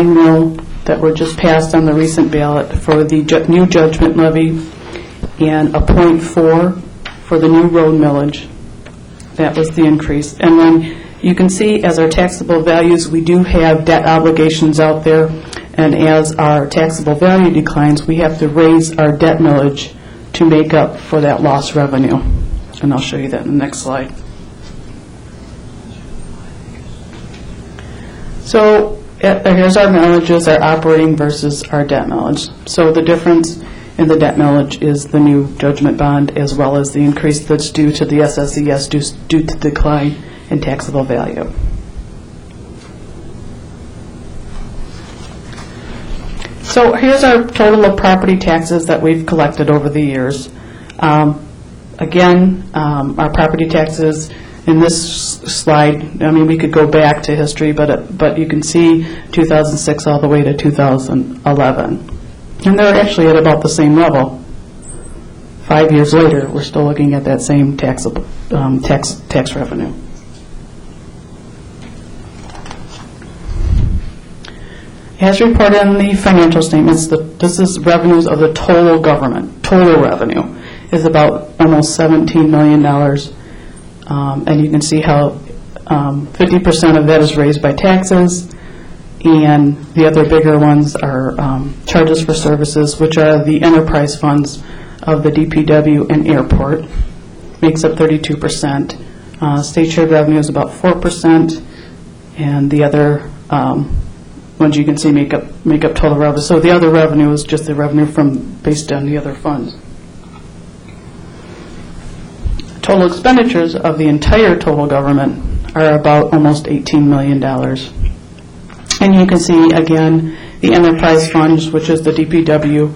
9 mil that were just passed on the recent ballot for the new judgment levy, and a 0.4 for the new road millage. That was the increase. And then you can see as our taxable values, we do have debt obligations out there, and as our taxable value declines, we have to raise our debt millage to make up for that lost revenue. And I'll show you that in the next slide. So here's our millages, our operating versus our debt millage. So the difference in the debt millage is the new judgment bond, as well as the increase that's due to the SSES due to decline in taxable value. So here's our total of property taxes that we've collected over the years. Again, our property taxes in this slide, I mean, we could go back to history, but you can see 2006 all the way to 2011. And they're actually at about the same level. 5 years later, we're still looking at that same taxable tax revenue. As reported in the financial statements, this is revenues of the total government. Total revenue is about almost $17 million. And you can see how 50% of that is raised by taxes, and the other bigger ones are charges for services, which are the enterprise funds of the DPW and airport. Makes up 32%. State shared revenue is about 4%, and the other ones you can see make up total revenue. So the other revenue is just the revenue based on the other funds. Total expenditures of the entire total government are about almost $18 million. And you can see, again, the enterprise funds, which is the DPW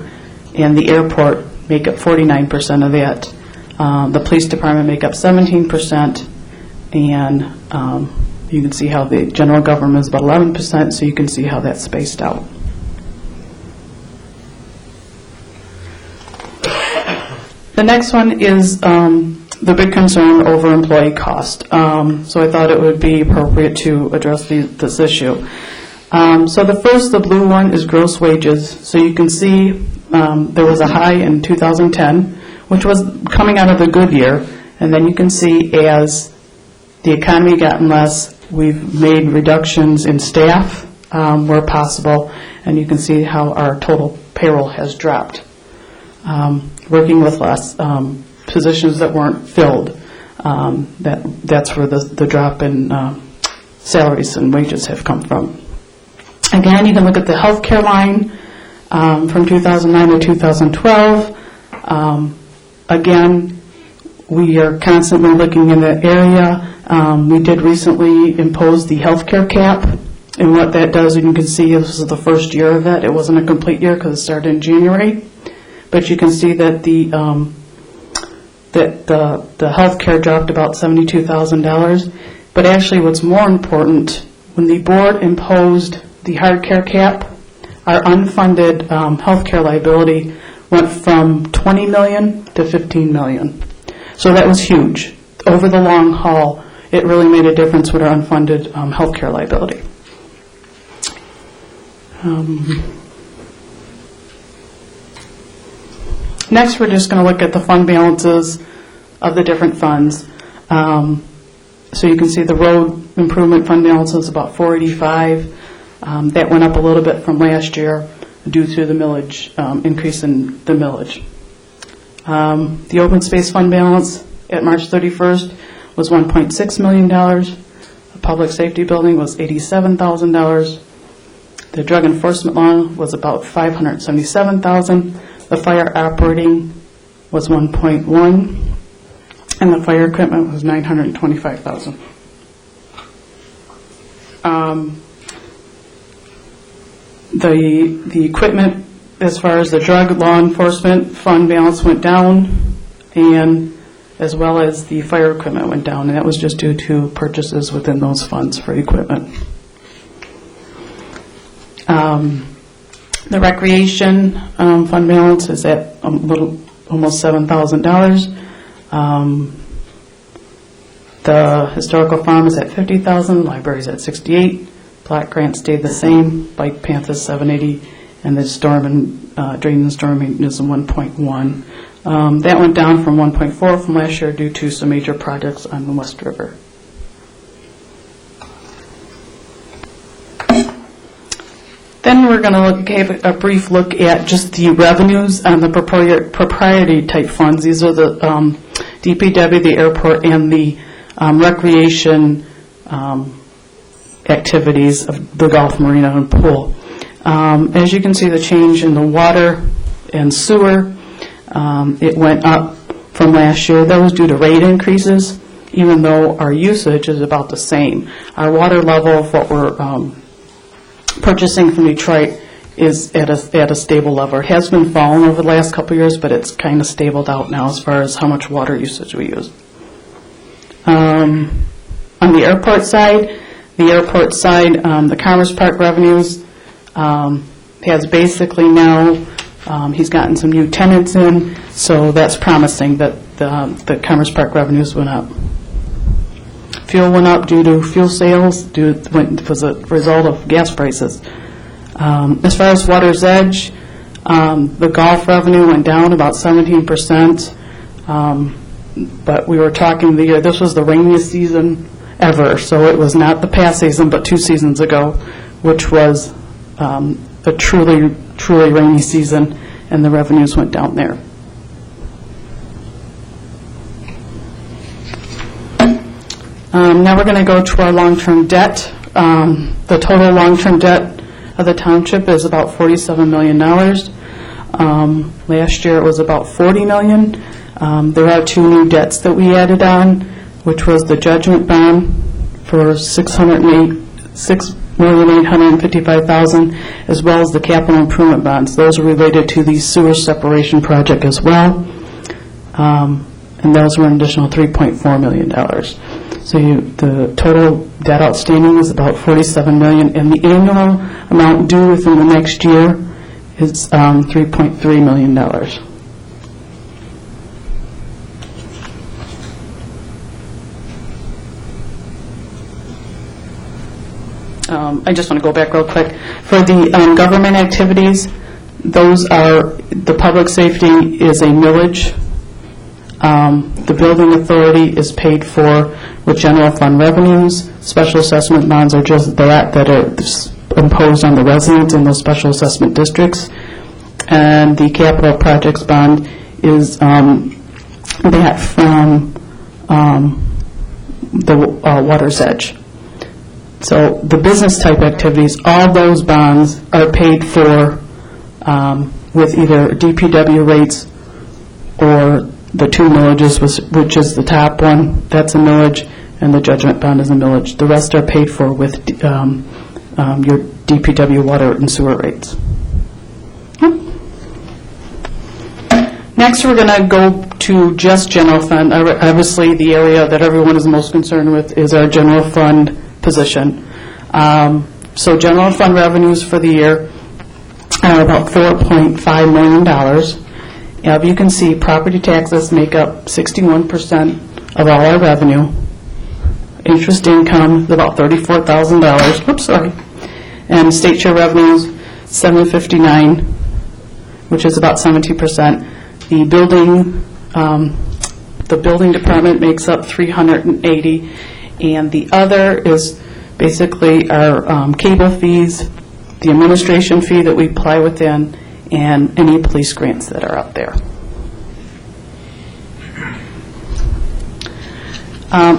and the airport, make up 49% of that. The police department make up 17%, and you can see how the general government is about 11%, so you can see how that's spaced out. The next one is the big concern over employee cost. So I thought it would be appropriate to address this issue. So the blue one is gross wages. So you can see there was a high in 2010, which was coming out of a good year. And then you can see as the economy gotten less, we've made reductions in staff where possible. And you can see how our total payroll has dropped. Working with less positions that weren't filled, that's where the drop in salaries and wages have come from. Again, you can look at the healthcare line from 2009 to 2012. Again, we are constantly looking in that area. We did recently impose the healthcare cap, and what that does, and you can see this is the first year of that. It wasn't a complete year because it started in January, but you can see that the health care dropped about $72,000. But actually what's more important, when the board imposed the hard care cap, our unfunded health care liability went from $20 million to $15 million. So that was huge. Over the long haul, it really made a difference with our unfunded health care liability. Next, we're just going to look at the fund balances of the different funds. So you can see the road improvement fund balance is about $485. That went up a little bit from last year due to the millage, increase in the millage. The open space fund balance at March 31st was $1.6 million. The public safety building was $87,000. The drug enforcement law was about $577,000. The fire operating was 1.1, and the fire equipment was $925,000. The equipment, as far as the drug law enforcement fund balance, went down, and as well as the fire equipment went down, and that was just due to purchases within those funds for equipment. The recreation fund balance is at almost $7,000. The historical farm is at $50,000. Library is at $68,000. Black grant stayed the same, bike path is 780, and the storm and drain and storm maintenance is 1.1. That went down from 1.4 from last year due to some major projects on the West River. Then we're going to give a brief look at just the revenues on the propriety type funds. These are the DPW, the airport, and the recreation activities of the golf, marina, and pool. As you can see, the change in the water and sewer, it went up from last year. That was due to rate increases, even though our usage is about the same. Our water level of what we're purchasing from Detroit is at a stable level. It has been falling over the last couple of years, but it's kind of stabled out now as far as how much water usage we use. On the airport side, the Commerce Park revenues has basically now, he's gotten some new tenants in, so that's promising that the Commerce Park revenues went up. Fuel went up due to fuel sales, was a result of gas prices. As far as Water's Edge, the golf revenue went down about 17%, but we were talking this was the rainiest season ever, so it was not the past season, but 2 seasons ago, which was a truly rainy season, and the revenues went down there. Now we're going to go to our long-term debt. The total long-term debt of the township is about $47 million. Last year it was about $40 million. There are 2 new debts that we added on, which was the judgment bond for $6,855,000, as well as the capital improvement bonds. Those are related to the sewer separation project as well, and those were an additional $3.4 million. So the total debt outstanding is about $47 million, and the annual amount due within the next year is $3.3 million. I just want to go back real quick. For the government activities, those are, the public safety is a millage. The building authority is paid for with general fund revenues. Special assessment bonds are just that are imposed on the residents in those special assessment districts. And the capital projects bond is that from the Water's Edge. So the business type activities, all those bonds are paid for with either DPW rates or the 2 millages, which is the top one, that's a millage, and the judgment bond is a millage. The rest are paid for with your DPW water and sewer rates. Next, we're going to go to just general fund. Obviously, the area that everyone is most concerned with is our general fund position. So general fund revenues for the year are about $4.5 million. You can see property taxes make up 61% of all our revenue. Interest income is about $34,000. Oops, sorry. And state share revenues, $759,000, which is about 17%. The building department makes up $380,000, and the other is basically our cable fees, the administration fee that we apply within, and any police grants that are out there.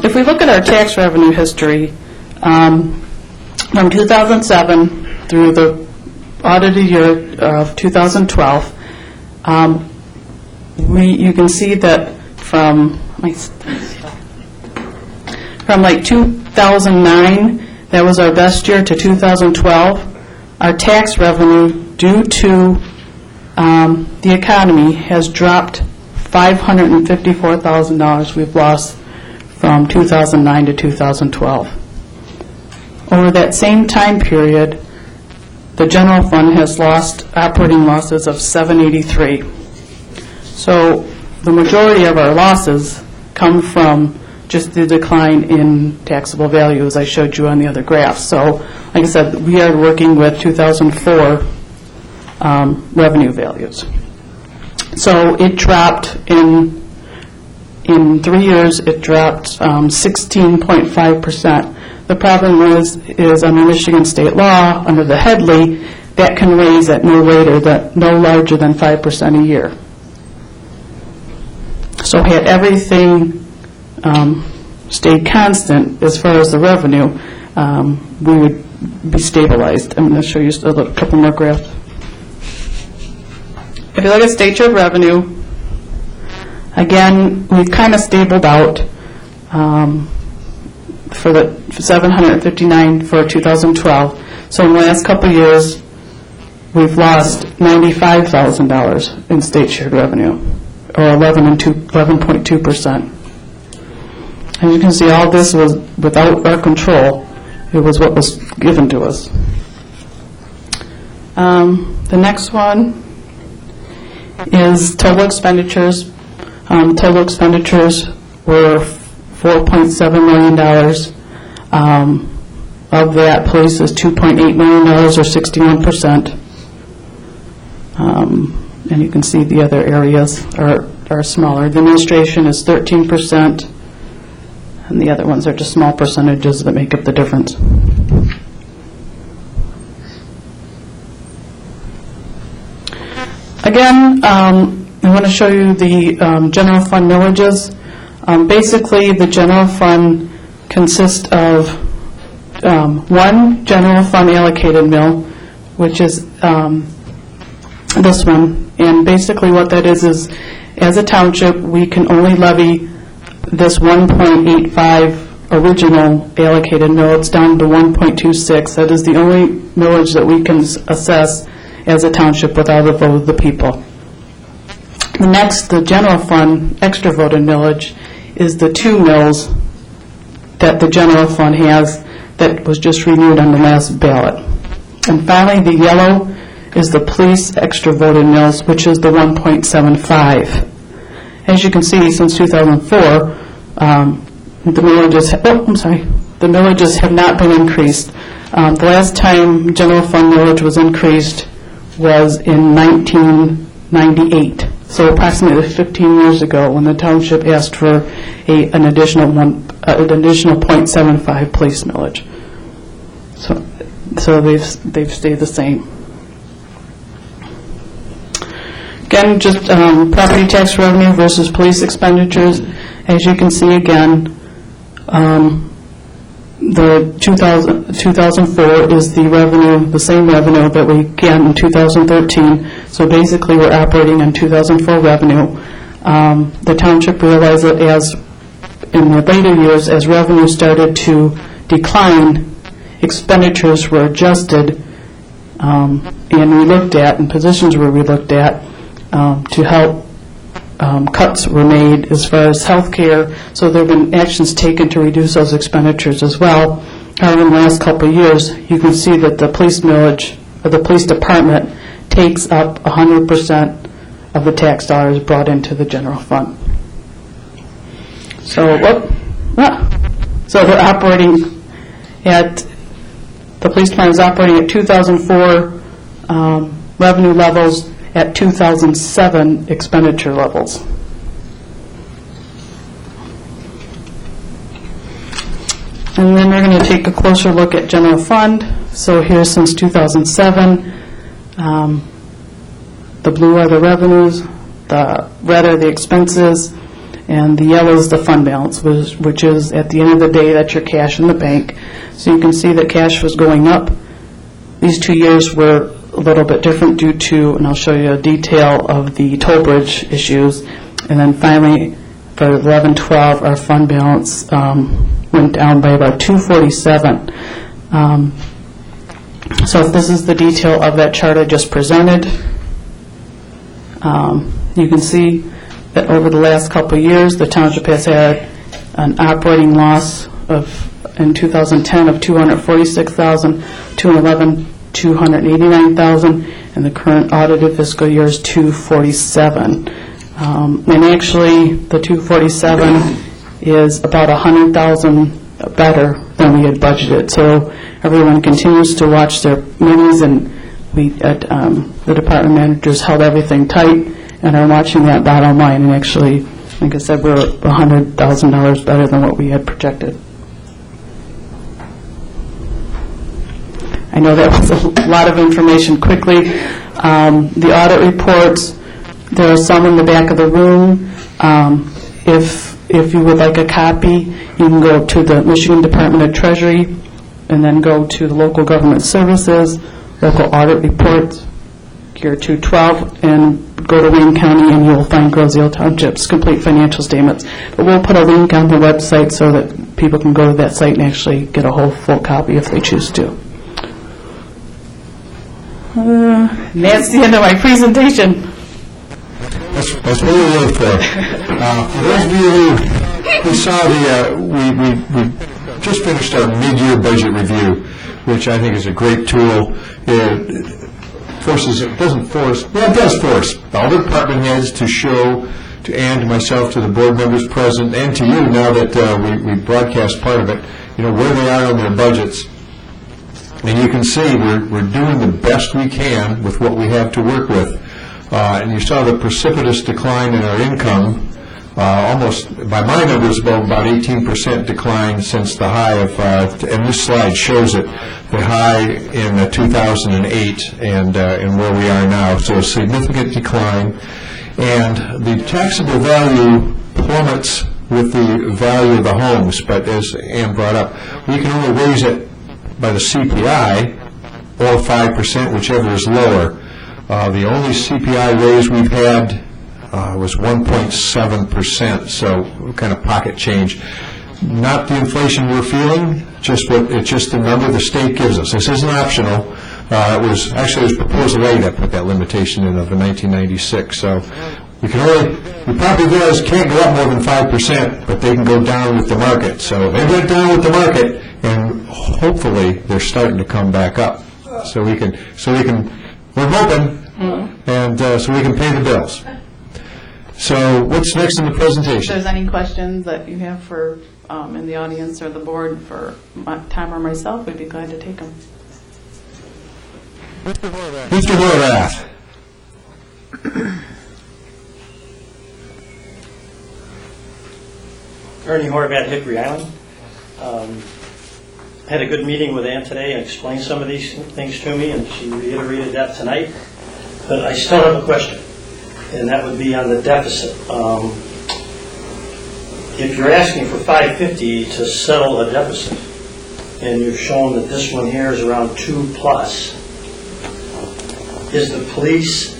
If we look at our tax revenue history, from 2007 through the audited year of 2012, you can see that from like 2009, that was our best year, to 2012, our tax revenue due to the economy has dropped $554,000 we've lost from 2009 to 2012. Over that same time period, the general fund has lost operating losses of $783,000. So the majority of our losses come from just the decline in taxable value, as I showed you on the other graph. So, like I said, we are working with 2004 revenue values. So it dropped in 3 years. It dropped 16.5%. The problem is under Michigan state law, under the Headley, that can raise at no larger than 5% a year. So had everything stayed constant as far as the revenue, we would be stabilized. I'm going to show you a couple more graphs. If you look at state trade revenue, again, we've kind of stabled out for the 759 for 2012. So in the last couple of years, we've lost $95,000 in state shared revenue, or 11.2%. And you can see all this was without our control. It was what was given to us. The next one is total expenditures. Total expenditures were $4.7 million. Of that, police is $2.8 million, or 61%. And you can see the other areas are smaller. The administration is 13%, and the other ones are just small percentages that make up the difference. Again, I want to show you the general fund millages. Basically, the general fund consists of one general fund allocated mill, which is this one. And basically what that is as a township, we can only levy this 1.85 original allocated mill. It's down to 1.26. That is the only millage that we can assess as a township without a vote of the people. Next, the general fund extra voted millage is the 2 mills that the general fund has that was just renewed on the last ballot. And finally, the yellow is the police extra voted mills, which is the 1.75. As you can see, since 2004, the millages have not been increased. The last time general fund millage was increased was in 1998. So approximately 15 years ago, when the township asked for an additional 0.75 police millage. So they've stayed the same. Again, just property tax revenue versus police expenditures. As you can see, again, the 2004 is the revenue, the same revenue that we get in 2013. So basically, we're operating on 2004 revenue. The township realized that as in the later years, as revenue started to decline, expenditures were adjusted and relooked at, and positions were relooked at to help. Cuts were made as far as health care, so there have been actions taken to reduce those expenditures as well. However, in the last couple of years, you can see that the police millage, or the police department, takes up 100% of the tax dollars brought into the general fund. So, so they're operating at, the police department is operating at 2004 revenue levels at 2007 expenditure levels. And then we're going to take a closer look at general fund. So here since 2007, the blue are the revenues, the red are the expenses, and the yellow is the fund balance, which is at the end of the day, that's your cash in the bank. So you can see that cash was going up. These 2 years were a little bit different due to, and I'll show you a detail of the toll bridge issues. And then finally, for 11-12, our fund balance went down by about $247. So this is the detail of that chart I just presented. You can see that over the last couple of years, the township has had an operating loss of, in 2010, of $246,000, 2011, $289,000, and the current audited fiscal year is $247,000. And actually, the $247,000 is about $100,000 better than we had budgeted. So everyone continues to watch their monies, and we at the department managers held everything tight and are watching that bottom line. And actually, like I said, we're $100,000 better than what we had projected. I know that was a lot of information quickly. The audit reports, there are some in the back of the room. If you would like a copy, you can go to the Michigan Department of Treasury and then go to the local government services, local audit reports, Gear 212, and go to Wayne County and you'll find Groseal Township's complete financial statements. But we'll put a link on the website so that people can go to that site and actually get a whole full copy if they choose to. And that's the end of my presentation. That's what we work for. For those of you who saw we just finished our mid-year budget review, which I think is a great tool. It does force all the department heads to show and myself to the board members present and to you now that we broadcast part of it, where they are on their budgets. And you can see we're doing the best we can with what we have to work with. And you saw the precipitous decline in our income, almost, by my numbers, about 18% decline since the high of, and this slide shows it, the high in 2008 and where we are now. So a significant decline. And the taxable value plummets with the value of the homes. But as Ann brought up, we can only raise it by the CPI or 5%, whichever is lower. The only CPI raise we've had was 1.7%, so kind of pocket change. Not the inflation we're feeling, it's just the number the state gives us. This isn't optional. It was Proposal A that put that limitation in of 1996. So the property values can't go up more than 5%, but they can go down with the market. So they went down with the market, and hopefully they're starting to come back up. So we can. We're hoping, and so we can pay the bills. So what's next in the presentation? If there's any questions that you have for in the audience or the board for Tom or myself, we'd be glad to take them. Mr. Horvath. Ernie Horvath, Hickory Island. Had a good meeting with Ann today and explained some of these things to me, and she reiterated that tonight. But I still have a question, and that would be on the deficit. If you're asking for $550 to settle a deficit, and you've shown that this one here is around 2+, is the police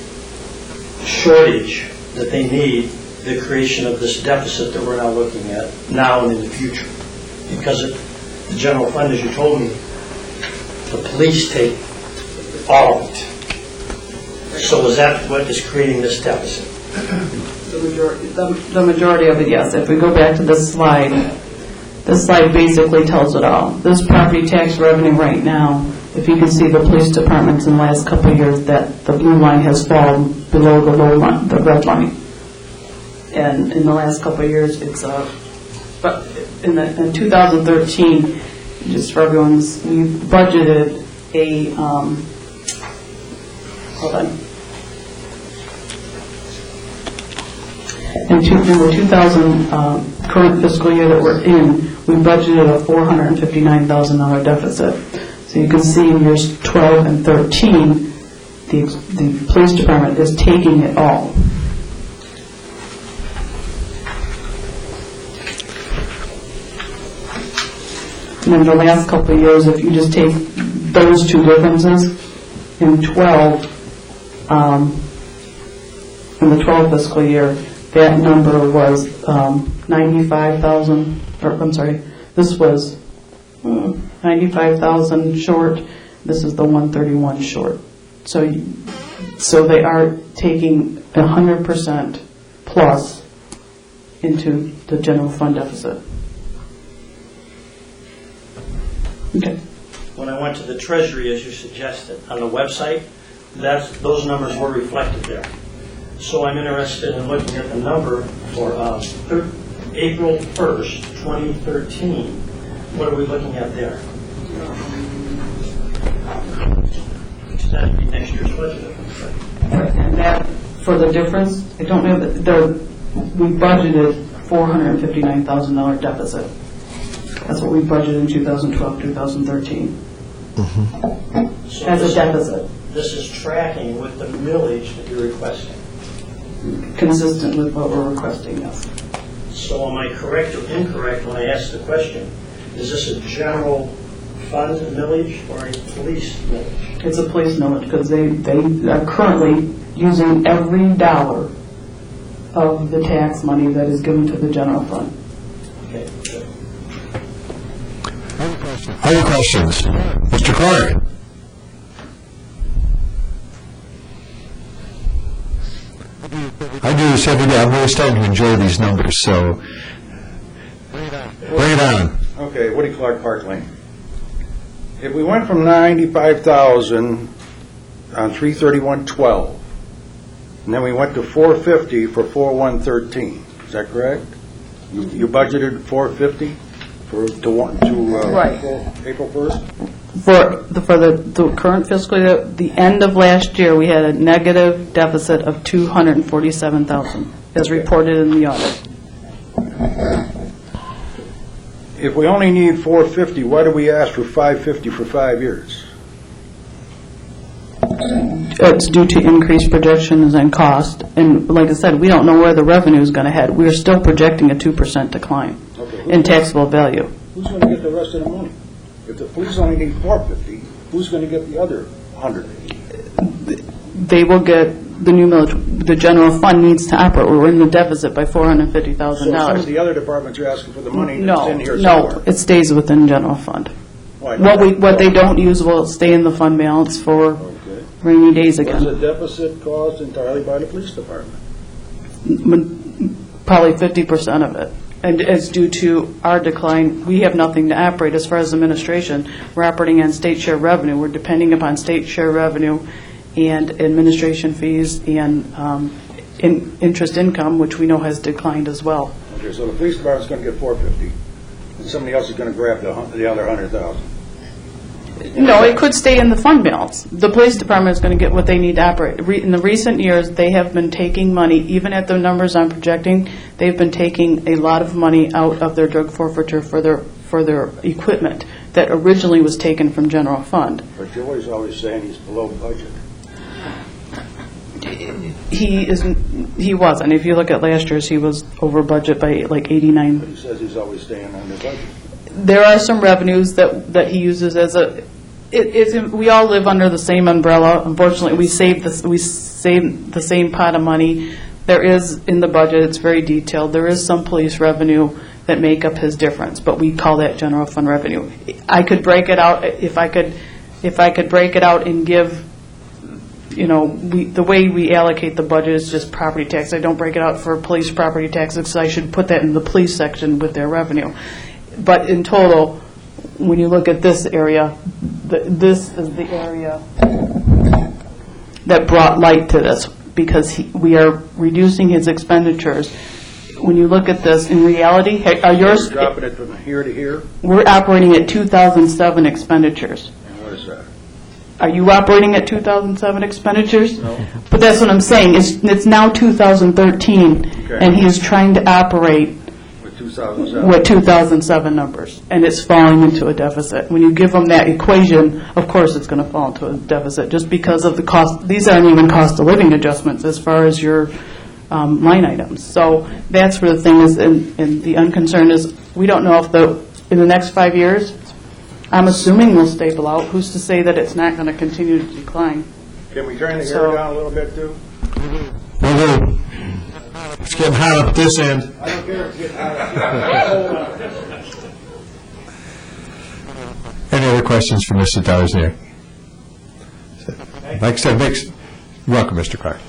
shortage that they need the creation of this deficit that we're now looking at now and in the future? Because the general fund, as you told me, the police take all of it. So is that what is creating this deficit? The majority of it, yes. If we go back to this slide basically tells it all. This property tax revenue right now, if you can see the police departments in the last couple of years, that the blue line has fallen below the low line, the red line. And in the last couple of years, it's but in 2013, just for everyone's, we budgeted a hold on. In the 2000 current fiscal year that we're in, we budgeted a $459,000 deficit. So you can see in years 12 and 13, the police department is taking it all. And in the last couple of years, if you just take those two differences, in the 12 fiscal year, that number was 95,000, or I'm sorry, this was 95,000 short. This is the 131 short. So they are taking 100% plus into the general fund deficit. Okay. When I went to the Treasury, as you suggested, on the website, those numbers were reflected there. So I'm interested in looking at the number for April 1st, 2013, what are we looking at there? That'd be next year's budget. And that, for the difference, I don't know, we budgeted $459,000 deficit. That's what we budgeted in 2012, 2013. So As a this- deficit, This is tracking with the millage that you're requesting. consistent with what we're requesting, yes. So am I correct or incorrect when I ask the question? Is this a general fund millage or a police millage? It's a police millage because they are currently using every dollar of the tax money that is given to the general fund. Okay, good. Other questions? Mr. Clark? I do this every day. I'm really starting to enjoy these numbers, so bring it on. Okay, Woody Clark, Park Lane. If we went from 95,000 on 3/31/12, and then we went to 450 for 4/1/13, is that correct? You budgeted 450 Right. April 1st? For the current fiscal year, the end of last year, we had a negative deficit of $247,000, as reported in the audit. If we only need 450, why do we ask for 550 for 5 years? It's due to increased projections and cost, and like I said, we don't know where the revenue is going to head. We're still projecting a 2% decline in taxable value. Who's going to get the rest of the money? If the police only need 450, who's going to get the other 100? They will get the new millage. The general fund needs to operate. We're in the deficit by So some of $450,000. the other departments are asking for the money that's No, in here somewhere. no, it stays within general fund. Why not? What they don't use will stay in the fund balance for Okay. rainy days Was the again. deficit caused entirely by the police department? Probably 50% of it. And it's due to our decline. We have nothing to operate as far as administration. We're operating on state share revenue. We're depending upon state share revenue and administration fees and interest income, which we know has declined as well. Okay, so the police department's going to get 450, and somebody else is going to grab the other 100,000. No, it could stay in the fund balance. The police department is going to get what they need to operate. In the recent years, they have been taking money, even at the numbers I'm projecting, they've been taking a lot of money out of their drug forfeiture for their equipment that originally was taken from general fund. But Joey's always saying he's below budget. He wasn't. If you look at last year's, he was over budget by like 89. But he says he's always staying under budget. There are some revenues that he uses as a. We all live under the same umbrella. Unfortunately, we save the same pot of money. There is in the budget. It's very detailed. There is some police revenue that make up his difference, but we call that general fund revenue. I could break it out if I could break it out and give. The way we allocate the budget is just property tax. I don't break it out for police property taxes, so I should put that in the police section with their revenue. But in total, when you look at this area, this is the area that brought light to this, because we are reducing his expenditures. When you look at this, in reality, are yours? You're dropping it from here to here? We're operating at 2007 expenditures. And what is that? Are you operating at 2007 expenditures? No. But that's what I'm saying. It's now 2013, Okay. and he is trying to operate With 2007? with 2007 numbers, and it's falling into a deficit. When you give them that equation, of course it's going to fall into a deficit, just because of the cost. These aren't even cost of living adjustments as far as your line items. So that's where the thing is, and the unconcern is, we don't know if in the next 5 years, I'm assuming we'll stable out. Who's to say that it's not going to continue to decline? Can we turn the So- hair down a little bit, too? It's getting hot up this end. I don't care if it's getting hot. Any other questions for Mr. Darzner? Like I said, you're welcome, Mr. Clark.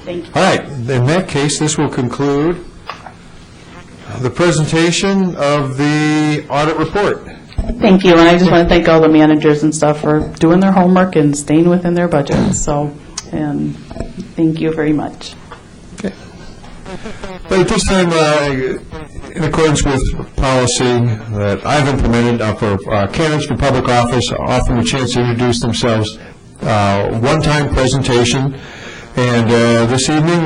Thank you. All right, in that case, this will conclude the presentation of the audit report. Thank you, and I just want to thank all the managers and stuff for doing their homework and staying within their budget. So, and thank you very much. Okay. But at this time, in accordance with policy that I've implemented for candidates for public office, offering a chance to introduce themselves, one-time presentation. And this evening,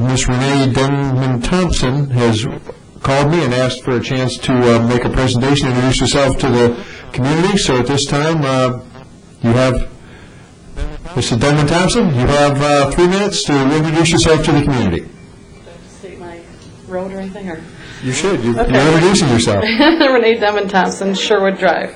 Ms. Renee Thompson has called me and asked for a chance to make a presentation, introduce herself to the community. So at this time, you have Mrs. Thompson. You have 3 minutes to introduce yourself to the community. State my road or anything, or? You should. You're Okay. introducing yourself. Renee Thompson, Sherwood Drive.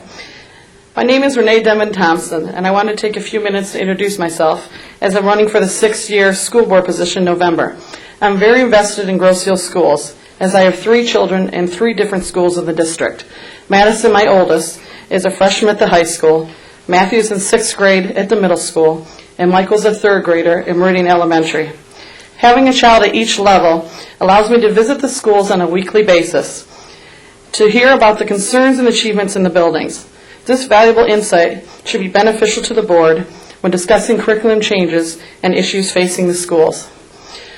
My name is Renee Thompson, and I want to take a few minutes to introduce myself as I'm running for the 6th-year school board position in November. I'm very invested in Grosse Ile schools, as I have 3 children in 3 different schools in the district. Madison, my oldest, is a freshman at the high school, Matthew's in 6th grade at the middle school, and Michael's a 3rd grader in Meridian Elementary. Having a child at each level allows me to visit the schools on a weekly basis to hear about the concerns and achievements in the buildings. This valuable insight should be beneficial to the board when discussing curriculum changes and issues facing the schools.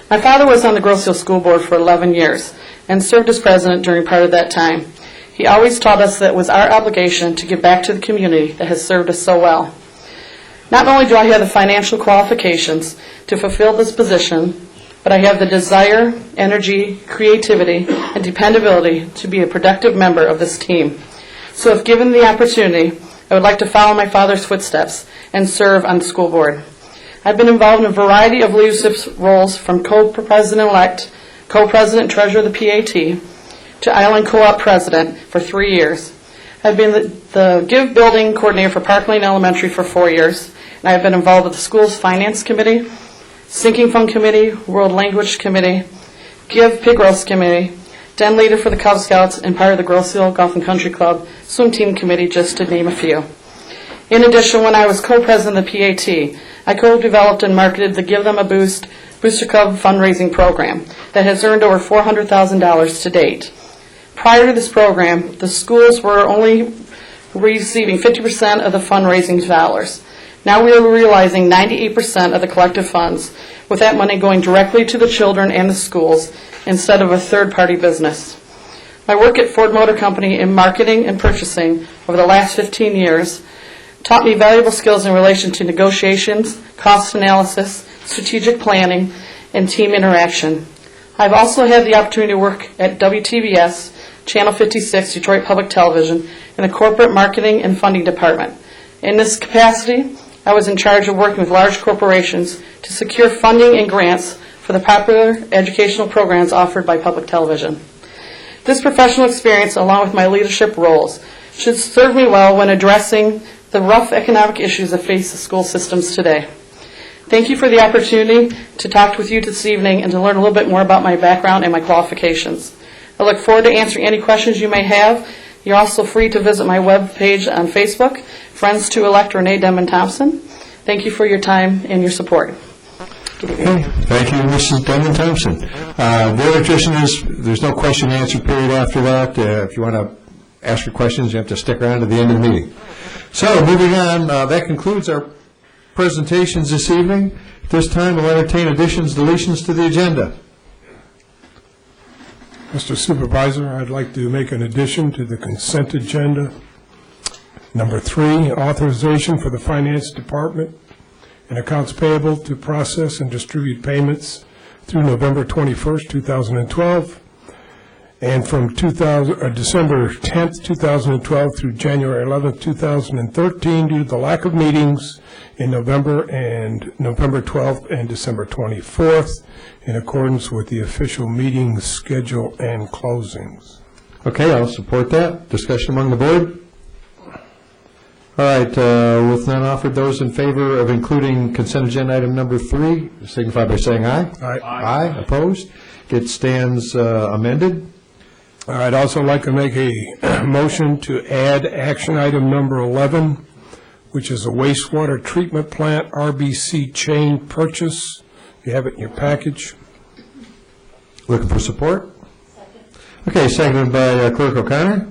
My father was on the Grosse Ile School Board for 11 years and served as president during part of that time. He always taught us that it was our obligation to give back to the community that has served us so well. Not only do I have the financial qualifications to fulfill this position, but I have the desire, energy, creativity, and dependability to be a productive member of this team. So if given the opportunity, I would like to follow my father's footsteps and serve on the school board. I've been involved in a variety of leadership roles, from co-president-elect, co-president and treasurer of the PAT, to Island Co-op president for 3 years. I've been the Give Building coordinator for Park Lane Elementary for 4 years, and I've been involved with the school's finance committee, sinking fund committee, world language committee, Give Pig Roast committee, den leader for the Cub Scouts, and part of the Grosse Ile Golf and Country Club swim team committee, just to name a few. In addition, when I was co-president of the PAT, I co-developed and marketed the Give Them a Boost Booster Club fundraising program that has earned over $400,000 to date. Prior to this program, the schools were only receiving 50% of the fundraising dollars. Now we are realizing 98% of the collective funds, with that money going directly to the children and the schools instead of a third-party business. My work at Ford Motor Company in marketing and purchasing over the last 15 years taught me valuable skills in relation to negotiations, cost analysis, strategic planning, and team interaction. I've also had the opportunity to work at WTBS, Channel 56, Detroit Public Television, in the corporate marketing and funding department. In this capacity, I was in charge of working with large corporations to secure funding and grants for the popular educational programs offered by public television. This professional experience, along with my leadership roles, should serve me well when addressing the rough economic issues that face the school systems today. Thank you for the opportunity to talk with you this evening and to learn a little bit more about my background and my qualifications. I look forward to answering any questions you may have. You're also free to visit my webpage on Facebook, Friends to Elect Renee Thompson. Thank you for your time and your support. Okay. Thank you, Mrs. Thompson. The other tradition is there's no question and answer period after that. If you want to ask your questions, you have to stick around to the end of the meeting. So moving on, that concludes our presentations this evening. At this time, we'll entertain additions, deletions to the agenda. Mr. Supervisor, I'd like to make an addition to the consent agenda. Number 3, authorization for the Finance Department and accounts payable to process and distribute payments through November 21st, 2012, and from December 10th, 2012 through January 11th, 2013, due to the lack of meetings in November 12th and December 24th, in accordance with the official meeting schedule and closings. Okay, I'll support that. Discussion among the board? All right, with none offered, those in favor of including consent agenda item number 3, signify by saying aye. Aye. Aye. Opposed? It stands amended. I'd also like to make a motion to add action item number 11, which is a wastewater treatment plant RBC chain purchase. You have it in your package. Looking for support? Second. Okay, seconded by Clerk O'Connor.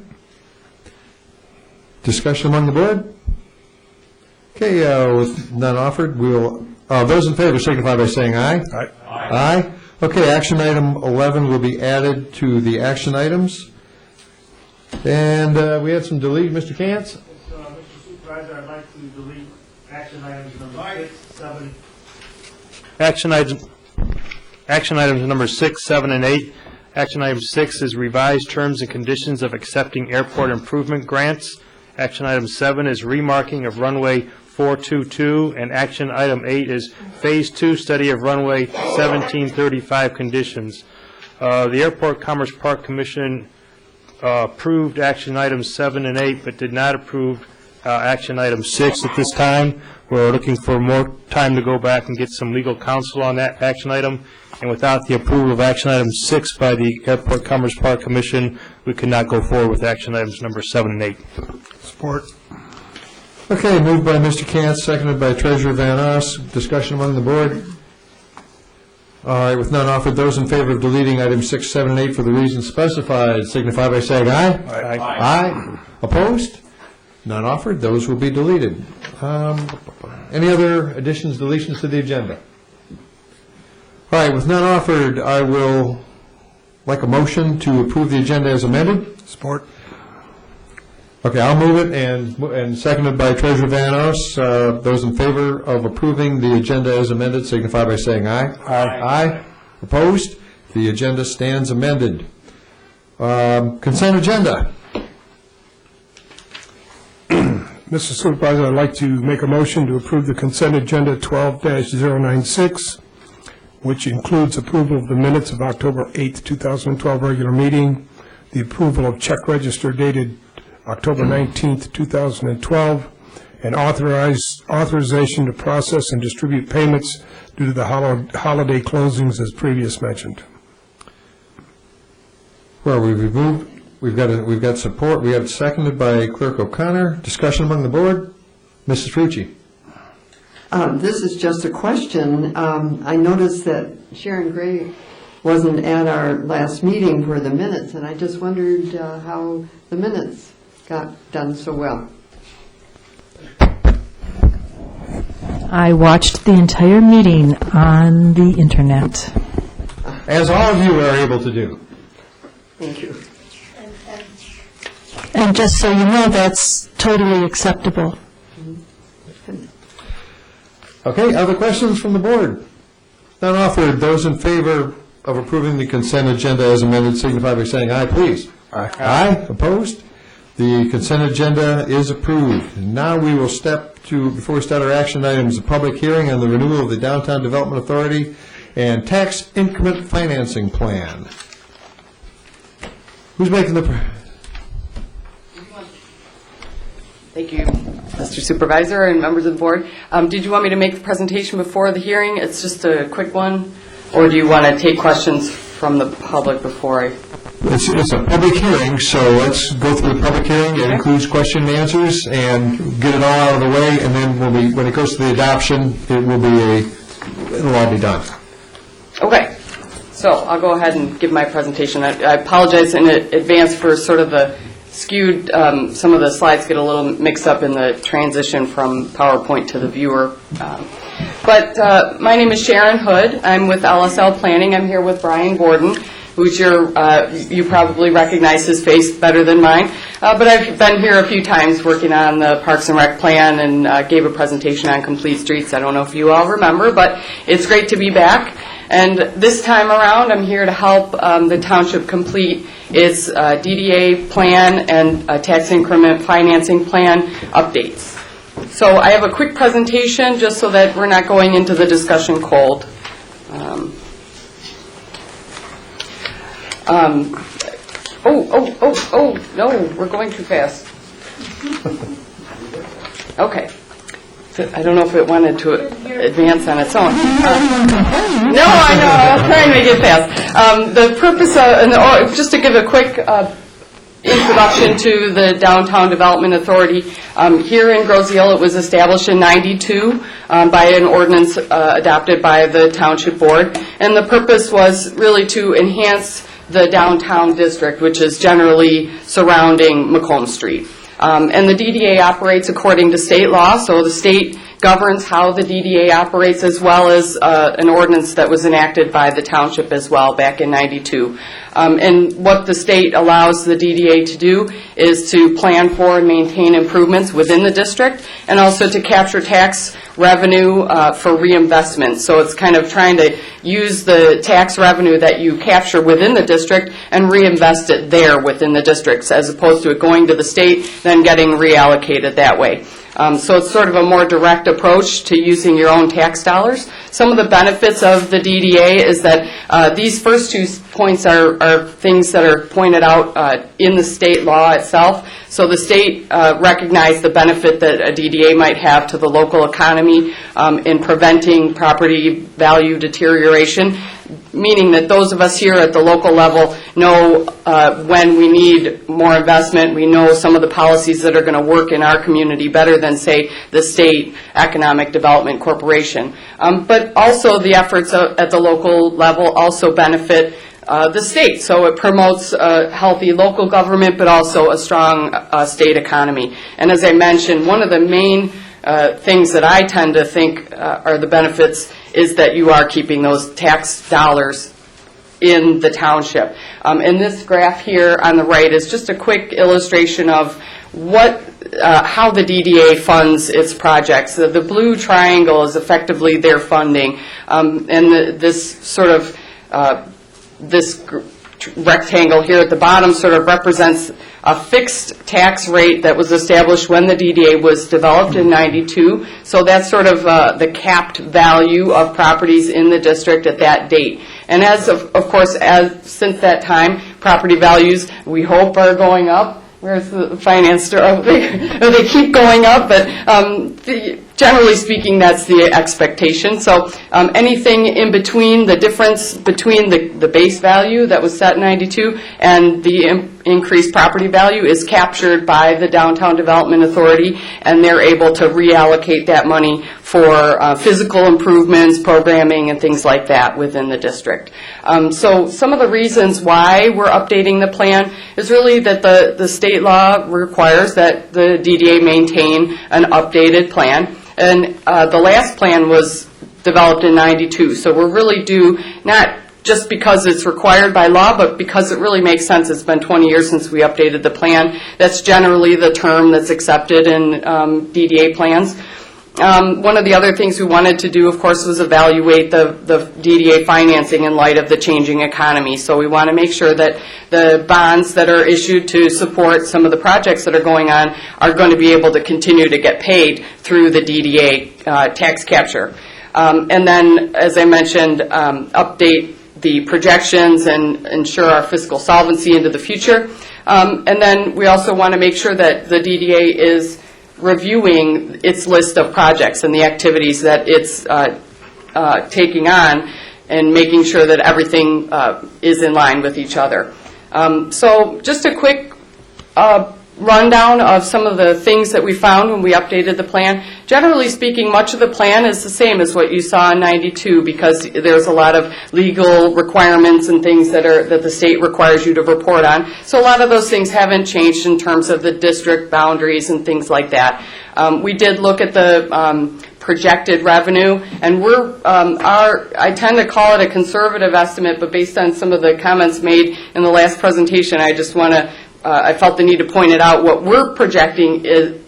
Discussion among the board? Okay, with none offered, we'll, those in favor signify by saying aye. Aye. Aye. Okay, action item 11 will be added to the action items. And we had some delete, Mr. Cantz? Mr. Supervisor, I'd like to delete action items number 6, 7. Action items number 6, 7, and 8. Action item 6 is revised terms and conditions of accepting airport improvement grants. Action item 7 is remarking of runway 422, and action item 8 is Phase 2 study of runway 1735 conditions. The Airport Commerce Park Commission approved action items 7 and 8, but did not approve action item 6 at this time. We're looking for more time to go back and get some legal counsel on that action item. And without the approval of action item 6 by the Airport Commerce Park Commission, we could not go forward with action items number 7 and 8. Support. Okay, moved by Mr. Cantz, seconded by Treasurer Van Oss. Discussion among the board. All right, with none offered, those in favor of deleting items 6, 7, and 8 for the reasons specified signify by saying aye. Aye. Aye. Opposed? None offered, those will be deleted. Any other additions, deletions to the agenda? All right, with none offered, I will like a motion to approve the agenda as amended. Support. Okay, I'll move it, and seconded by Treasurer Van Oss. Those in favor of approving the agenda as amended signify by saying aye. Aye. Aye. Opposed? The agenda stands amended. Consent agenda. Mr. Supervisor, I'd like to make a motion to approve the consent agenda 12-096, which includes approval of the minutes of October 8th, 2012 regular meeting, the approval of check register dated October 19th, 2012, and authorization to process and distribute payments due to the holiday closings as previously mentioned. Well, we've got support. We have seconded by Clerk O'Connor. Discussion among the board. Mrs. Frucci. This is just a question. I noticed that Sharon Gray wasn't at our last meeting for the minutes, and I just wondered how the minutes got done so well. I watched the entire meeting on the internet. As all of you are able to do. Thank you. And just so you know, that's totally acceptable. Okay, other questions from the board? None offered. Those in favor of approving the consent agenda as amended signify by saying aye, please. Aye. Aye. Opposed? The consent agenda is approved. Now we will step to, before we start our action items, a public hearing on the renewal of the Downtown Development Authority and Tax Increment Financing Plan. Who's making the... Thank you, Mr. Supervisor and members of the board. Did you want me to make the presentation before the hearing? It's just a quick one. Or do you want to take questions from the public before I... It's a public hearing, so let's go through the public hearing. It includes question and answers, and get it all out of the way, and then when it goes to the adoption, it'll all be done. Okay. So I'll go ahead and give my presentation. I apologize in advance for sort of the skewed, some of the slides get a little mixed up in the transition from PowerPoint to the viewer. But my name is Sharon Hood. I'm with LSL Planning. I'm here with Brian Gordon, who's you probably recognize his face better than mine. But I've been here a few times working on the Parks and Rec plan and gave a presentation on Complete Streets. I don't know if you all remember, but it's great to be back. And this time around, I'm here to help the township complete its DDA plan and tax increment financing plan updates. So I have a quick presentation just so that we're not going into the discussion cold. No, we're going too fast. Okay. I don't know if it wanted to advance on its own. No, I know. I'm trying to make it fast. The purpose of, just to give a quick introduction to the Downtown Development Authority. Here in Grosse-Ile, it was established in '92 by an ordinance adopted by the Township Board. And the purpose was really to enhance the downtown district, which is generally surrounding Macomb Street. And the DDA operates according to state law, so the state governs how the DDA operates, as well as an ordinance that was enacted by the Township as well back in '92. And what the state allows the DDA to do is to plan for and maintain improvements within the district, and also to capture tax revenue for reinvestment. So it's kind of trying to use the tax revenue that you capture within the district and reinvest it there within the districts, as opposed to it going to the state, then getting reallocated that way. So it's sort of a more direct approach to using your own tax dollars. Some of the benefits of the DDA is that these first two points are things that are pointed out in the state law itself. So the state recognized the benefit that a DDA might have to the local economy in preventing property value deterioration, meaning that those of us here at the local level know when we need more investment. We know some of the policies that are going to work in our community better than, say, the state economic development corporation. But also the efforts at the local level also benefit the state. So it promotes a healthy local government, but also a strong state economy. And as I mentioned, one of the main things that I tend to think are the benefits is that you are keeping those tax dollars in the township. And this graph here on the right is just a quick illustration of how the DDA funds its projects. The blue triangle is effectively their funding, and this sort of this rectangle here at the bottom sort of represents a fixed tax rate that was established when the DDA was developed in '92. So that's sort of the capped value of properties in the district at that date. And as of course, since that time, property values, we hope, are going up. Where's the finance director? They keep going up, but generally speaking, that's the expectation. So anything in between, the difference between the base value that was set in '92 and the increased property value is captured by the Downtown Development Authority, and they're able to reallocate that money for physical improvements, programming, and things like that within the district. So some of the reasons why we're updating the plan is really that the state law requires that the DDA maintain an updated plan. And the last plan was developed in '92, so we're really due, not just because it's required by law, but because it really makes sense. It's been 20 years since we updated the plan. That's generally the term that's accepted in DDA plans. One of the other things we wanted to do, of course, was evaluate the DDA financing in light of the changing economy. So we want to make sure that the bonds that are issued to support some of the projects that are going on are going to be able to continue to get paid through the DDA tax capture. And then, as I mentioned, update the projections and ensure our fiscal solvency into the future. And then we also want to make sure that the DDA is reviewing its list of projects and the activities that it's taking on, and making sure that everything is in line with each other. So just a quick rundown of some of the things that we found when we updated the plan. Generally speaking, much of the plan is the same as what you saw in '92, because there's a lot of legal requirements and things that the state requires you to report on. So a lot of those things haven't changed in terms of the district boundaries and things like that. We did look at the projected revenue, and I tend to call it a conservative estimate, but based on some of the comments made in the last presentation, I just want to I felt the need to point it out. What we're projecting is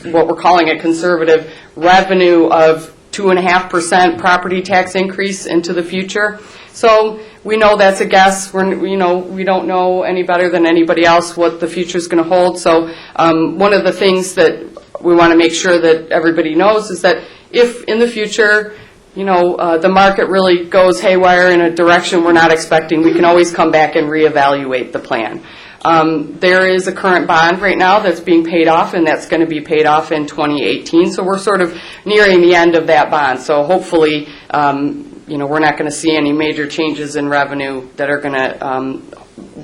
what we're calling a conservative revenue of 2.5% property tax increase into the future. So we know that's a guess. We don't know any better than anybody else what the future is going to hold. So one of the things that we want to make sure that everybody knows is that if in the future the market really goes haywire in a direction we're not expecting, we can always come back and reevaluate the plan. There is a current bond right now that's being paid off, and that's going to be paid off in 2018. So we're sort of nearing the end of that bond. So hopefully, we're not going to see any major changes in revenue that are going to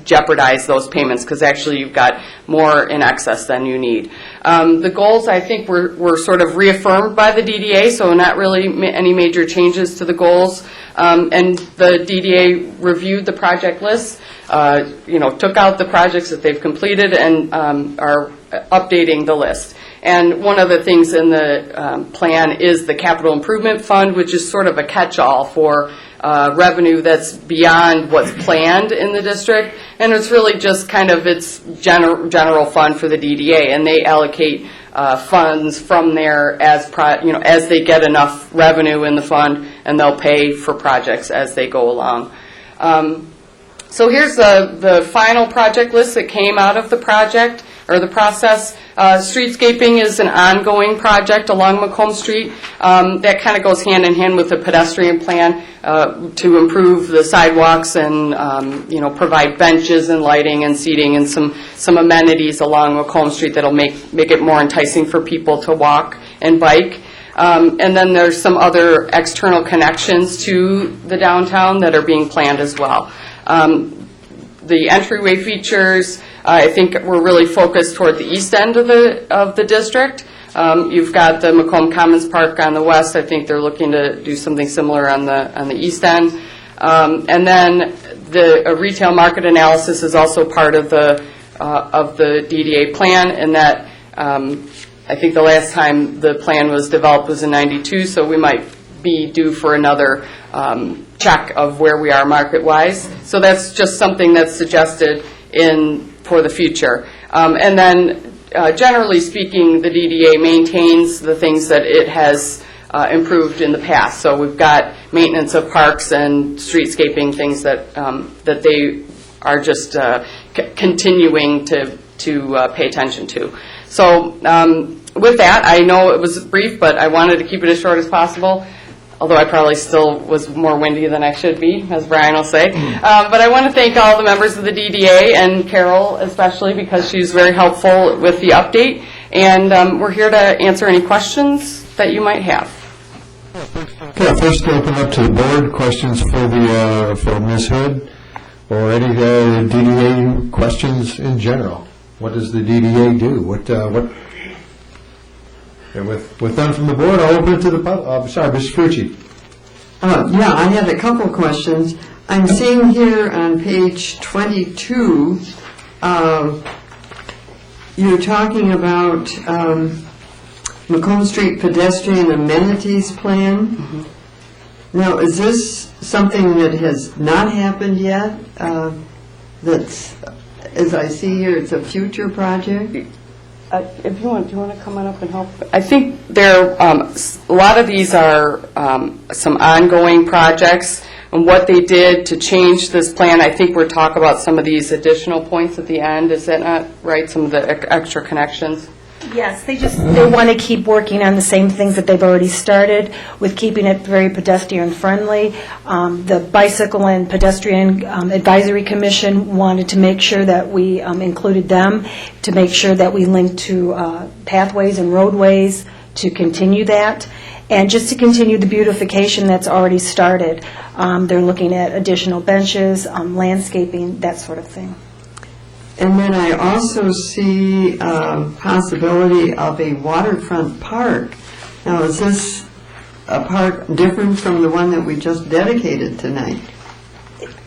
jeopardize those payments, because actually you've got more in excess than you need. The goals, I think, were sort of reaffirmed by the DDA, so not really any major changes to the goals. And the DDA reviewed the project list, took out the projects that they've completed, and are updating the list. And one of the things in the plan is the capital improvement fund, which is sort of a catch-all for revenue that's beyond what's planned in the district. And it's really just kind of its general fund for the DDA, and they allocate funds from there as they get enough revenue in the fund, and they'll pay for projects as they go along. So here's the final project list that came out of the project, or the process. Streetscaping is an ongoing project along Macomb Street. That kind of goes hand in hand with the pedestrian plan to improve the sidewalks and provide benches and lighting and seating and some amenities along Macomb Street that'll make it more enticing for people to walk and bike. And then there's some other external connections to the downtown that are being planned as well. The entryway features, I think we're really focused toward the east end of the district. You've got the Macomb Commons Park on the west. I think they're looking to do something similar on the east end. And then the retail market analysis is also part of the DDA plan, and that I think the last time the plan was developed was in '92, so we might be due for another check of where we are market-wise. So that's just something that's suggested for the future. And then, generally speaking, the DDA maintains the things that it has improved in the past. So we've got maintenance of parks and streetscaping things that they are just continuing to pay attention to. So with that, I know it was brief, but I wanted to keep it as short as possible, although I probably still was more windy than I should be, as Brian will say. But I want to thank all the members of the DDA, and Carol especially, because she's very helpful with the update. And we're here to answer any questions that you might have. Okay, first open up to the board. Questions for Ms. Hood, or any DDA questions in general. What does the DDA do? And with none from the board, I'll open it to the public. Sorry, Mr. Fucci. Yeah, I had a couple questions. I'm seeing here on page 22, you're talking about Macomb Street pedestrian amenities plan. Mm-hmm. Now, is this something that has not happened yet? That's, as I see here, it's a future project? If you want, do you want to come on up and help? I think a lot of these are some ongoing projects, and what they did to change this plan, I think we're talking about some of these additional points at the end. Is that not right? Some of the extra connections? Yes, they want to keep working on the same things that they've already started with keeping it very pedestrian friendly. The Bicycle and Pedestrian Advisory Commission wanted to make sure that we included them, to make sure that we linked to pathways and roadways to continue that, and just to continue the beautification that's already started. They're looking at additional benches, landscaping, that sort of thing. And then I also see a possibility of a waterfront park. Now, is this a park different from the one that we just dedicated tonight?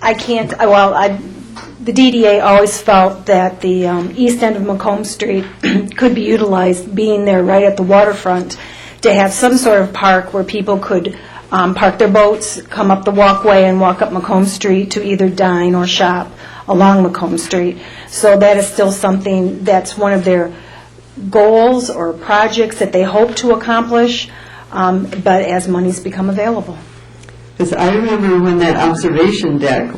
I can't, the DDA always felt that the east end of Macomb Street could be utilized, being there right at the waterfront, to have some sort of park where people could park their boats, come up the walkway and walk up Macomb Street to either dine or shop along Macomb Street. So that is still something that's one of their goals or projects that they hope to accomplish, but as monies become available. Because I remember when that observation deck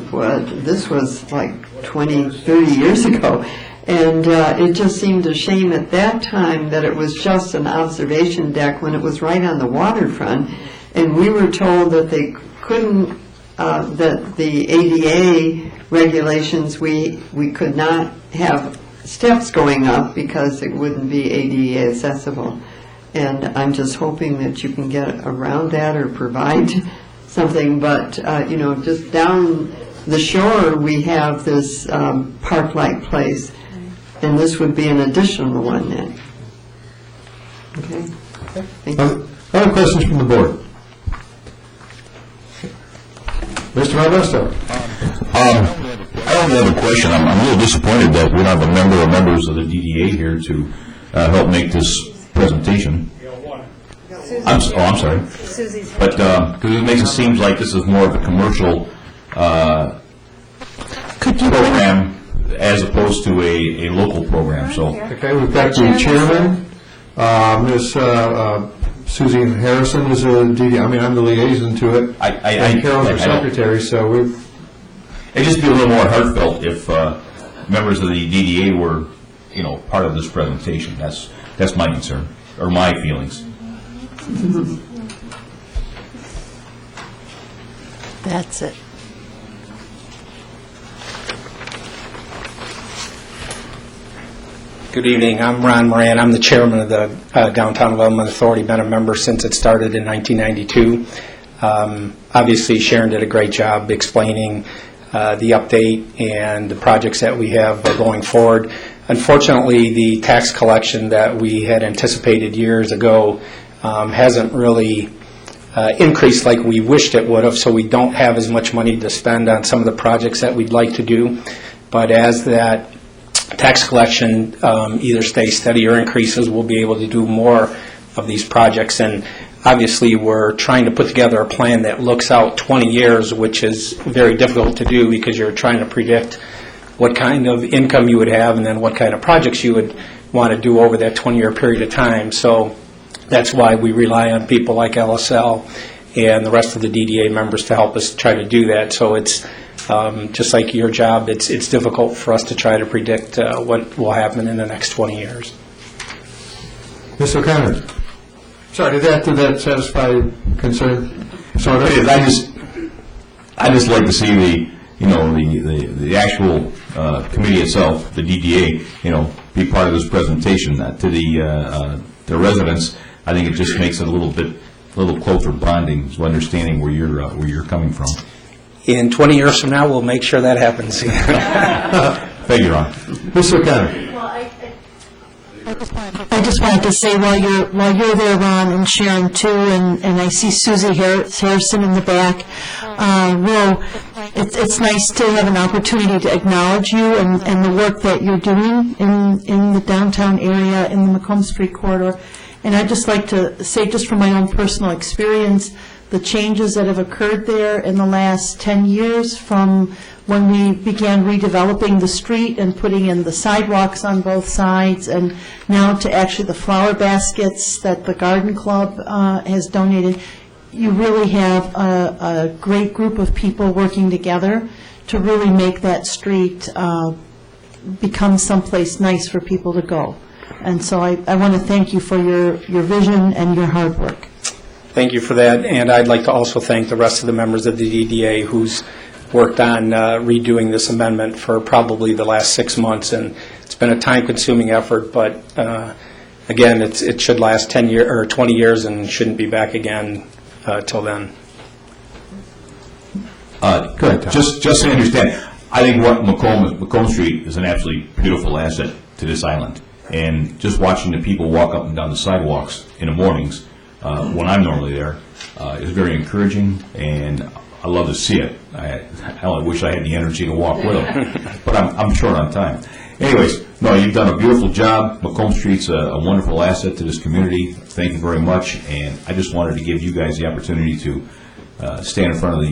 this was like 20, 30 years ago, and it just seemed a shame at that time that it was just an observation deck when it was right on the waterfront, and we were told that they couldn't, that the ADA regulations, we could not have steps going up because it wouldn't be ADA accessible. And I'm just hoping that you can get around that or provide something. But, just down the shore, we have this park-like place, and this would be an additional one then. Okay? Thank you. Other questions from the board? Mr. Modesto. I don't only other question, I'm a little disappointed that we don't have a member or members of the DDA here to help make this presentation. I'm sorry. Susie's here. But, because it makes it seem like this is more of a commercial program as opposed to a local program, so. Okay, we've got the chairman, Ms. Susie Harrison is a DD, I mean, I'm the liaison to it. And Carol's our secretary, so we've. It'd just be a little more heartfelt if members of the DDA were, part of this presentation. That's my concern, or my feelings. That's it. Good evening. I'm Ron Moran. I'm the chairman of the Downtown Development Authority. Been a member since it started in 1992. Obviously, Sharon did a great job explaining the update and the projects that we have going forward. Unfortunately, the tax collection that we had anticipated years ago hasn't really increased like we wished it would have, so we don't have as much money to spend on some of the projects that we'd like to do. But as that tax collection either stays steady or increases, we'll be able to do more of these projects. And obviously, we're trying to put together a plan that looks out 20 years, which is very difficult to do because you're trying to predict what kind of income you would have and then what kind of projects you would want to do over that 20-year period of time. So that's why we rely on people like LSL and the rest of the DDA members to help us try to do that. So it's just like your job, it's difficult for us to try to predict what will happen in the next 20 years. Ms. O'Connor. Sorry, did that satisfy concern? So it is. I just like to see the actual committee itself, the DDA, be part of this presentation to the residents. I think it just makes it a little closer bonding, so understanding where you're coming from. In 20 years from now, we'll make sure that happens. Thank you, Ron. Ms. O'Connor. I just wanted to say while you're there, Ron, and Sharon too, and I see Susie Harrison in the back. It's nice to have an opportunity to acknowledge you and the work that you're doing in the downtown area, in the Macomb Street corridor. And I'd just like to say, just from my own personal experience, the changes that have occurred there in the last 10 years from when we began redeveloping the street and putting in the sidewalks on both sides, and now to actually the flower baskets that the Garden Club has donated. You really have a great group of people working together to really make that street become someplace nice for people to go. And so I want to thank you for your vision and your hard work. Thank you for that, and I'd like to also thank the rest of the members of the DDA who's worked on redoing this amendment for probably the last 6 months, and it's been a time-consuming effort, but again, it should last 10 years or 20 years and shouldn't be back again till then. Good. Just so you understand, I think what Macomb Street is an absolutely beautiful asset to this island, and just watching the people walk up and down the sidewalks in the mornings when I'm normally there is very encouraging, and I love to see it. I only wish I had the energy to walk with them, but I'm short on time. Anyways, no, you've done a beautiful job. Macomb Street's a wonderful asset to this community. Thank you very much, and I just wanted to give you guys the opportunity to stand in front of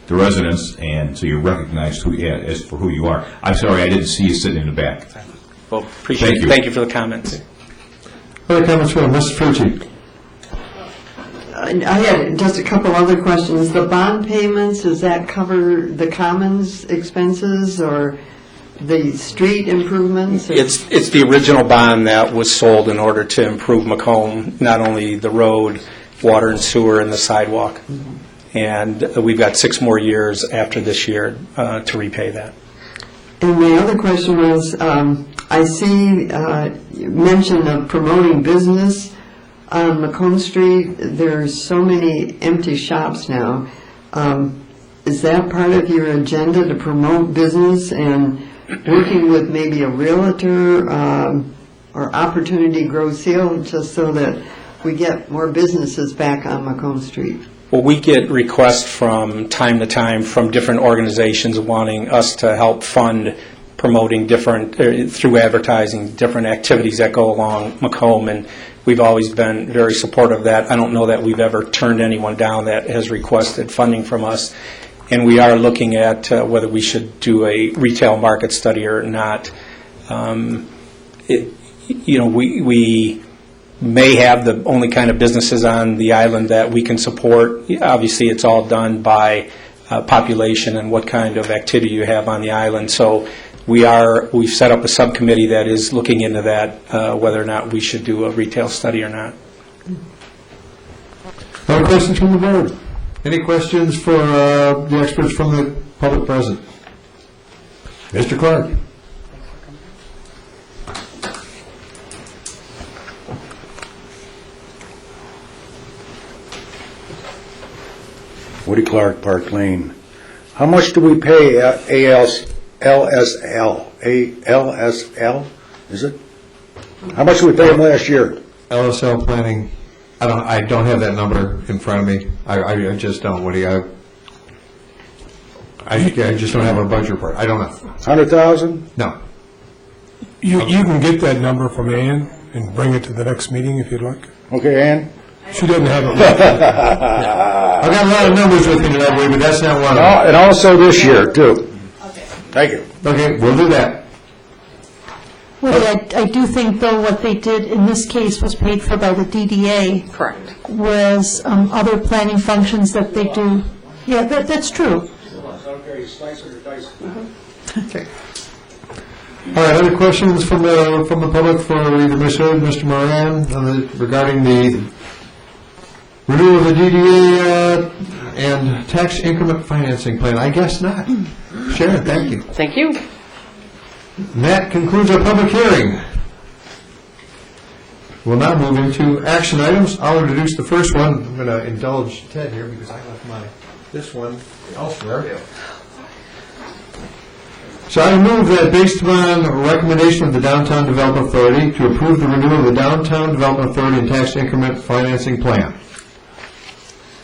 the residents, and so you're recognized as for who you are. I'm sorry I didn't see you sitting in the back. Well, appreciate it. Thank you for the comments. Other comments from Mr. Fucci? I had just a couple other questions. The bond payments, does that cover the commons expenses or the street improvements? It's the original bond that was sold in order to improve Macomb, not only the road, water and sewer, and the sidewalk. And we've got 6 more years after this year to repay that. And my other question was, I see you mentioned of promoting business on Macomb Street. There's so many empty shops now. Is that part of your agenda to promote business and working with maybe a realtor or Opportunity Grow Seal just so that we get more businesses back on Macomb Street? Well, we get requests from time to time from different organizations wanting us to help fund promoting different, through advertising, different activities that go along Macomb, and we've always been very supportive of that. I don't know that we've ever turned anyone down that has requested funding from us, and we are looking at whether we should do a retail market study or not. We may have the only kind of businesses on the island that we can support. Obviously, it's all done by population and what kind of activity you have on the island. So we've set up a subcommittee that is looking into that, whether or not we should do a retail study or not. Other questions from the board? Any questions for the experts from the public present? Mr. Clark. Woody Clark, Park Lane. How much do we pay LSL, is it? How much did we pay them last year? LSL planning, I don't have that number in front of me. I just don't, Woody. I just don't have a budget report. I don't know. 100,000? No. You can get that number from Ann and bring it to the next meeting if you'd like. Okay, Ann? She doesn't have it. I've got a lot of numbers with me that way, but that's not one of them. And also this year, too. Okay. Thank you. Okay, we'll do that. Well, I do think, though, what they did in this case was paid for by the DDA. Correct. Whereas other planning functions that they do, yeah, that's true. Okay, slice or dice. Okay. All right, other questions from the public for either Ms. Hood, Mr. Moran, regarding the renewal of the DDA and tax increment financing plan? I guess not. Sharon, thank you. Thank you. And that concludes our public hearing. We'll now move into action items. I'll introduce the first one. I'm going to indulge Ted here because I left this one elsewhere. So I move that based upon a recommendation of the Downtown Development Authority to approve the renewal of the Downtown Development Authority and tax increment financing plan.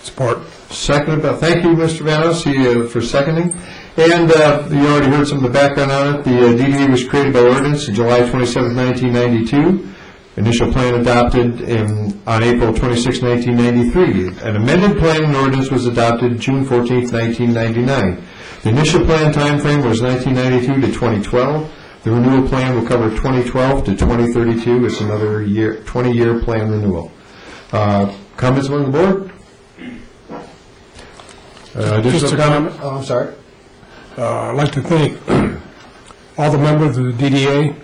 Support. Seconded by, thank you, Mr. Vanos, for seconding. And you already heard some of the background on it. The DDA was created by ordinance on July 27, 1992. Initial plan adopted on April 26, 1993. An amended plan and ordinance was adopted June 14, 1999. The initial plan timeframe was 1992 to 2012. The renewal plan will cover 2012 to 2032. It's another 20-year plan renewal. Comments among the board? Just a comment. Oh, I'm sorry. I'd like to thank all the members of the DDA.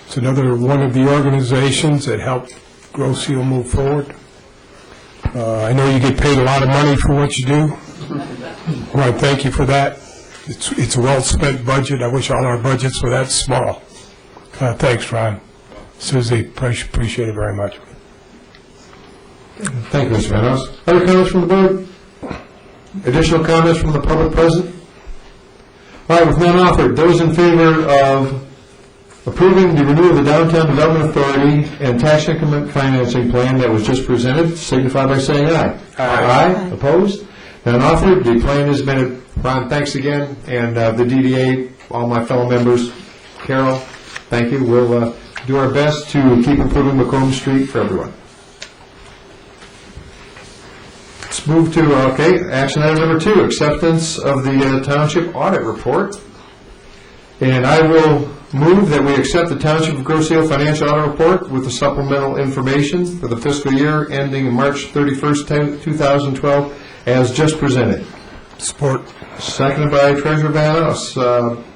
It's another one of the organizations that helped Grosse Seal move forward. I know you get paid a lot of money for what you do. I want to thank you for that. It's a well-spent budget. I wish all our budgets were that small. Thanks, Ron. Susie, appreciate it very much. Thank you, Mr. Vanos. Other comments from the board? Additional comments from the public present? All right, with none offered, those in favor of approving the renewal of the Downtown Development Authority and tax increment financing plan that was just presented, signify by saying aye. Aye. Opposed? None offered. The plan has been, Ron, thanks again, and the DDA, all my fellow members, Carol, thank you. We'll do our best to keep improving Macomb Street for everyone. Let's move to, action item number 2, acceptance of the Township Audit Report. And I will move that we accept the Township of Grosse Seal Financial Audit Report with the supplemental information for the fiscal year ending March 31st, 2012, as just presented. Support. Seconded by Treasurer Vanos.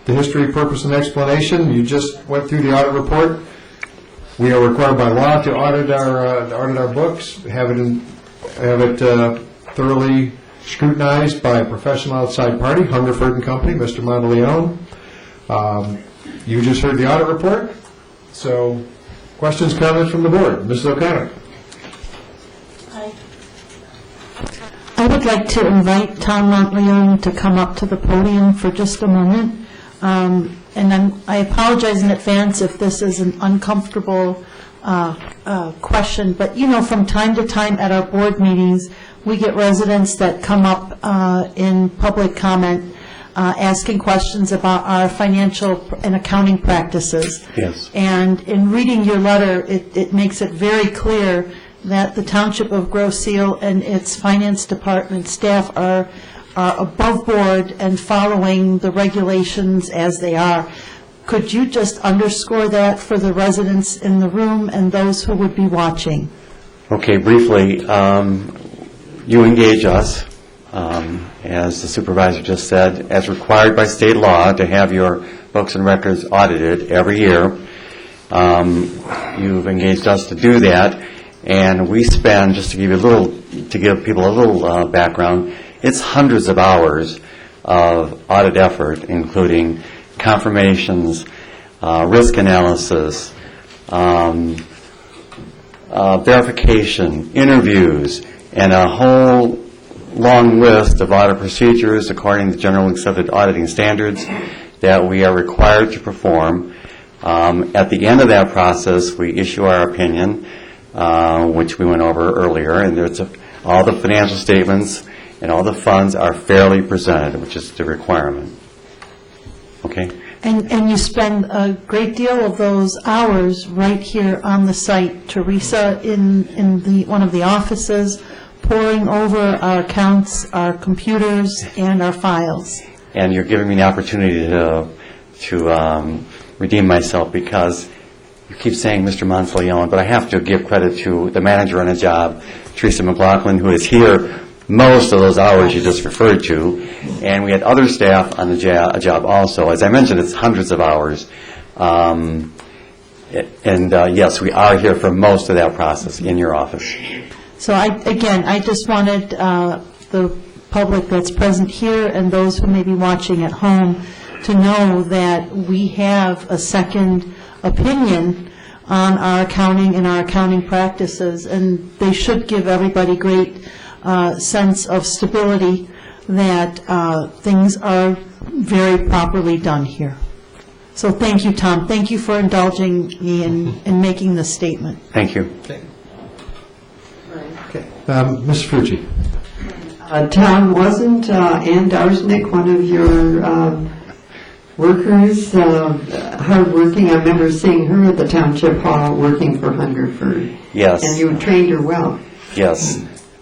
The history, purpose, and explanation. You just went through the audit report. We are required by law to audit our books, have it thoroughly scrutinized by a professional outside party, Hungerford and Company, Mr. Monteleone. You just heard the audit report. So, questions, comments from the board? Mrs. O'Connor. I would like to invite Tom Monteleone to come up to the podium for just a moment. And I apologize in advance if this is an uncomfortable question, but from time to time at our board meetings, we get residents that come up in public comment asking questions about our financial and accounting practices. Yes. And in reading your letter, it makes it very clear that the Township of Grosse Seal and its finance department staff are above board and following the regulations as they are. Could you just underscore that for the residents in the room and those who would be watching? Okay, briefly, you engage us, as the supervisor just said, as required by state law to have your books and records audited every year. You've engaged us to do that, and we spend, just to give people a little background, it's hundreds of hours of audit effort, including confirmations, risk analysis, verification, interviews, and a whole long list of audit procedures according to generally accepted auditing standards that we are required to perform. At the end of that process, we issue our opinion, which we went over earlier, and there's all the financial statements and all the funds are fairly presented, which is the requirement. Okay? And you spend a great deal of those hours right here on the site. Teresa in one of the offices, poring over our accounts, our computers, and our files. And you're giving me the opportunity to redeem myself, because you keep saying Mr. Monteleone, but I have to give credit to the manager on the job, Teresa McLaughlin, who is here most of those hours you just referred to, and we had other staff on the job also. As I mentioned, it's hundreds of hours. Yes, we are here for most of that process in your office. So I just wanted the public that's present here and those who may be watching at home to know that we have a second opinion on our accounting and our accounting practices, and they should give everybody great sense of stability that things are very properly done here. So thank you, Tom. Thank you for indulging me in making this statement. Thank you. Okay. Ms. Fucci. Tom, wasn't Ann Darsnick one of your workers, hardworking? I remember seeing her at the Township Hall working for Hungerford. Yes. And you trained her well. Yes.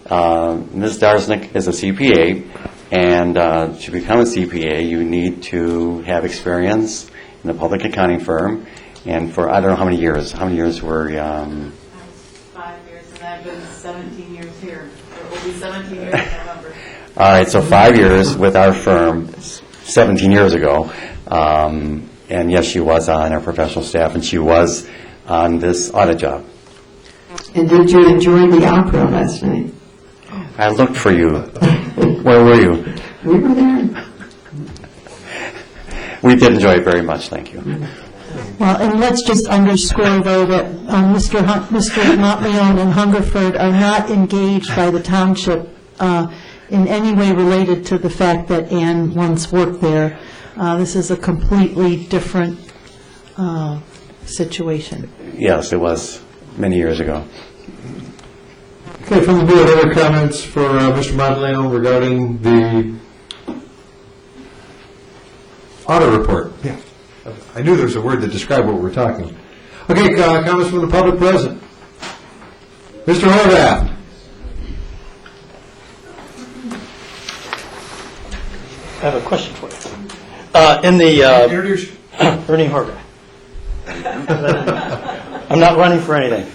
Ms. Darsnick is a CPA, and to become a CPA, you need to have experience in a public accounting firm, and for, I don't know how many years. How many years were you? 5 years, and I've been 17 years here. It will be 17 years in November. All right, so 5 years with our firm, 17 years ago. And yes, she was on our professional staff, and she was on this audit job. And did you enjoy the opera last night? I looked for you. Where were you? We were there. We did enjoy it very much, thank you. Well, and let's just underscore, though, that Mr. Monteleone and Hungerford are not engaged by the Township in any way related to the fact that Ann once worked there. This is a completely different situation. Yes, it was many years ago. Okay, from the board, other comments for Mr. Monteleone regarding the audit report? Yeah. I knew there was a word that described what we were talking. Okay, comments from the public present. Mr. Horvath. I have a question for you. Introduce. Ernie Horvath. I'm not running for anything.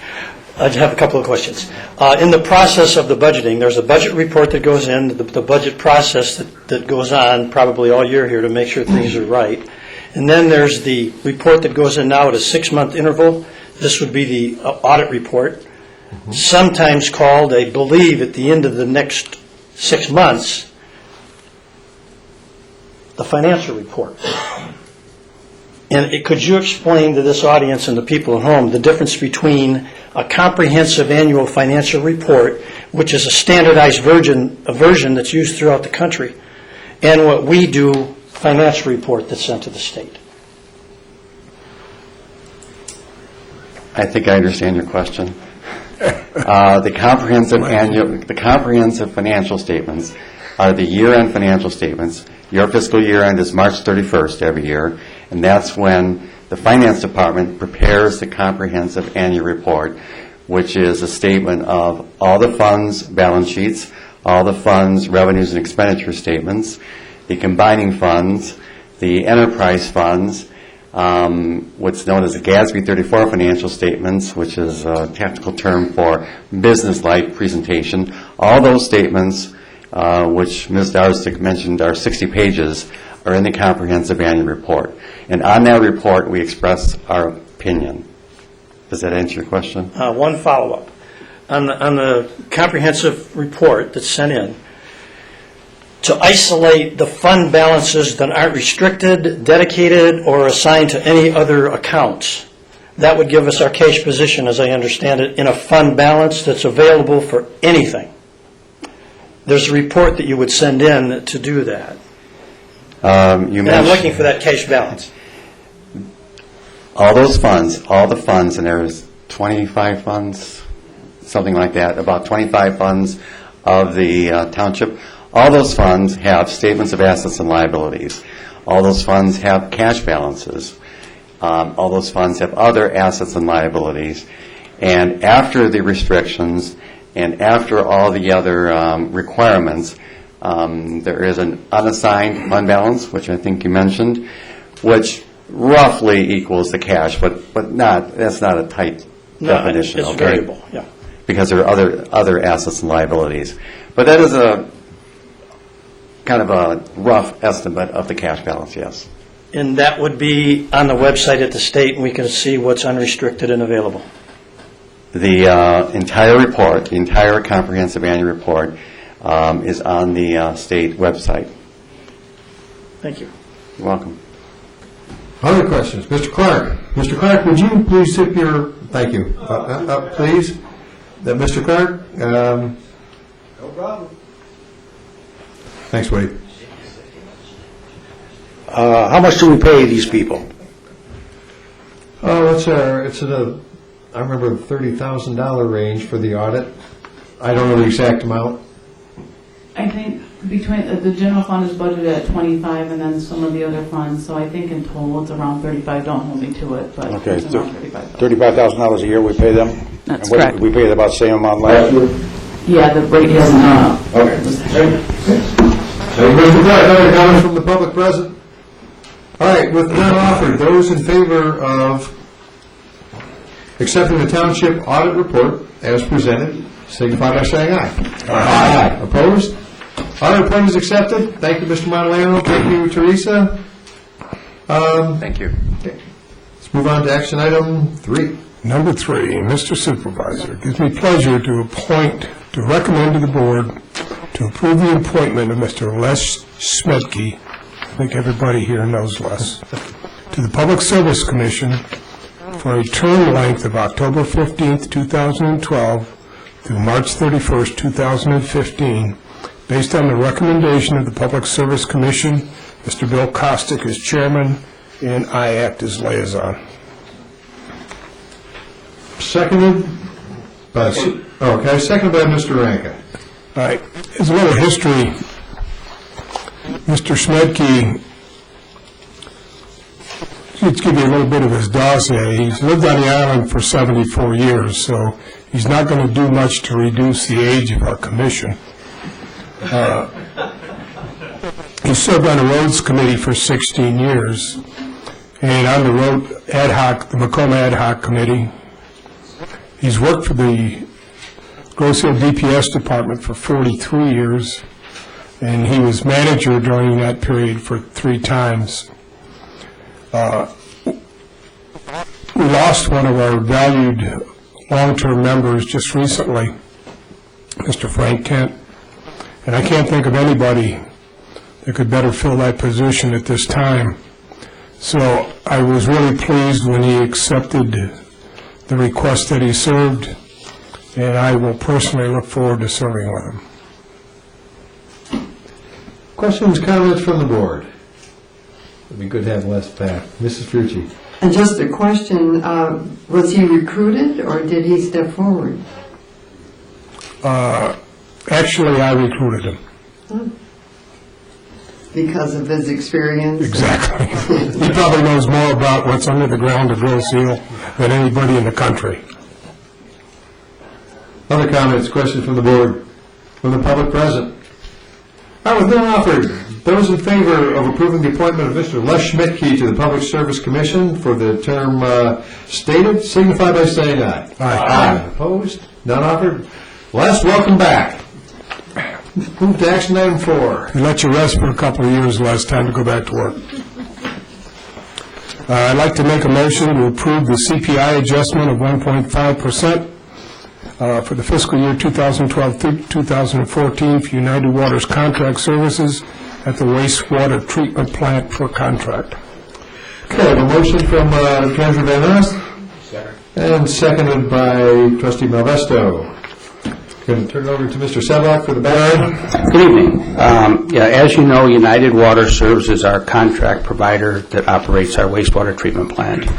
I just have a couple of questions. In the process of the budgeting, there's a budget report that goes in, the budget process that goes on probably all year here to make sure things are right. And then there's the report that goes in now at a 6-month interval. This would be the audit report, sometimes called, I believe, at the end of the next 6 months, the financial report. And could you explain to this audience and the people at home the difference between a comprehensive annual financial report, which is a standardized version that's used throughout the country, and what we do, financial report that's sent to the state? I think I understand your question. The comprehensive financial statements are the year-end financial statements. Your fiscal year-end is March 31st every year, and that's when the Finance Department prepares the comprehensive annual report, which is a statement of all the funds balance sheets, all the funds revenues and expenditure statements, the combining funds, the enterprise funds, what's known as the GASB 34 financial statements, which is a technical term for business-like presentation. All those statements, which Ms. Darstick mentioned are 60 pages, are in the comprehensive annual report. And on that report, we express our opinion. Does that answer your question? One follow-up. On the comprehensive report that's sent in, to isolate the fund balances that aren't restricted, dedicated, or assigned to any other accounts, that would give us our cash position, as I understand it, in a fund balance that's available for anything. There's a report that you would send in to do that. And I'm looking for that cash balance. All those funds, all the funds, and there's 25 funds, something like that, about 25 funds of the township. All those funds have statements of assets and liabilities. All those funds have cash balances. All those funds have other assets and liabilities. And after the restrictions and after all the other requirements, there is an unassigned fund balance, which I think you mentioned, which roughly equals the cash, but not. That's not a tight definition. It's okay? variable, yeah. Because there are other assets and liabilities. But that is a kind of a rough estimate of the cash balance, yes. And that would be on the website at the state, and we can see what's unrestricted and available. The entire report, the entire comprehensive annual report, is on the state website. Thank you. You're welcome. Other questions? Mr. Clark. Mr. Clark, would you please tip your, thank you, please? Mr. Clark? No problem. Thanks, Woody. How much do we pay these people? Oh, it's in a, I remember the $30,000 range for the audit. I don't know the exact amount. I think between, the general fund is budgeted at 25 and then some of the other funds, so I think in total it's around 35. Don't hold me to it, but Okay, it's around 35,000. $35,000 a year we pay them? That's And correct. We paid about the same amount last year? Yeah, the rate hasn't gone up. Okay. Mr. Clark, other comments from the public present? All right, with none offered, those in favor of accepting the township audit report as presented, signify by saying aye. Aye. Opposed? Audit report is accepted. Thank you, Mr. Montalano. Thank you, Teresa. Thank you. Okay. Let's move on to action item 3. Number 3, Mr. Supervisor, it gives me pleasure to recommend to the board to approve the appointment of Mr. Les Smedke, I think everybody here knows Les, to the Public Service Commission for a term length of October 15th, 2012 through March 31st, 2015, based on the recommendation of the Public Service Commission. Mr. Bill Kostick is chairman, and I act as liaison. Seconded by, seconded by Mr. Rankin. All right. As a little history, Mr. Smedke, let's give you a little bit of his dossier. He's lived on the island for 74 years, so he's not going to do much to reduce the age of our commission. He served on the Roads Committee for 16 years, and on the Road Ad Hoc, the Macomb Ad Hoc Committee. He's worked for the Grosse Ile DPS Department for 43 years, and he was manager during that period for 3 times. We lost one of our valued long-term members just recently, Mr. Frank Kent, and I can't think of anybody that could better fill that position at this time. So I was really pleased when he accepted the request that he served, and I will personally look forward to serving with him. Questions, comments from the board? It'd be good to have Les back. Mrs. Fucci. And just a question, was he recruited or did he step forward? Actually, I recruited him. Because of his experience? Exactly. He probably knows more about what's under the ground to drill seal than anybody in the country. Other comments, questions from the board, from the public present? All right, with none offered, those in favor of approving the appointment of Mr. Les Schmidtke to the Public Service Commission for the term stated, signify by saying aye. Aye. Opposed? None offered? Les, welcome back. Move to action item 4. We let you rest for a couple of years last time to go back to work. I'd like to make a motion to approve the CPI adjustment of 1.5% for the fiscal year 2012 through 2014 for United Water's contract services at the wastewater treatment plant for contract. Okay, I have a motion from Treasurer Van Ost. Second. And seconded by Trustee Malvesto. Going to turn it over to Mr. Sedlock for the background. Good evening. As you know, United Water serves as our contract provider that operates our wastewater treatment plant.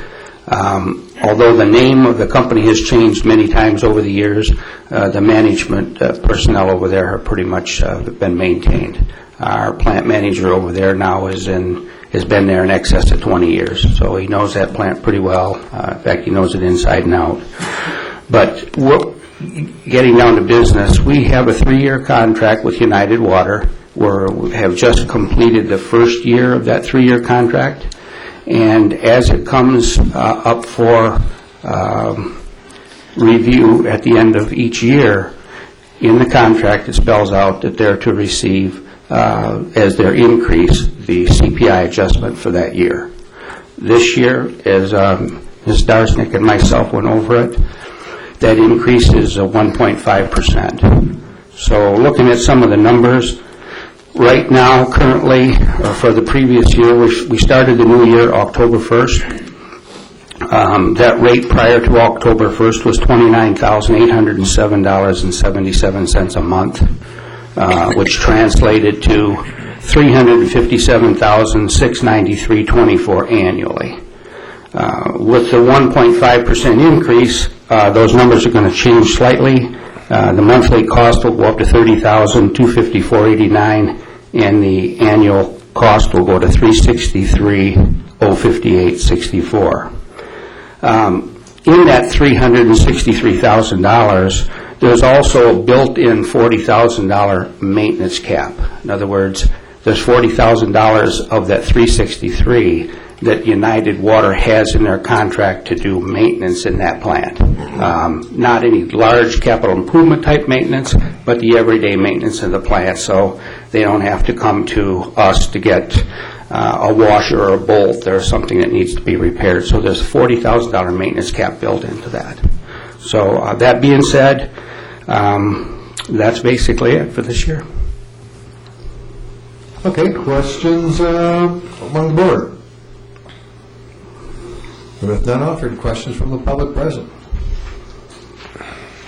Although the name of the company has changed many times over the years, the management personnel over there have pretty much been maintained. Our plant manager over there now has been there in excess of 20 years, so he knows that plant pretty well. In fact, he knows it inside and out. But getting down to business, we have a 3-year contract with United Water. We have just completed the first year of that 3-year contract, and as it comes up for review at the end of each year, in the contract it spells out that they're to receive, as their increase, the CPI adjustment for that year. This year, as Ms. Darsnick and myself went over it, that increase is 1.5%. So looking at some of the numbers, right now, currently, for the previous year, we started the new year October 1st. That rate prior to October 1st was $29,807.77 a month, which translated to $357,693.24 annually. With the 1.5% increase, those numbers are going to change slightly. The monthly cost will go up to $30,254.89, and the annual cost will go to $363,058.64. In that $363,000, there's also a built-in $40,000 maintenance cap. In other words, there's $40,000 of that $363,000 that United Water has in their contract to do maintenance in that plant. Not any large capital improvement type maintenance, but the everyday maintenance of the plant, so they don't have to come to us to get a washer or a bolt or something that needs to be repaired. So there's a $40,000 maintenance cap built into that. So that being said, that's basically it for this year. Okay, questions among the board? With none offered, questions from the public present?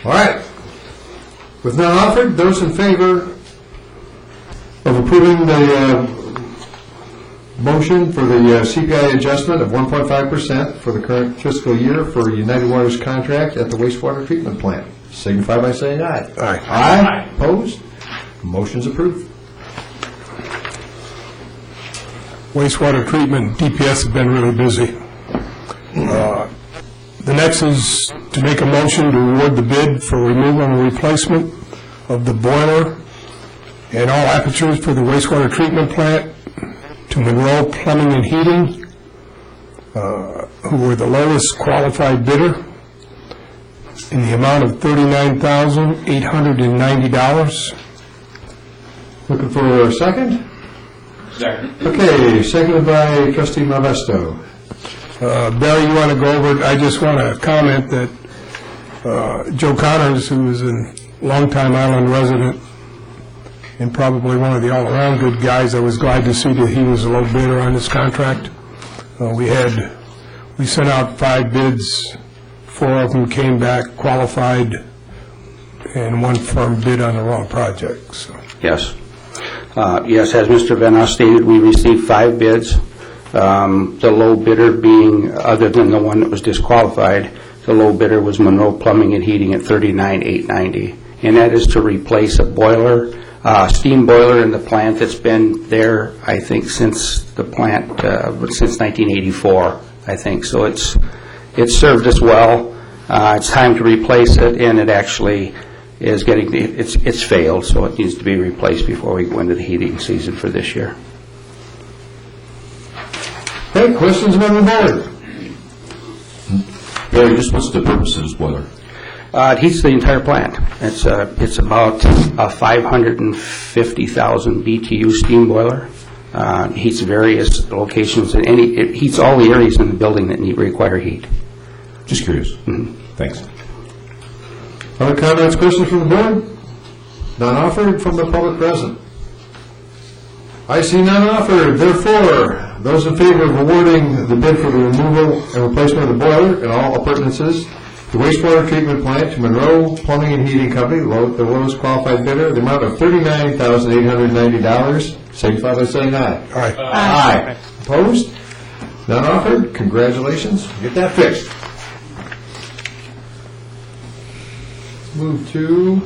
All right. With none offered, those in favor of approving the motion for the CPI adjustment of 1.5% for the current fiscal year for United Water's contract at the wastewater treatment plant, signify by saying aye. Aye. Aye. Opposed? Motion's approved. Wastewater treatment, DPS have been really busy. The next is to make a motion to award the bid for removal and replacement of the boiler and all apertures for the wastewater treatment plant to Monroe Plumbing and Heating, who were the lowest qualified bidder, in the amount of $39,890. Looking for a second? Second. Okay, seconded by Trustee Malvesto. Barry, you want to go over it? I just want to comment that Joe Connors, who is a longtime island resident and probably one of the all-around good guys, I was glad to see that he was a low bidder on this contract. We sent out 5 bids, 4 of them came back qualified, and 1 firm bid on the wrong project. So. Yes. Yes, as Mr. Van Ost stated, we received 5 bids. The low bidder being, other than the one that was disqualified, the low bidder was Monroe Plumbing and Heating at $39,890, and that is to replace a boiler, steam boiler in the plant that's been there, I think, since the plant, since 1984, I think. So it's served us well. It's time to replace it, and it actually is getting, it's failed, so it needs to be replaced before we go into the heating season for this year. Okay, questions from the board? Barry, just what's the purpose of this boiler? It heats the entire plant. It's about a 550,000 BTU steam boiler. It heats various locations, and it heats all the areas in the building that require heat. Just curious. Thanks. Other comments, questions from the board? None offered from the public present. I see none offered. Therefore, those in favor of awarding the bid for the removal and replacement of the boiler and all appurtenances, the wastewater treatment plant to Monroe Plumbing and Heating Company, the lowest qualified bidder, the amount of $39,890, signify by saying aye. Aye. Aye. Opposed? None offered. Congratulations. Get that fixed. Move to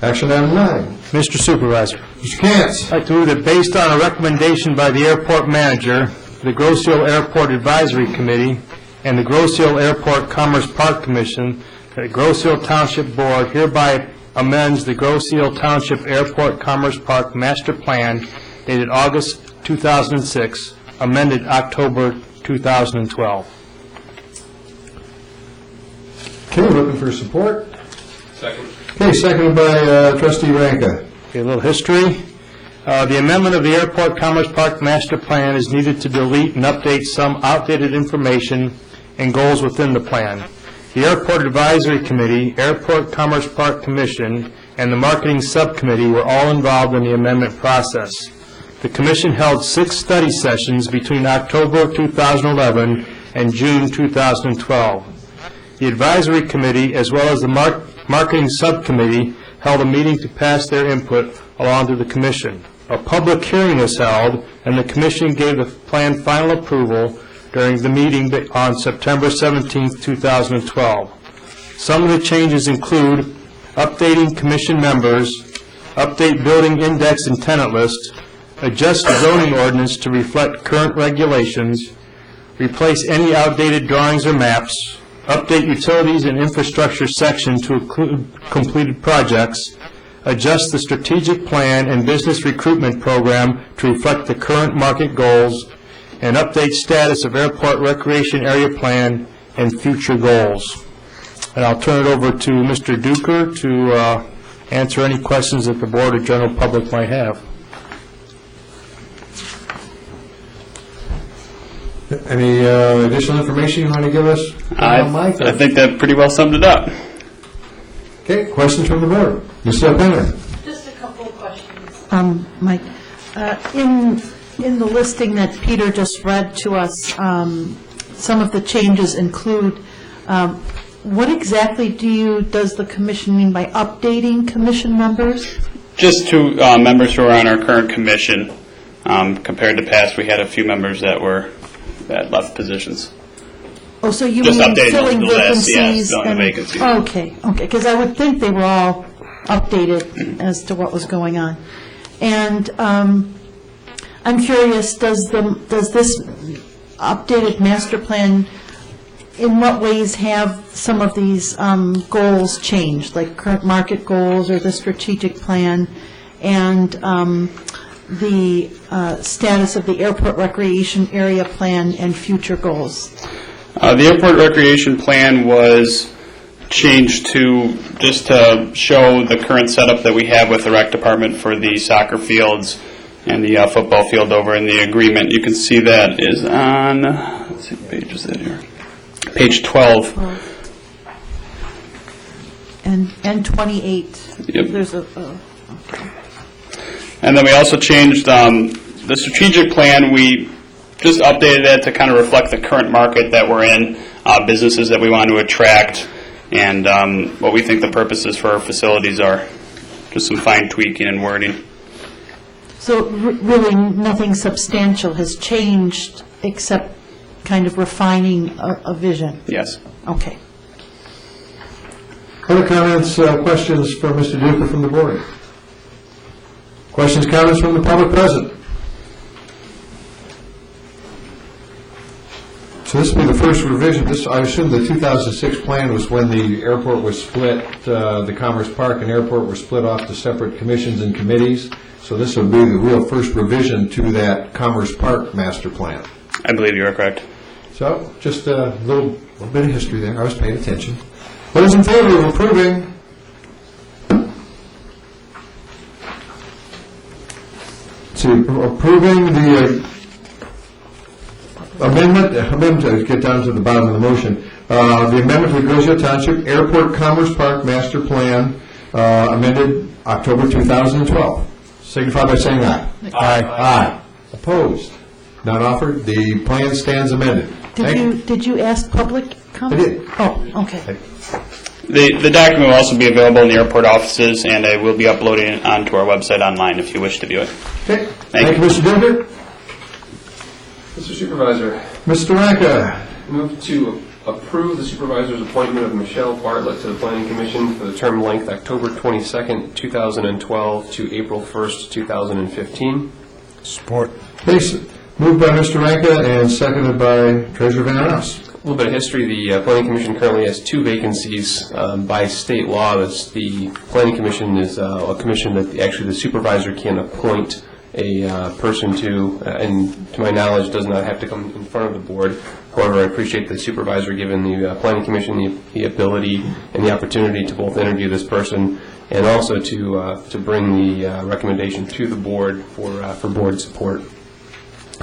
action item 9. Mr. Supervisor. Mr. Cantz. I'd like to move that based on a recommendation by the airport manager, the Grosse Ile Airport Advisory Committee, and the Grosse Ile Airport Commerce Park Commission, the Grosse Ile Township Board hereby amends the Grosse Ile Township Airport Commerce Park Master Plan dated August 2006, amended October 2012. Okay, looking for support. Second. Okay, seconded by Trustee Ranka. Okay, a little history. The amendment of the Airport Commerce Park Master Plan is needed to delete and update some outdated information and goals within the plan. The Airport Advisory Committee, Airport Commerce Park Commission, and the Marketing Subcommittee were all involved in the amendment process. The Commission held 6 study sessions between October 2011 and June 2012. The Advisory Committee, as well as the Marketing Subcommittee, held a meeting to pass their input along to the Commission. A public hearing was held, and the Commission gave the plan final approval during the meeting on September 17, 2012. Some of the changes include updating Commission members, update building index and tenant list, adjust the zoning ordinance to reflect current regulations, replace any outdated drawings or maps, update utilities and infrastructure section to include completed projects, adjust the strategic plan and business recruitment program to reflect the current market goals, and update status of airport recreation area plan and future goals. And I'll turn it over to Mr. Duker to answer any questions that the board or general public might have. Any additional information you want to give us? I think that pretty well summed it up. Okay, questions from the board? Ms. Penner. Just a couple of questions. Mike, in the listing that Peter just read to us, some of the changes include, what exactly does the commission mean by updating commission members? Just to members who are on our current commission. Compared to past, we had a few members that left positions. Oh, so you Just mean updating filling the list, vacancies? yes, filling the vacancies. Okay, because I would think they were all updated as to what was going on. And I'm curious, does this updated master plan, in what ways have some of these goals changed, like current market goals or the strategic plan, and the status of the airport recreation area plan and future goals? The airport recreation plan was changed to just to show the current setup that we have with the rec department for the soccer fields and the football field over in the agreement. You can see that is on, let's see, what page is that here? Page 12. And 28. Yep. There's a, okay. And then we also changed the strategic plan. We just updated that to kind of reflect the current market that we're in, businesses that we want to attract, and what we think the purposes for our facilities are. Just some fine tweaking and wording. So really nothing substantial has changed except kind of refining a vision? Yes. Okay. Other comments, questions for Mr. Duper from the board? Questions, comments from the public present? So this will be the first revision. I assume the 2006 plan was when the airport was split, the Commerce Park and airport were split off to separate commissions and committees. So this will be the real first revision to that Commerce Park master plan. I believe you are correct. So just a little bit of history there. I was paying attention. Those in favor of approving the amendment to get down to the bottom of the motion, the amendment to the Gozo Township Airport Commerce Park Master Plan amended October 2012. Signify by saying aye. Aye. Aye. Opposed? None offered. The plan stands amended. Did you ask public comment? I did. Oh, okay. The document will also be available in the airport offices, and I will be uploading it onto our website online if you wish to view it. Okay. Thank you, Mr. Duper. Mr. Supervisor. Mr. Ranka. Move to approve the supervisor's appointment of Michelle Bartlett to the Planning Commission for the term length October 22nd, 2012 to April 1st, 2015. Support. Please. Moved by Mr. Ranka and seconded by Treasurer Van Ross. A little bit of history. The Planning Commission currently has 2 vacancies by state law. The Planning Commission is a commission that actually the supervisor can appoint a person to, and to my knowledge does not have to come in front of the board. However, I appreciate the supervisor giving the Planning Commission the ability and the opportunity to both interview this person and also to bring the recommendation to the board for board support.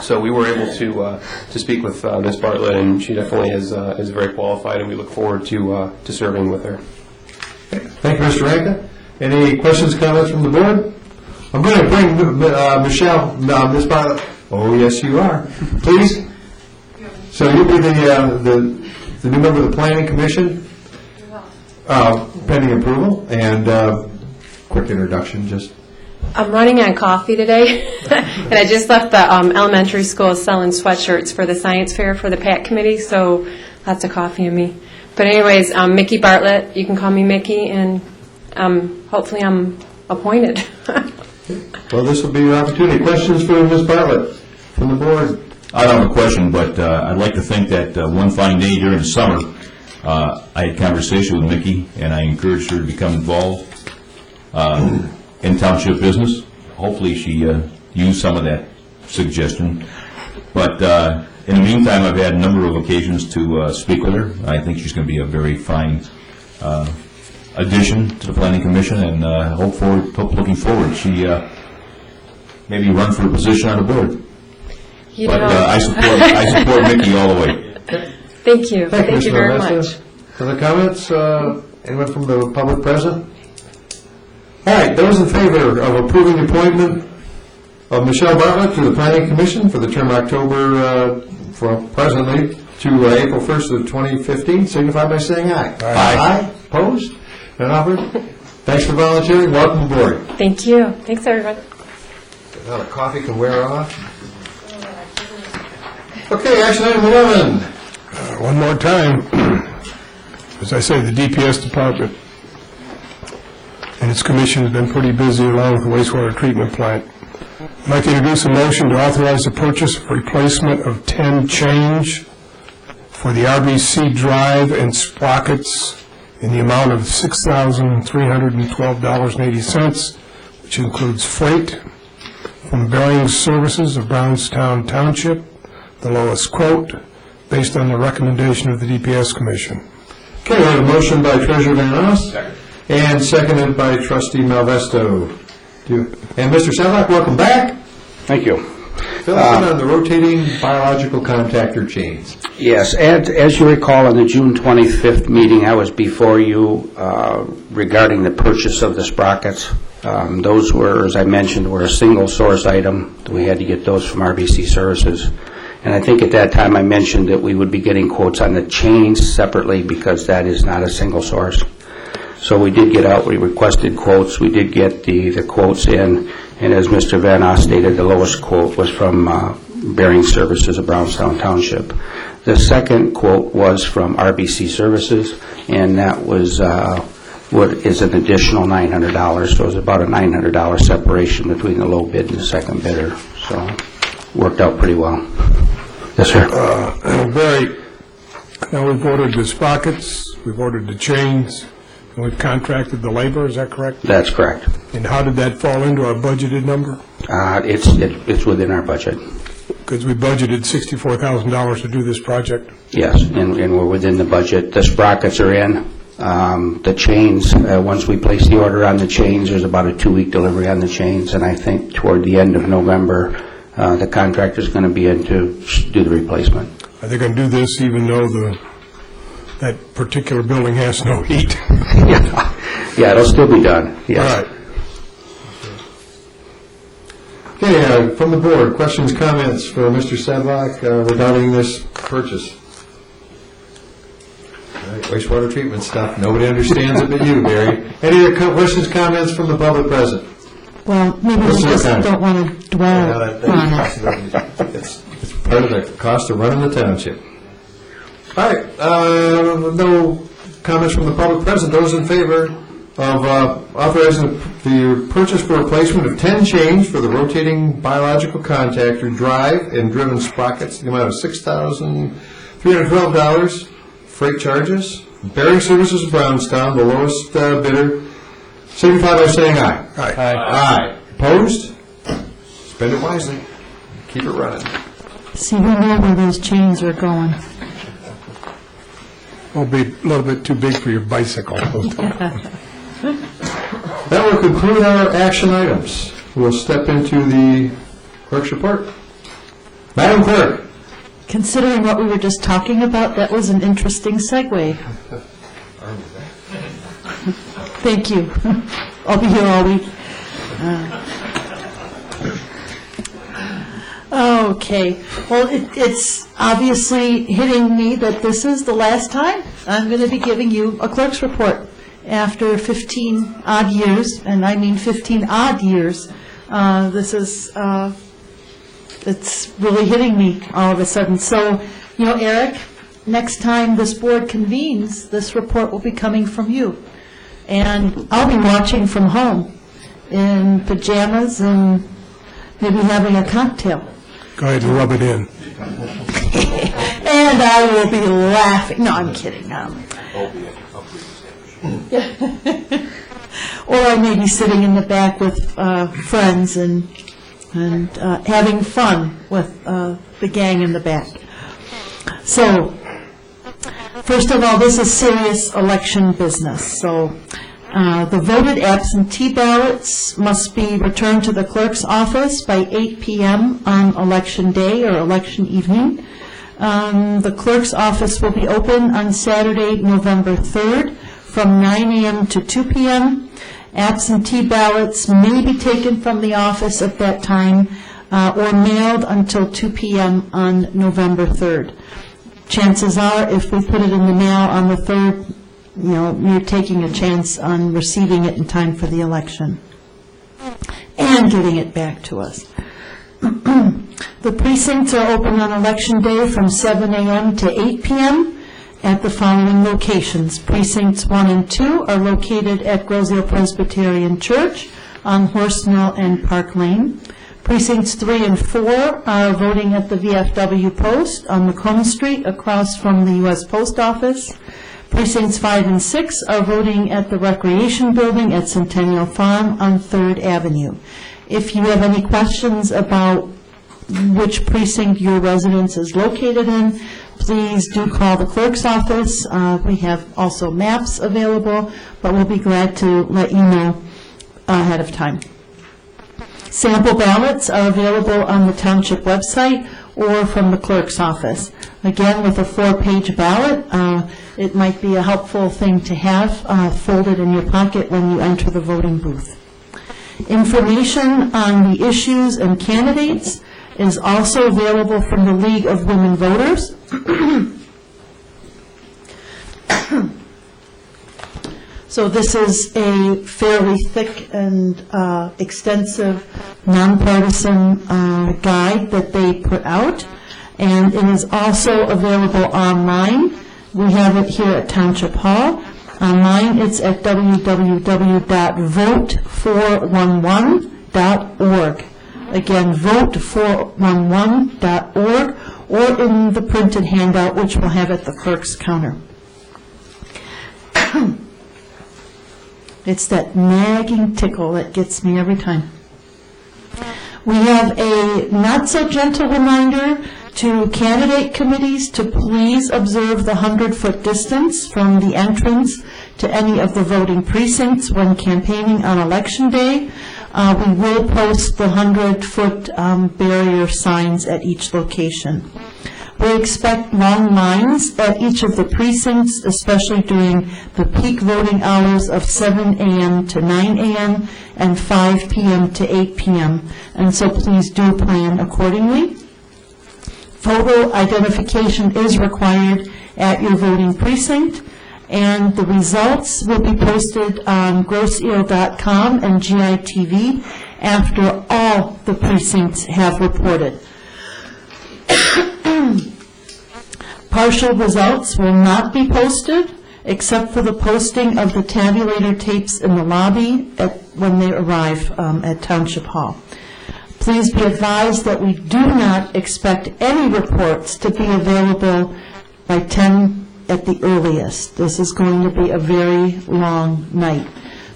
So we were able to speak with Ms. Bartlett, and she definitely is very qualified, and we look forward to serving with her. Thank you, Mr. Ranka. Any questions, comments from the board? I'm going to bring Michelle, Ms. Bartlett. Oh, yes, you are. Please. So you'll be the new member of the Planning Commission, pending approval, and quick introduction, just. I'm running on coffee today, and I just left the elementary school selling sweatshirts for the science fair for the PAC committee, so lots of coffee in me. But anyways, Mickey Bartlett, you can call me Mickey, and hopefully I'm appointed. Well, this will be your opportunity. Questions for Ms. Bartlett from the board? I don't have a question, but I'd like to think that one fine day during the summer, I had a conversation with Mickey, and I encouraged her to become involved in township business. Hopefully she used some of that suggestion. But in the meantime, I've had a number of occasions to speak with her. I think she's going to be a very fine addition to the Planning Commission, and looking forward. She maybe run for a position on the board. But I support Mickey all the way. Thank you. Thank you very much. Other comments? Anyone from the public present? All right, those in favor of approving the appointment of Michelle Bartlett to the Planning Commission for the term October, from presently, to April 1st of 2015, signify by saying aye. Aye. Opposed? None offered? Thanks for volunteering. Welcome aboard. Thank you. Thanks, everyone. Now the coffee can wear off. Okay, action item 11. One more time. As I say, the DPS department and its commission has been pretty busy along with the wastewater treatment plant. I'd like to introduce a motion to authorize the purchase of replacement of 10 change for the RBC drive and sprockets in the amount of $6,312.80, which includes freight from Bearing Services of Brownstown Township, the lowest quote, based on the recommendation of the DPS Commission. Okay, we have a motion by Treasurer Van Ross. And seconded by Trustee Malvesto. And Mr. Sadlock, welcome back. Thank you. Fill us in on the rotating biological contactor chains. Yes, as you recall, in the June 25th meeting, I was before you regarding the purchase of the sprockets. Those were, as I mentioned, were a single source item. We had to get those from RBC Services. And I think at that time I mentioned that we would be getting quotes on the chains separately because that is not a single source. So we did get out, we requested quotes, we did get the quotes in, and as Mr. Van Oss stated, the lowest quote was from Bearing Services of Brownstown Township. The second quote was from RBC Services, and that was is an additional $900, so it's about a $900 separation between the low bid and the second bidder, so worked out pretty well. Yes, sir. Barry, now we've ordered the sprockets, we've ordered the chains, and we've contracted the labor, is that correct? That's correct. And how did that fall into our budgeted number? It's within our budget. Because we budgeted $64,000 to do this project. Yes, and we're within the budget. The sprockets are in. The chains, once we place the order on the chains, there's about a 2-week delivery on the chains, and I think toward the end of November, the contractor's going to be in to do the replacement. Are they going to do this even though that particular building has no heat? Yeah, it'll still be done, yes. All right. Okay, from the board, questions, comments for Mr. Sedlock regarding this purchase? All right, wastewater treatment stuff. Nobody understands it but you, Barry. Any other questions, comments from the public present? Well, maybe we just don't want to dwell on it. It's part of the cost of running the township. All right, no comments from the public present. Those in favor of authorizing the purchase for replacement of 10 chains for the rotating biological contactor drive and driven sprockets, the amount of $6,312. Freight charges. Bearing Services of Brownstown, the lowest bidder. Signify by saying aye. Aye. Aye. Opposed? Spend it wisely. Keep it running. See, we know where those chains are going. Will be a little bit too big for your bicycle. That will conclude our action items. We'll step into the clerk's report. Madam Clerk. Considering what we were just talking about, that was an interesting segue. Thank you. I'll be here all week. Okay. Well, it's obviously hitting me that this is the last time I'm going to be giving you a clerk's report. After 15 odd years, and I mean 15 odd years, this is, it's really hitting me all of a sudden. So, Eric, next time this board convenes, this report will be coming from you. And I'll be watching from home in pajamas and maybe having a cocktail. Go ahead and rub it in. And I will be laughing. No, I'm kidding. Or I may be sitting in the back with friends and having fun with the gang in the back. So, first of all, this is serious election business. So, the voted absentee ballots must be returned to the clerk's office by 8 p.m. on election day or election evening. The clerk's office will be open on Saturday, November 3rd from 9 a.m. to 2 p.m. Absentee ballots may be taken from the office at that time or mailed until 2 p.m. on November 3rd. Chances are, if we put it in the mail on the 3rd, you're taking a chance on receiving it in time for the election and getting it back to us. The precincts are open on election day from 7 a.m. to 8 p.m. at the following locations. Precincts 1 and 2 are located at Groseal Presbyterian Church on Horse Mill and Park Lane. Precincts 3 and 4 are voting at the VFW Post on Macomb Street across from the U.S. Post Office. Precincts 5 and 6 are voting at the Recreation Building at Centennial Farm on 3rd Avenue. If you have any questions about which precinct your residence is located in, please do call the clerk's office. We have also maps available, but we'll be glad to let you know ahead of time. Sample ballots are available on the township website or from the clerk's office. Again, with a 4-page ballot, it might be a helpful thing to have folded in your pocket when you enter the voting booth. Information on the issues and candidates is also available from the League of Women Voters. So this is a fairly thick and extensive nonpartisan guide that they put out, and it is also available online. We have it here at Township Hall. Online, it's at www.vote411.org. Again, vote411.org, or in the printed handout, which we'll have at the clerk's counter. It's that nagging tickle that gets me every time. We have a not-so-gentle reminder to candidate committees to please observe the 100-foot distance from the entrance to any of the voting precincts when campaigning on Election Day. We will post the 100-foot barrier signs at each location. We expect long lines at each of the precincts, especially during the peak voting hours of 7 a.m. to 9 a.m. and 5 p.m. to 8 p.m. And so please do plan accordingly. Photo identification is required at your voting precinct, and the results will be posted on grosseel.com and GITV after all the precincts have reported. Partial results will not be posted, except for the posting of the tabulator tapes in the lobby when they arrive at Township Hall. Please be advised that we do not expect any reports to be available by 10 at the earliest. This is going to be a very long night.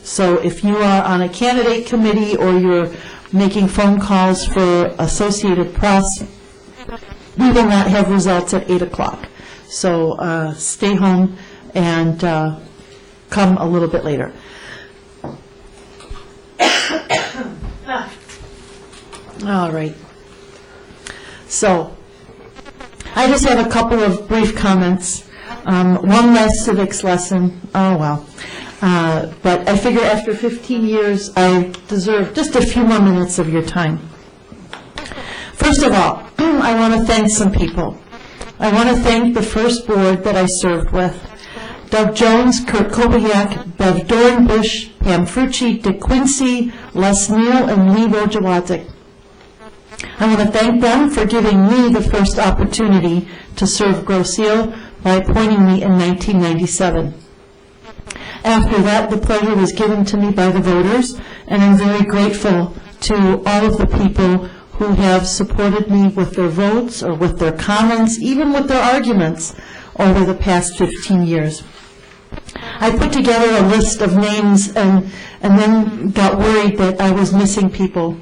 So if you are on a candidate committee or you're making phone calls for Associated Press, we will not have results at 8 o'clock. So stay home and come a little bit later. All right. So I just have a couple of brief comments. One last civics lesson. Oh, well. But I figure after 15 years, I deserve just a few more minutes of your time. First of all, I want to thank some people. I want to thank the first board that I served with. Doug Jones, Kurt Kobiak, Bev Dornbush, Pam Frucci, Dick Quincy, Les Neal, and Lee Wojciechowski. I want to thank them for giving me the first opportunity to serve Grosse Ile by appointing me in 1997. After that, the pleasure was given to me by the voters, and I'm very grateful to all of the people who have supported me with their votes or with their comments, even with their arguments over the past 15 years. I put together a list of names and then got worried that I was missing people.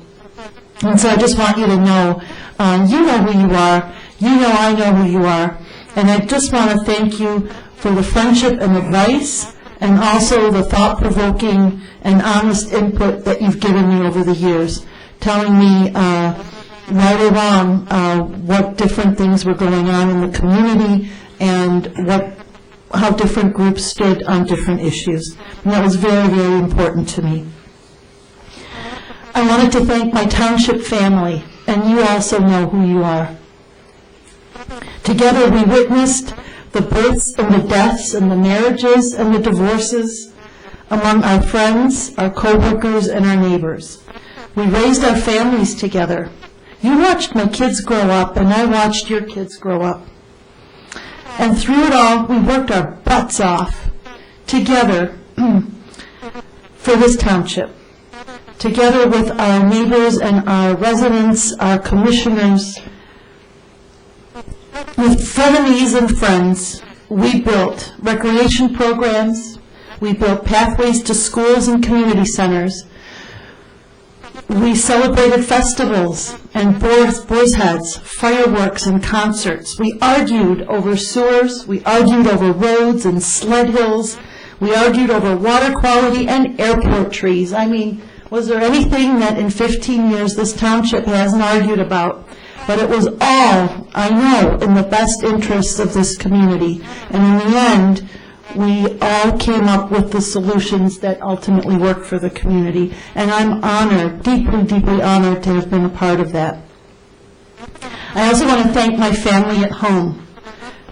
And so I just want you to know, you know who you are, you know I know who you are, and I just want to thank you for the friendship and advice, and also the thought-provoking and honest input that you've given me over the years, telling me right or wrong what different things were going on in the community and how different groups stood on different issues. And that was very, very important to me. I wanted to thank my township family, and you also know who you are. Together we witnessed the births and the deaths and the marriages and the divorces among our friends, our co-workers, and our neighbors. We raised our families together. You watched my kids grow up, and I watched your kids grow up. And through it all, we worked our butts off together for this township, together with our neighbors and our residents, our commissioners. With frenemies and friends, we built recreation programs, we built pathways to schools and community centers. We celebrated festivals and boar's heads, fireworks and concerts. We argued over sewers, we argued over roads and sled hills, we argued over water quality and airport trees. I mean, was there anything that in 15 years this township hasn't argued about? But it was all, I know, in the best interests of this community. And in the end, we all came up with the solutions that ultimately work for the community. And I'm honored, deeply, deeply honored to have been a part of that. I also want to thank my family at home.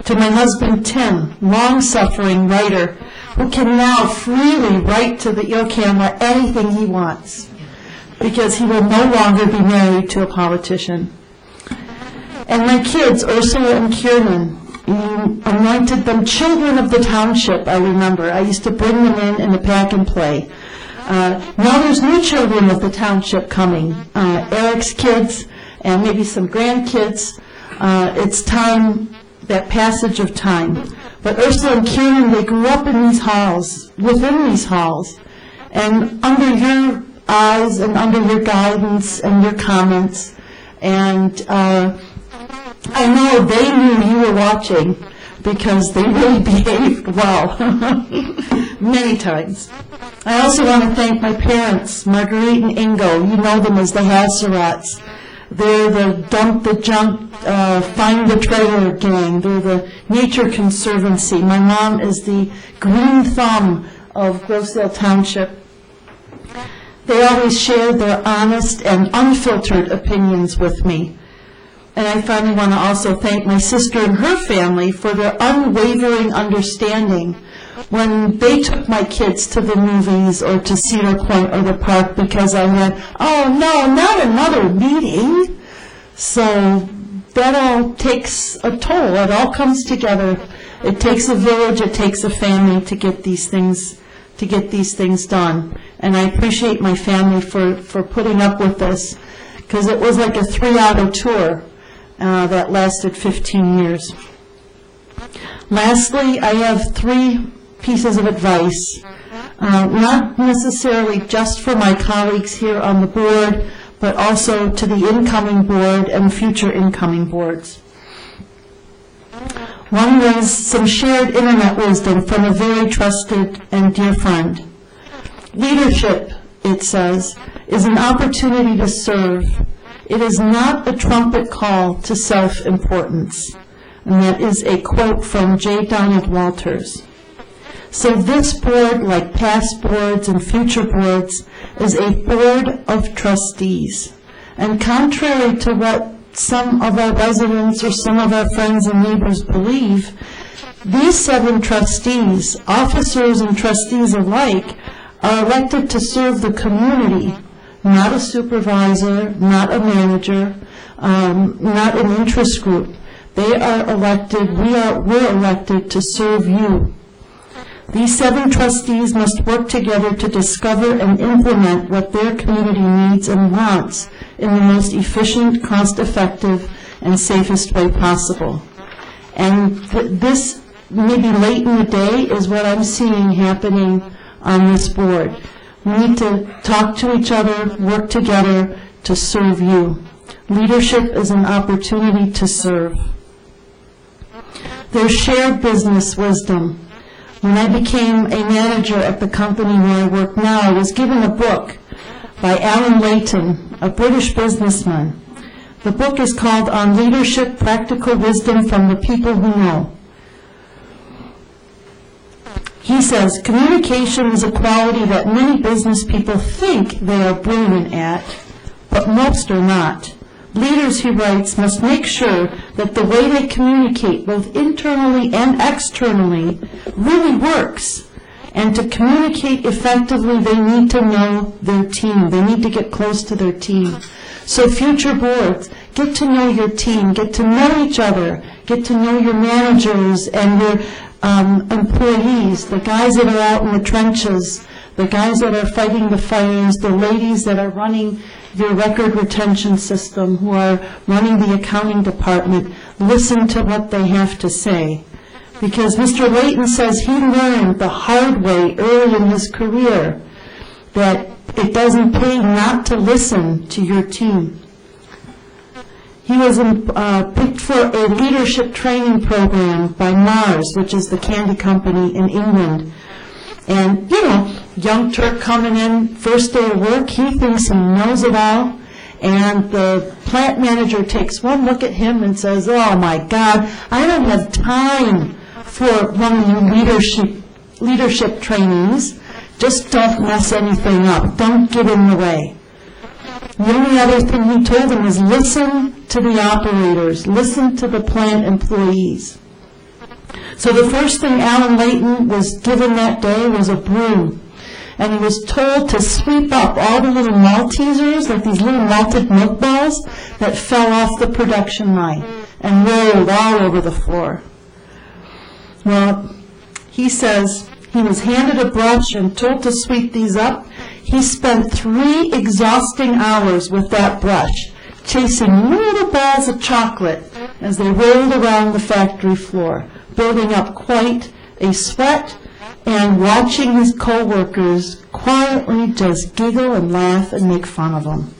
To my husband, Tim, long-suffering writer, who can now freely write to the Ile Camera anything he wants, because he will no longer be married to a politician. And my kids, Ursula and Kiernan, You anointed them children of the township, I remember. I used to bring them in the pack and play. Now there's new children of the township coming, Eric's kids and maybe some grandkids. It's time, that passage of time. But Ursula and Kieran, they grew up in these halls, within these halls, and under your eyes and under your guidance and your comments. And I know they knew you were watching because they really behaved well many times. I also want to thank my parents, Marguerite and Ingo. You know them as the Hasserats. They're the dump the junk, find the treasure gang. They're the Nature Conservancy. My mom is the green thumb of Grossdale Township. They always shared their honest and unfiltered opinions with me. And I finally want to also thank my sister and her family for their unwavering understanding when they took my kids to the movies or to Cedar Point or the park because I went, oh no, not another meeting. So that all takes a toll. It all comes together. It takes a village, it takes a family to get these things done. And I appreciate my family for putting up with this because it was like a 3-hour tour that lasted 15 years. Lastly, I have 3 pieces of advice, not necessarily just for my colleagues here on the board, but also to the incoming board and future incoming boards. One was some shared internet wisdom from a very trusted and dear friend. Leadership, it says, is an opportunity to serve. It is not a trumpet call to self-importance. And that is a quote from J. Donald Walters. So this board, like past boards and future boards, is a board of trustees. And contrary to what some of our residents or some of our friends and neighbors believe, these 7 trustees, officers and trustees alike, are elected to serve the community, not a supervisor, not a manager, not an interest group. They are elected, we're elected to serve you. These 7 trustees must work together to discover and implement what their community needs and wants in the most efficient, cost-effective, and safest way possible. And this, maybe late in the day, is what I'm seeing happening on this board. We need to talk to each other, work together to serve you. Leadership is an opportunity to serve. There's shared business wisdom. When I became a manager at the company where I work now, I was given a book by Alan Layton, a British businessman. The book is called On Leadership, Practical Wisdom from the People Who Know. He says, communication is a quality that many business people think they are brilliant at, but most are not. Leaders, he writes, must make sure that the way they communicate, both internally and externally, really works. And to communicate effectively, they need to know their team. They need to get close to their team. So future boards, get to know your team, get to know each other, get to know your managers and your employees, the guys that are out in the trenches, the guys that are fighting the fires, the ladies that are running your record retention system, who are running the accounting department. Listen to what they have to say. Because Mr. Layton says he learned the hard way early in his career that it doesn't pay not to listen to your team. He was picked for a leadership training program by Mars, which is the candy company in England. And, you know, young Turk coming in, first day of work, he thinks he knows it all. And the plant manager takes one look at him and says, oh my God, I don't have time for one of you leadership trainings. Just don't mess anything up. Don't get in the way. The only other thing he told them is listen to the operators, listen to the plant employees. So the first thing Alan Layton was given that day was a broom. And he was told to sweep up all the little Maltesers, like these little malted milk balls, that fell off the production line and rolled all over the floor. Well, he says he was handed a brush and told to sweep these up. He spent 3 exhausting hours with that brush, chasing little balls of chocolate as they rolled around the factory floor, building up quite a sweat and watching his co-workers quietly just giggle and laugh and make fun of him.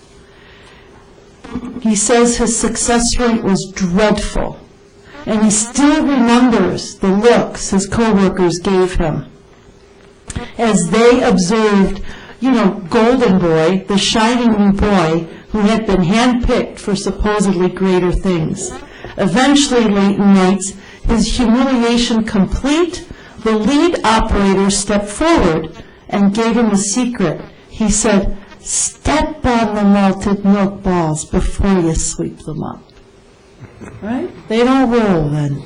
He says his success rate was dreadful, and he still remembers the looks his co-workers gave him as they observed, Golden Boy, the shining new boy who had been handpicked for supposedly greater things. Eventually, Leighton writes, his humiliation complete, the lead operator stepped forward and gave him a secret. He said, step on the melted milk balls before you sweep them up. Right? They don't roll then.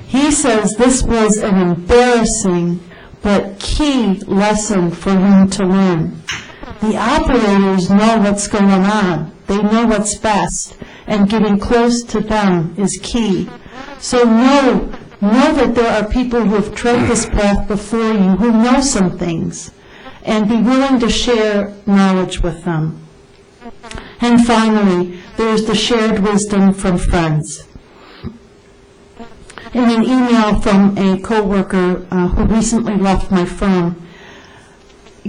He says this was an embarrassing but key lesson for him to learn. The operators know what's going on. They know what's best, and getting close to them is key. So know that there are people who have tread this path before you who know some things, and be willing to share knowledge with them. And finally, there is the shared wisdom from friends. In an email from a coworker who recently left my firm,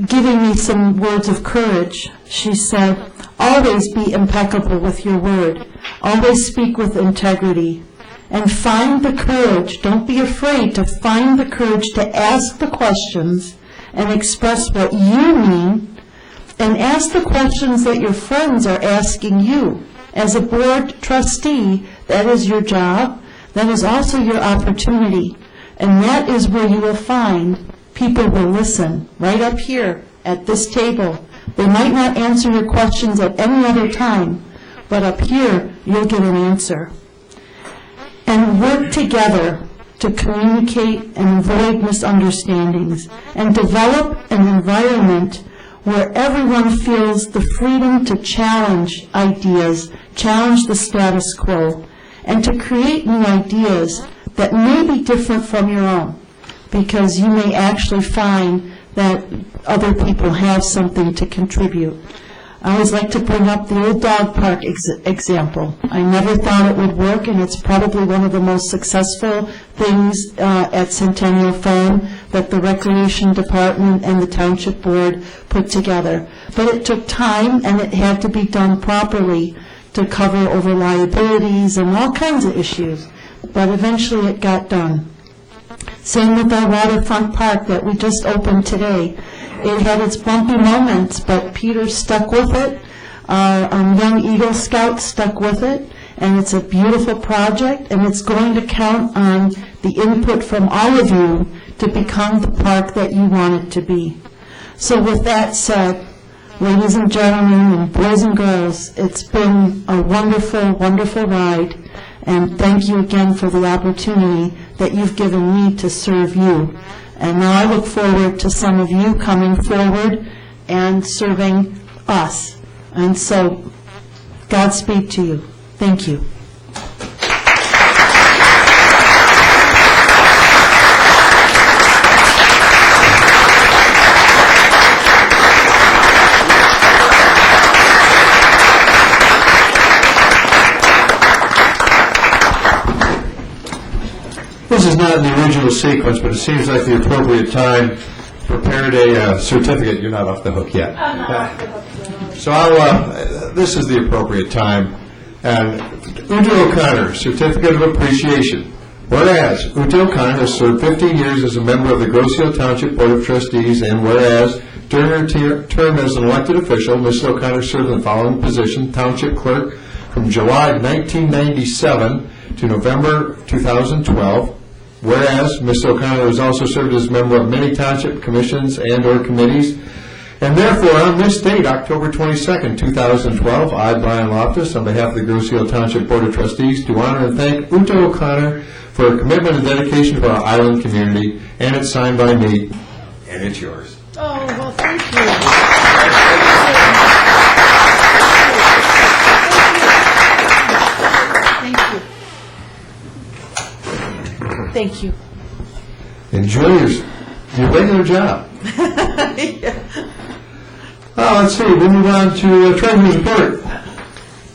giving me some words of courage, she said, always be impeccable with your word. Always speak with integrity. And find the courage, don't be afraid to find the courage to ask the questions and express what you mean, and ask the questions that your friends are asking you. As a board trustee, that is your job. That is also your opportunity. And that is where you will find people will listen, right up here at this table. They might not answer your questions at any other time, but up here you'll get an answer. And work together to communicate and avoid misunderstandings, and develop an environment where everyone feels the freedom to challenge ideas, challenge the status quo, and to create new ideas that may be different from your own, because you may actually find that other people have something to contribute. I always like to bring up the old dog park example. I never thought it would work, and it's probably one of the most successful things at Centennial Farm that the Recreation Department and the Township Board put together. But it took time, and it had to be done properly to cover over liabilities and all kinds of issues. But eventually it got done. Same with our waterfront park that we just opened today. It had its bumpy moments, but Peter stuck with it. Our young Eagle Scouts stuck with it, and it's a beautiful project, and it's going to count on the input from all of you to become the park that you want it to be. So with that said, ladies and gentlemen, and boys and girls, it's been a wonderful, wonderful ride, and thank you again for the opportunity that you've given me to serve you. And now I look forward to some of you coming forward and serving us. And so, Godspeed to you. Thank you. This is not in the original sequence, but it seems like the appropriate time. Prepared a certificate. You're not off the hook yet. So this is the appropriate time. And Uta O'Connor, Certificate of Appreciation. Whereas Uta O'Connor has served 15 years as a member of the Grosse Ile Township Board of Trustees, and whereas during her term as an elected official, Ms. O'Connor served in the following position: Township Clerk from July 1997 to November 2012. Whereas Ms. O'Connor has also served as a member of many township commissions and/or committees, and therefore on this date, October 22nd, 2012, I, Brian Loftus, on behalf of the Grosse Ile Township Board of Trustees, do honor and thank Uta O'Connor for her commitment and dedication to our island community, and it's signed by me, and it's yours. Oh, well, thank you. Thank you. Thank you. enjoy your regular job. Let's see, we'll move on to Treasurer's Report.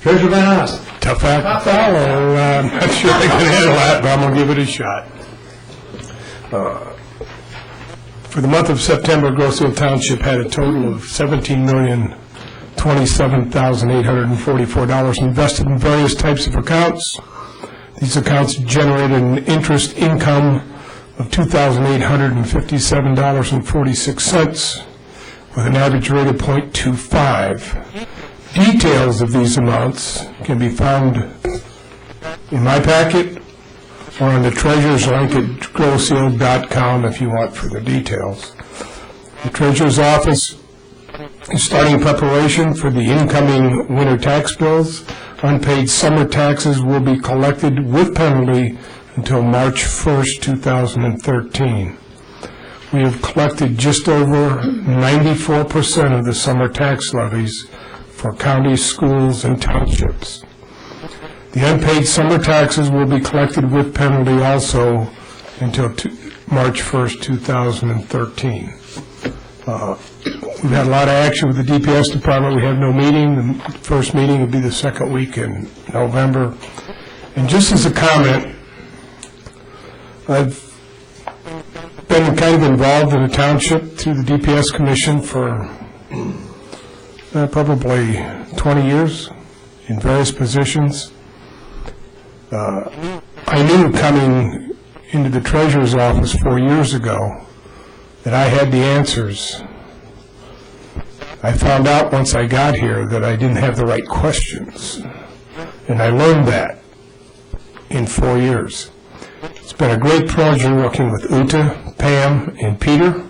Treasurer Van Ost. Tough act to follow. I'm not sure I can handle that, but I'm going to give it a shot. For the month of September, Grossfield Township had a total of $17,027,844 invested in various types of accounts. These accounts generated an interest income of $2,857.46 with an average rate of 0.25. Details of these amounts can be found in my packet or on the treasurer's link at grosseal.com if you want further details. The treasurer's office is starting preparation for the incoming winter tax bills. Unpaid summer taxes will be collected with penalty until March 1st, 2013. We have collected just over 94% of the summer tax levies for counties, schools, and townships. The unpaid summer taxes will be collected with penalty also until March 1st, 2013. We've had a lot of action with the DPS department. We have no meeting. The first meeting will be the second week in November. And just as a comment, I've been kind of involved in the township through the DPS commission for probably 20 years in various positions. I knew coming into the treasurer's office 4 years ago that I had the answers. I found out once I got here that I didn't have the right questions, and I learned that in 4 years. It's been a great pleasure working with Uta, Pam, and Peter.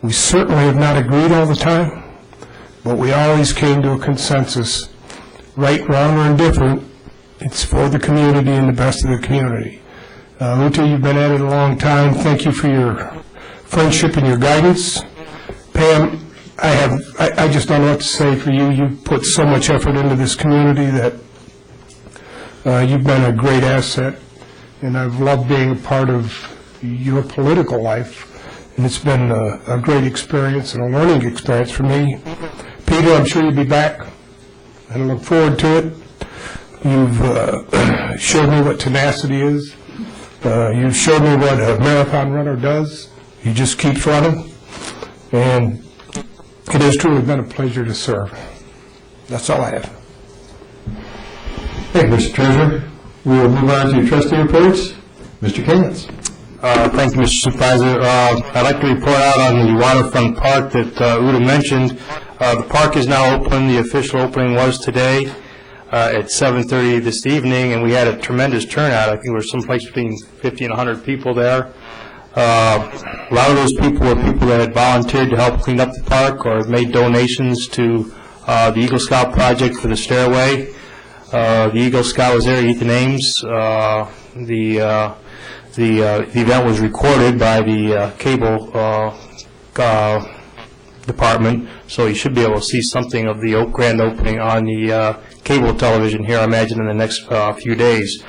We certainly have not agreed all the time, but we always came to a consensus. Right, wrong, or indifferent, it's for the community and the best of the community. Uta, you've been at it a long time. Thank you for your friendship and your guidance. Pam, I just don't know what to say for you. You've put so much effort into this community that you've been a great asset, and I've loved being a part of your political life, and it's been a great experience and a learning experience for me. Peter, I'm sure you'll be back, and I look forward to it. You've showed me what tenacity is. You've showed me what a marathon runner does. He just keeps running, and it has truly been a pleasure to serve. That's all I have. Thank you, Mr. Treasurer. We will move on to trustee reports. Mr. Kayans. Thank you, Mr. Supervisor. I'd like to report out on the waterfront park that Uta mentioned. The park is now open. The official opening was today at 7:30 this evening, and we had a tremendous turnout. I think there was someplace between 50 and 100 people there. A lot of those people were people that had volunteered to help clean up the park or made donations to the Eagle Scout project for the stairway. The Eagle Scout was there to eat the names. The event was recorded by the cable department, so you should be able to see something of the grand opening on the cable television here, I imagine, in the next few days.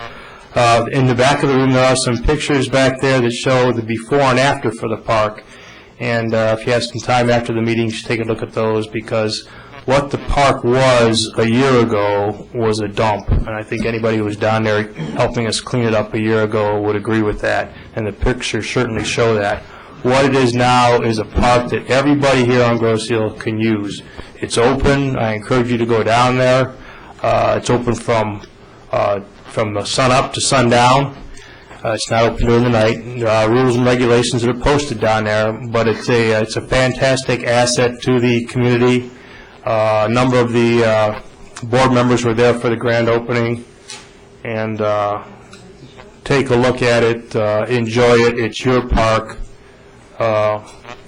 In the back of the room, there are some pictures back there that show the before and after for the park. And if you have some time after the meeting, you should take a look at those, because what the park was a year ago was a dump. And I think anybody who was down there helping us clean it up a year ago would agree with that. And the pictures certainly show that. What it is now is a park that everybody here on Grosse Ile can use. It's open. I encourage you to go down there. It's open from the sun up to sundown. It's not open during the night. There are rules and regulations that are posted down there, but it's a fantastic asset to the community. A number of the board members were there for the grand opening, and take a look at it, enjoy it. It's your park.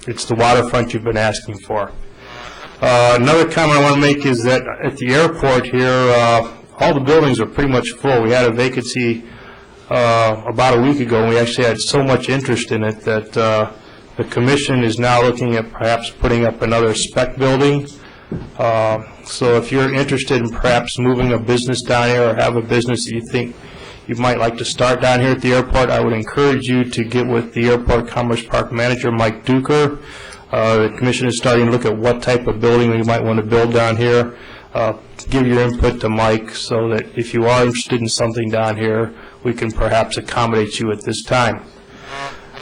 It's the waterfront you've been asking for. Another comment I want to make is that at the airport here, all the buildings are pretty much full. We had a vacancy about a week ago, and we actually had so much interest in it that the commission is now looking at perhaps putting up another spec building. So if you're interested in perhaps moving a business down here or have a business that you think you might like to start down here at the airport, I would encourage you to get with the Airport Commerce Park Manager, Mike Duker. The commission is starting to look at what type of building we might want to build down here. Give your input to Mike so that if you are interested in something down here, we can perhaps accommodate you at this time.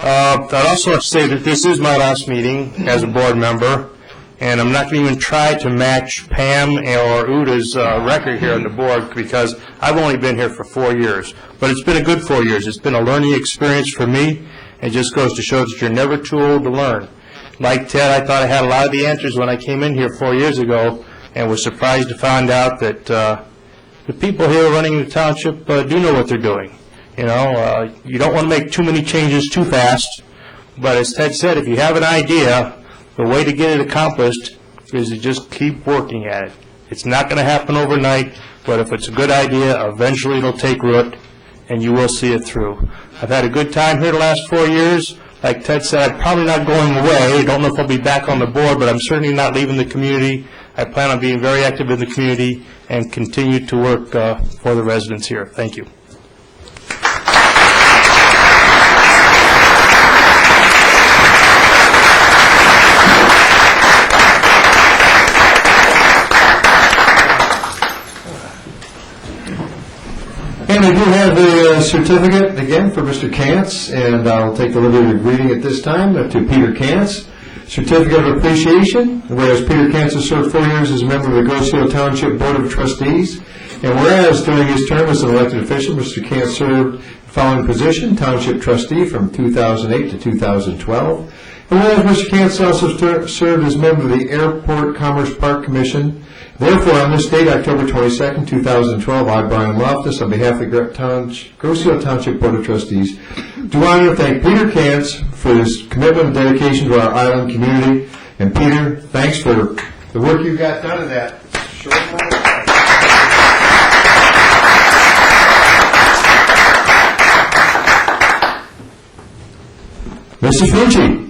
I'd also have to say that this is my last meeting as a board member, and I'm not going to even try to match Pam or Uda's record here on the board because I've only been here for 4 years. But it's been a good 4 years. It's been a learning experience for me. It just goes to show that you're never too old to learn. Like Ted, I thought I had a lot of the answers when I came in here 4 years ago, and was surprised to find out that the people here running the township do know what they're doing. You know, you don't want to make too many changes too fast, but as Ted said, if you have an idea, the way to get it accomplished is to just keep working at it. It's not going to happen overnight, but if it's a good idea, eventually it'll take root, and you will see it through. I've had a good time here the last 4 years. Like Ted said, I'm probably not going away. I don't know if I'll be back on the board, but I'm certainly not leaving the community. I plan on being very active in the community and continue to work for the residents here. Thank you. And we do have a certificate, again, for Mr. Kantz, and I'll take the liberty of reading it this time to Peter Kantz. Certificate of Appreciation, whereas Peter Kantz has served 4 years as a member of the Grosse Ile Township Board of Trustees, and whereas during his term as an elected official, Mr. Kantz served the following position, Township Trustee from 2008 to 2012, and whereas Mr. Kantz also served as member of the Airport Commerce Park Commission. Therefore, on this date, October 22nd, 2012, I, Brian Loftus, on behalf of the Grosse Ile Township Board of Trustees, do honor and thank Peter Kantz for his commitment and dedication to our island community. And Peter, thanks for the work you got done in that short amount of time. Mrs. Fucci.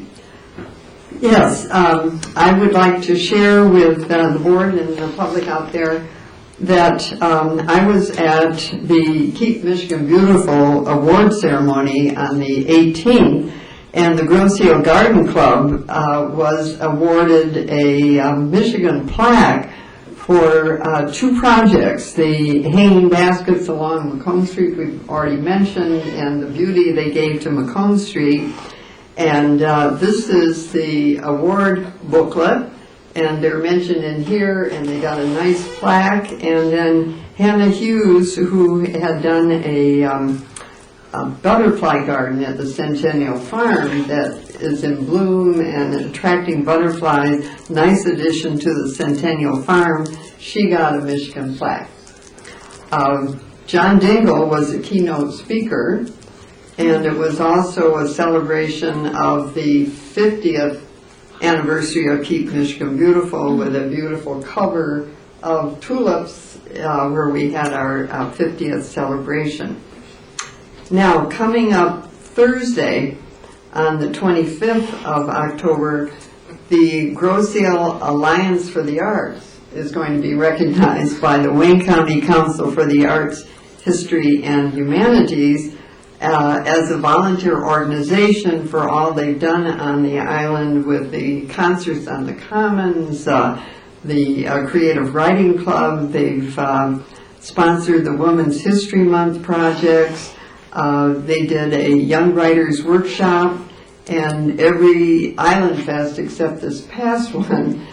Yes, I would like to share with the board and the public out there that I was at the Keep Michigan Beautiful award ceremony on the 18th, and the Grosse Ile Garden Club was awarded a Michigan plaque for 2 projects, the hanging baskets along Macomb Street we've already mentioned, and the beauty they gave to Macomb Street. And this is the award booklet, and they're mentioned in here, and they got a nice plaque. And then Hannah Hughes, who had done a butterfly garden at the Centennial Farm that is in bloom and attracting butterflies, nice addition to the Centennial Farm, she got a Michigan plaque. John Dingle was a keynote speaker, and it was also a celebration of the 50th anniversary of Keep Michigan Beautiful with a beautiful cover of tulips where we had our 50th celebration. Now, coming up Thursday on the 25th of October, the Grosse Ile Alliance for the Arts is going to be recognized by the Wayne County Council for the Arts, History, and Humanities as a volunteer organization for all they've done on the island with the concerts on the Commons, the Creative Writing Club. They've sponsored the Women's History Month projects. They did a Young Writers Workshop, and every Island Fest except this past one,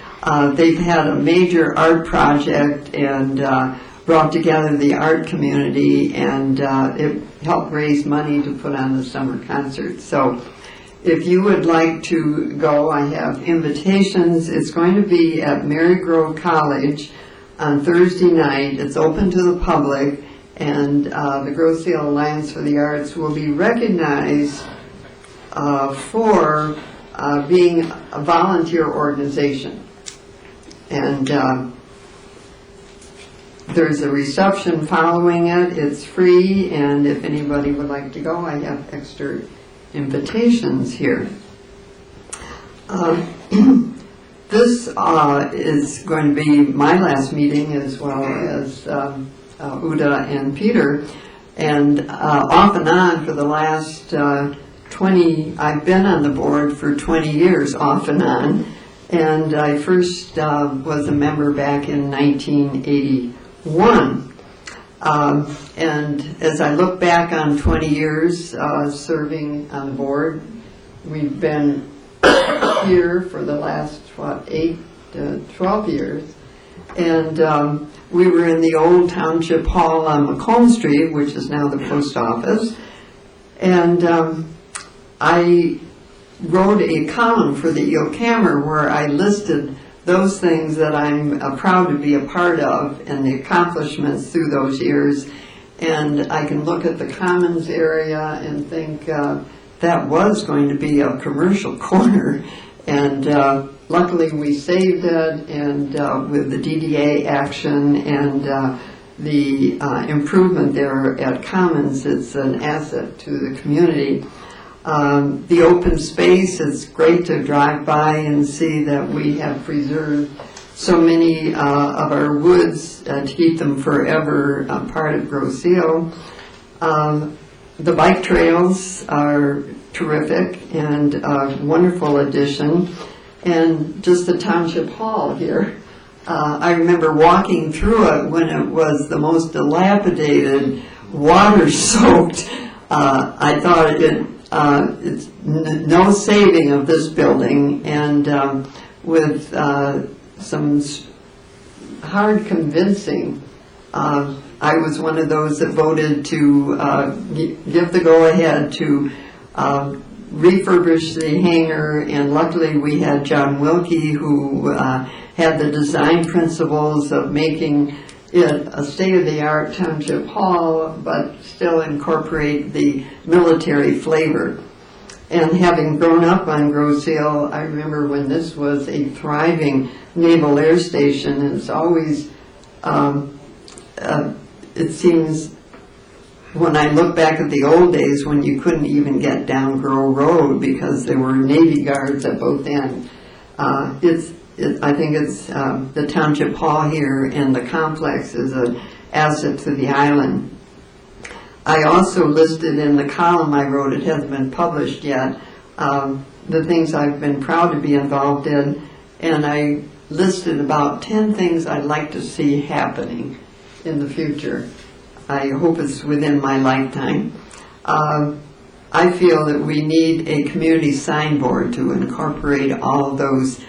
they've had a major art project and brought together the art community, and it helped raise money to put on the summer concert. So if you would like to go, I have invitations. It's going to be at Marygrove College on Thursday night. It's open to the public, and the Grosse Ile Alliance for the Arts will be recognized for being a volunteer organization. And there's a reception following it. It's free, and if anybody would like to go, I have extra invitations here. This is going to be my last meeting, as well as Uda and Peter. And off and on for the last 20, I've been on the board for 20 years, off and on. And I first was a member back in 1981. And as I look back on 20 years serving on the board, we've been here for the last, 8 to 12 years. And we were in the old Township Hall on Macomb Street, which is now the post office. And I wrote a column for the EO-Camera where I listed those things that I'm proud to be a part of and the accomplishments through those years. And I can look at the Commons area and think that was going to be a commercial corner. And luckily we saved it, and with the DDA action and the improvement there at Commons, it's an asset to the community. The open space, it's great to drive by and see that we have preserved so many of our woods to keep them forever part of Grosse Ile. The bike trails are terrific and a wonderful addition. And just the Township Hall here. I remember walking through it when it was the most dilapidated, water-soaked. I thought it's no saving of this building, and with some hard convincing, I was one of those that voted to give the go-ahead to refurbish the hangar, and luckily we had John Wilkie, who had the design principles of making it a state-of-the-art Township Hall, but still incorporate the military flavor. And having grown up on Grosse Ile, I remember when this was a thriving Naval Air Station, and it's always, it seems, when I look back at the old days when you couldn't even get down Grove Road because there were Navy guards at both ends, I think it's the Township Hall here and the complex is an asset to the island. I also listed in the column I wrote, it hasn't been published yet, the things I've been proud to be involved in, and I listed about 10 things I'd like to see happening in the future. I hope it's within my lifetime. I feel that we need a community signboard to incorporate all of those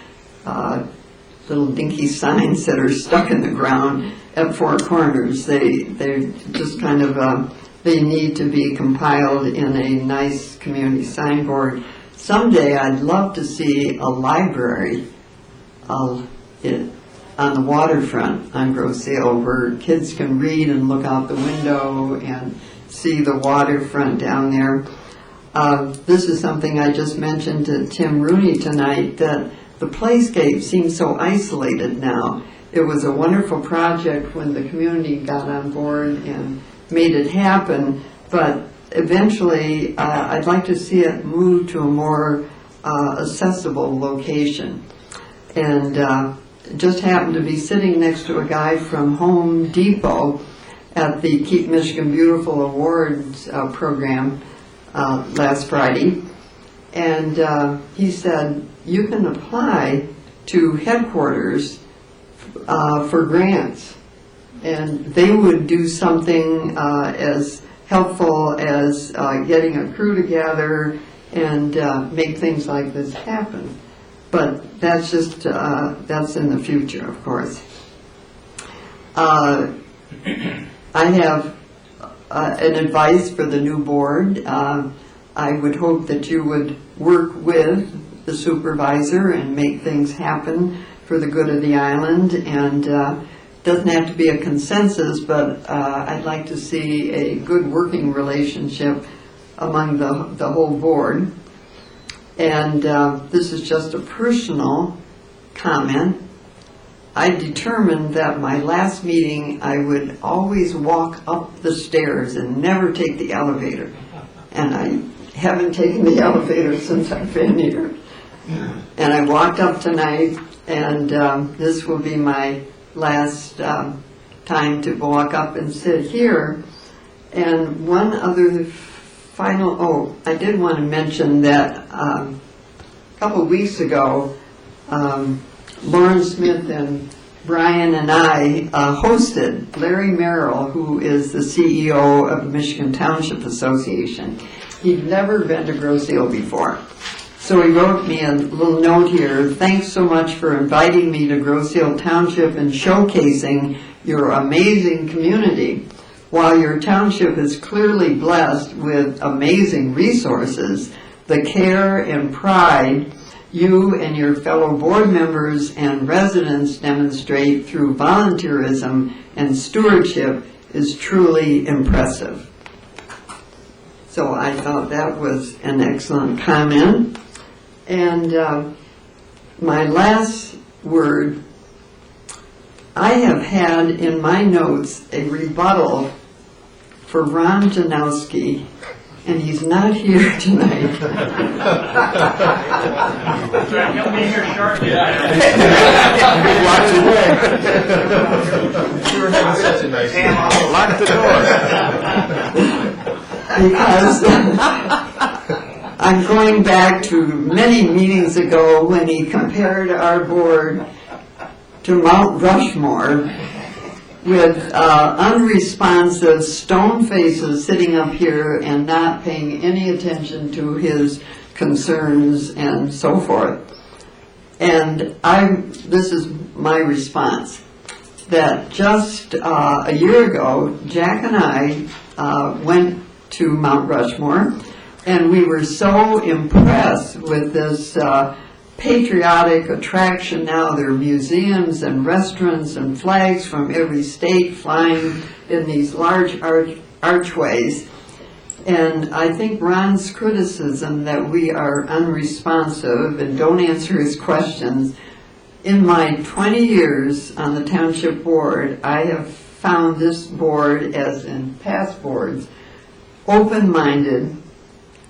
little dinky signs that are stuck in the ground at Four Corners. They're just kind of, they need to be compiled in a nice community signboard. Someday I'd love to see a library on the waterfront on Grosse Ile where kids can read and look out the window and see the waterfront down there. This is something I just mentioned to Tim Rooney tonight, that the playscape seems so isolated now. It was a wonderful project when the community got on board and made it happen, but eventually I'd like to see it move to a more accessible location. And just happened to be sitting next to a guy from Home Depot at the Keep Michigan Beautiful Awards program last Friday, and he said, you can apply to headquarters for grants, and they would do something as helpful as getting a crew together and make things like this happen. But that's just, that's in the future, of course. I have an advice for the new board. I would hope that you would work with the supervisor and make things happen for the good of the island. And doesn't have to be a consensus, but I'd like to see a good working relationship among the whole board. And this is just a personal comment. I determined that my last meeting I would always walk up the stairs and never take the elevator. And I haven't taken the elevator since I've been here. And I walked up tonight, and this will be my last time to walk up and sit here. And one other final, I did want to mention that a couple of weeks ago, Lauren Smith and Brian and I hosted Larry Merrill, who is the CEO of the Michigan Township Association. He'd never been to Grosse Ile before. So he wrote me a little note here. Thanks so much for inviting me to Grosse Ile Township and showcasing your amazing community. While your township is clearly blessed with amazing resources, the care and pride you and your fellow board members and residents demonstrate through volunteerism and stewardship is truly impressive. So I thought that was an excellent comment. And my last word, I have had in my notes a rebuttal for Ron Janowski, and he's not here tonight. He'll be here shortly. Lock the door. Because I'm going back to many meetings ago when he compared our board to Mount Rushmore with unresponsive stone faces sitting up here and not paying any attention to his concerns and so forth. And this is my response, that just a year ago, Jack and I went to Mount Rushmore, and we were so impressed with this patriotic attraction. Now there are museums and restaurants and flags from every state flying in these large archways. And I think Ron's criticism that we are unresponsive and don't answer his questions, in my 20 years on the township board, I have found this board, as in past boards, open-minded,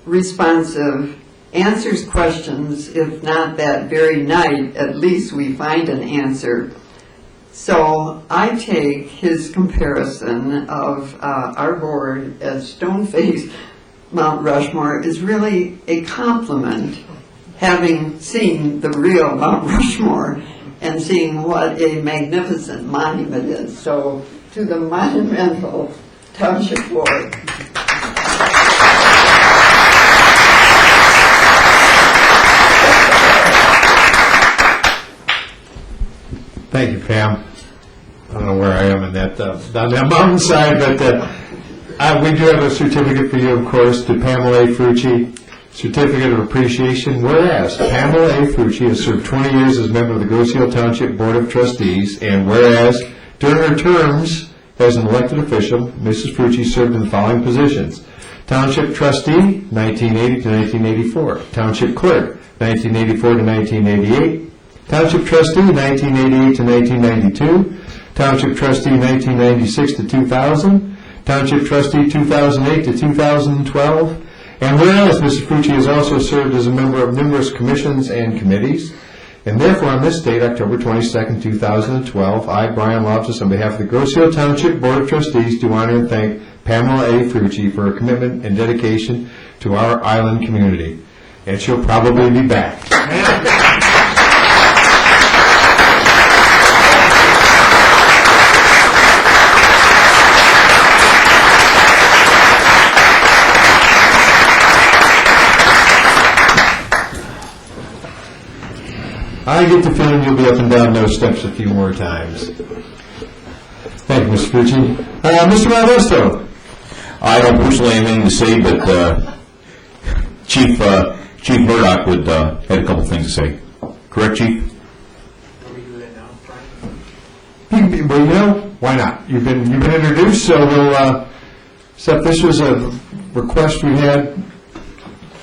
responsive, answers questions. If not that very night, at least we find an answer. So I take his comparison of our board as stone-faced Mount Rushmore is really a compliment, having seen the real Mount Rushmore and seeing what a magnificent monument is. So to the monumental Township Board. Thank you, Pam. I don't know where I am in that, on that mountainside, but we do have a certificate for you, of course, to Pamela A. Frucci, Certificate of Appreciation. Whereas Pamela A. Frucci has served 20 years as a member of the Grosse Ile Township Board of Trustees, and whereas during her terms as an elected official, Mrs. Frucci served in the following positions: Township Trustee, 1980 to 1984, Township Clerk, 1984 to 1988, Township Trustee, 1988 to 1992, Township Trustee, 1996 to 2000, Township Trustee, 2008 to 2012, and whereas Mrs. Frucci has also served as a member of numerous commissions and committees, and therefore on this date, October 22nd, 2012, I, Brian Loftus, on behalf of the Grosse Ile Township Board of Trustees, do honor and thank Pamela A. Frucci for her commitment and dedication to our island community. And she'll probably be back. I get the feeling you'll be up and down those steps a few more times. Thank you, Mr. Frucci. Mr. Modesto. I don't personally have anything to say, but Chief Murdoch would had a couple things to say. Correct, Chief? Well, you know, why not? You've been introduced, so we'll. Except this was a request we had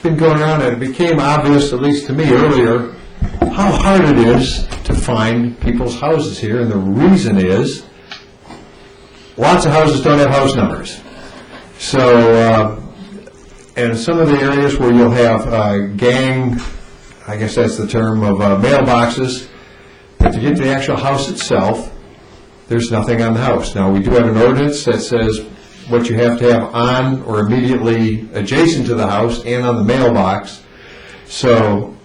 been going around, and it became obvious, at least to me earlier, how hard it is to find people's houses here, and the reason is lots of houses don't have house numbers. So, and some of the areas where you'll have gang, I guess that's the term, of mailboxes, but to get to the actual house itself, there's nothing on the house. Now, we do have an ordinance that says what you have to have on or immediately adjacent to the house and on the mailbox. So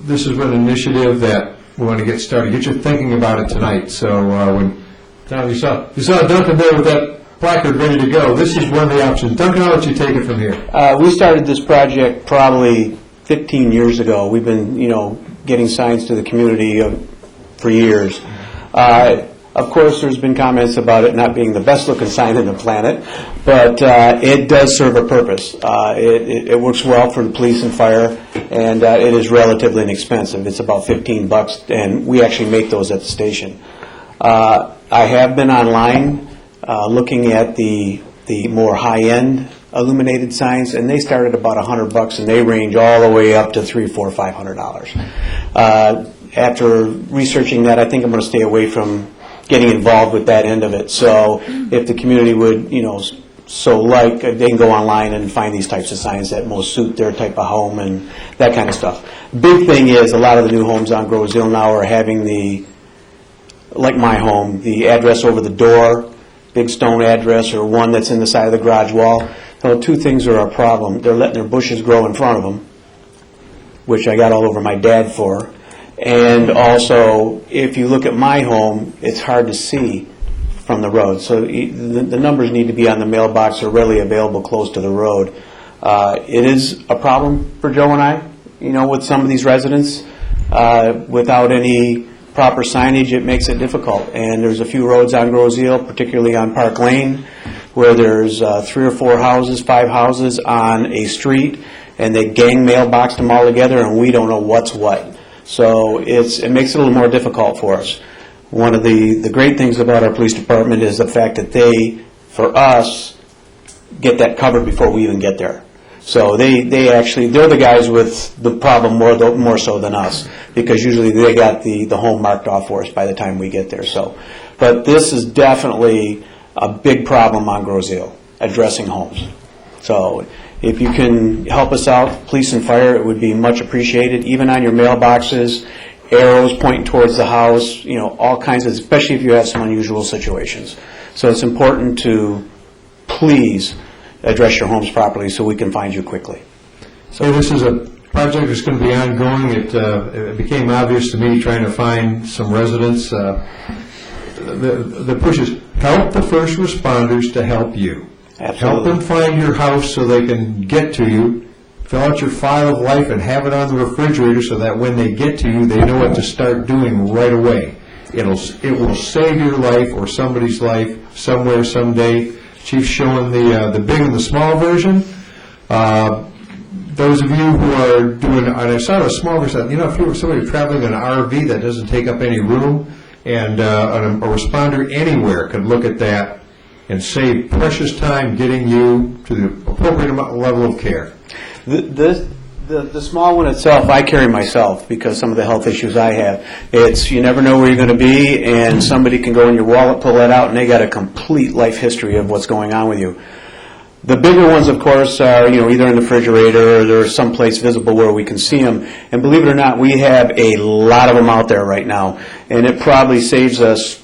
this is an initiative that we want to get started. Get you thinking about it tonight. So when Tom, you saw Duncan there with that placard ready to go. This is one of the options. Duncan, I'll let you take it from here. We started this project probably 15 years ago. We've been, getting signs to the community for years. Of course, there's been comments about it not being the best-looking sign on the planet, but it does serve a purpose. It works well for the police and fire, and it is relatively inexpensive. It's about $15, and we actually make those at the station. I have been online looking at the more high-end illuminated signs, and they start at about $100, and they range all the way up to $300, $400, $500. After researching that, I think I'm going to stay away from getting involved with that end of it. So if the community would, they can go online and find these types of signs that most suit their type of home and that kind of stuff. Big thing is a lot of the new homes on Groves Hill now are having like my home, the address over the door, big stone address, or one that's in the side of the garage wall. So two things are a problem. They're letting their bushes grow in front of them, which I got all over my dad for. And also, if you look at my home, it's hard to see from the road. So the numbers need to be on the mailbox or readily available close to the road. It is a problem for Joe and I, with some of these residents. Without any proper signage, it makes it difficult. And there's a few roads on Groves Hill, particularly on Park Lane, where there's 3 or 4 houses, 5 houses on a street, and they gang mailbox them all together, and we don't know what's what. So it makes it a little more difficult for us. One of the great things about our police department is the fact that they, for us, get that covered before we even get there. So they're the guys with the problem more so than us, because usually they got the home marked off for us by the time we get there. So, but this is definitely a big problem on Groves Hill, addressing homes. So if you can help us out, police and fire, it would be much appreciated. Even on your mailboxes, arrows pointing towards the house, all kinds of, especially if you have some unusual situations. So it's important to please address your homes properly so we can find you quickly. So this is a project that's going to be ongoing. It became obvious to me trying to find some residents. The push is help the first responders to help you. Absolutely. Help them find your house so they can get to you. Fill out your file of life and have it on the refrigerator so that when they get to you, they know what to start doing right away. It will save your life or somebody's life somewhere, someday. Chief's showing the big and the small version. Those of you who are doing, and I saw a small version, if you're somebody traveling in an RV that doesn't take up any room, and a responder anywhere could look at that and save precious time getting you to the appropriate level of care. The small one itself, I carry myself because some of the health issues I have. It's you never know where you're going to be, and somebody can go in your wallet, pull that out, and they got a complete life history of what's going on with you. The bigger ones, of course, are either in the refrigerator or they're someplace visible where we can see them. And believe it or not, we have a lot of them out there right now, and it probably saves us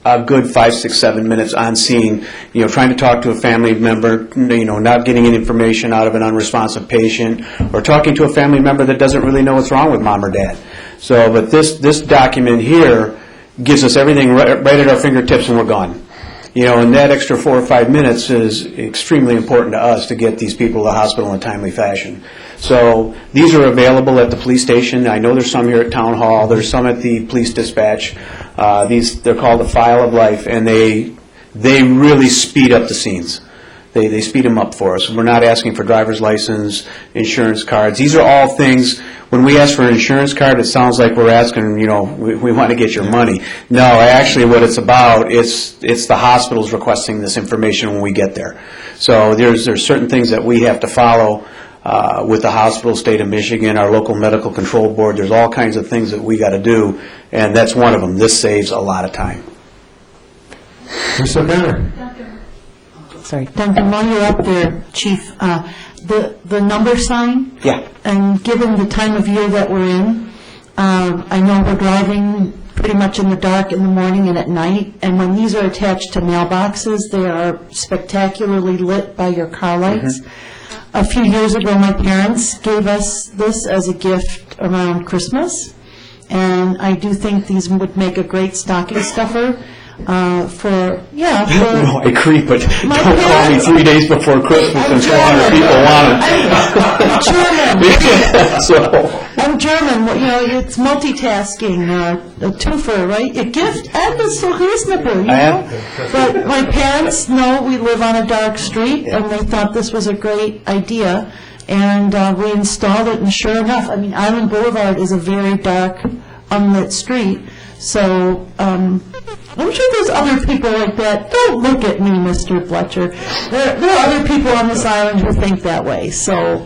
a good 5, 6, 7 minutes on scene, trying to talk to a family member, not getting any information out of an unresponsive patient, or talking to a family member that doesn't really know what's wrong with mom or dad. So, but this document here gives us everything right at our fingertips, and we're gone. And that extra 4 or 5 minutes is extremely important to us to get these people to the hospital in a timely fashion. So these are available at the police station. I know there's some here at Town Hall. There's some at the police dispatch. They're called the File of Life, and they really speed up the scenes. They speed them up for us. We're not asking for driver's license, insurance cards. These are all things. When we ask for an insurance card, it sounds like we're asking, we want to get your money. No, actually what it's about, it's the hospitals requesting this information when we get there. So there's certain things that we have to follow with the hospital, state of Michigan, our local medical control board. There's all kinds of things that we got to do, and that's one of them. This saves a lot of time. Mr. Benner. Sorry, Duncan, while you're up there, Chief, the number sign? Yeah. And given the time of year that we're in, I know we're driving pretty much in the dark in the morning and at night. And when these are attached to mailboxes, they are spectacularly lit by your car lights. A few years ago, my parents gave us this as a gift around Christmas, and I do think these would make a great stocking stuffer. For No, I agree, but don't call me 3 days before Christmas and 400 people want it. I'm German, it's multitasking, a twofer, right? A gift and it's so reasonable, But my parents know we live on a dark street, and they thought this was a great idea, and we installed it, and sure enough, Island Boulevard is a very dark, unlit street, so I'm sure there's other people like that. Don't look at me, Mr. Fletcher. There are other people on this island who think that way, so...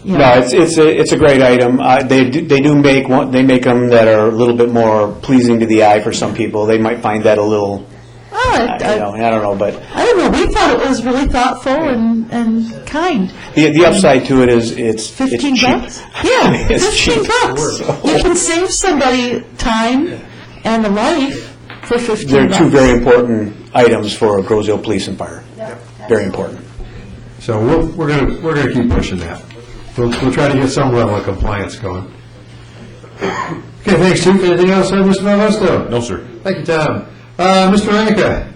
No, it's a great item. They make them that are a little bit more pleasing to the eye for some people. They might find that a little, I don't know, but I don't know. We thought it was really thoughtful and kind. The upside to it is it's $15. cheap. Yeah, It's $15. cheap. You can save somebody time and a life for $15. They're two very important items for Groseal Police and Fire. Very important. So we're gonna keep pushing that. We'll try to get some level of compliance going. Okay, thanks, Chief. Anything else, Mr. Malvesto? No, sir. Thank you, Tom. Mr. Ranka?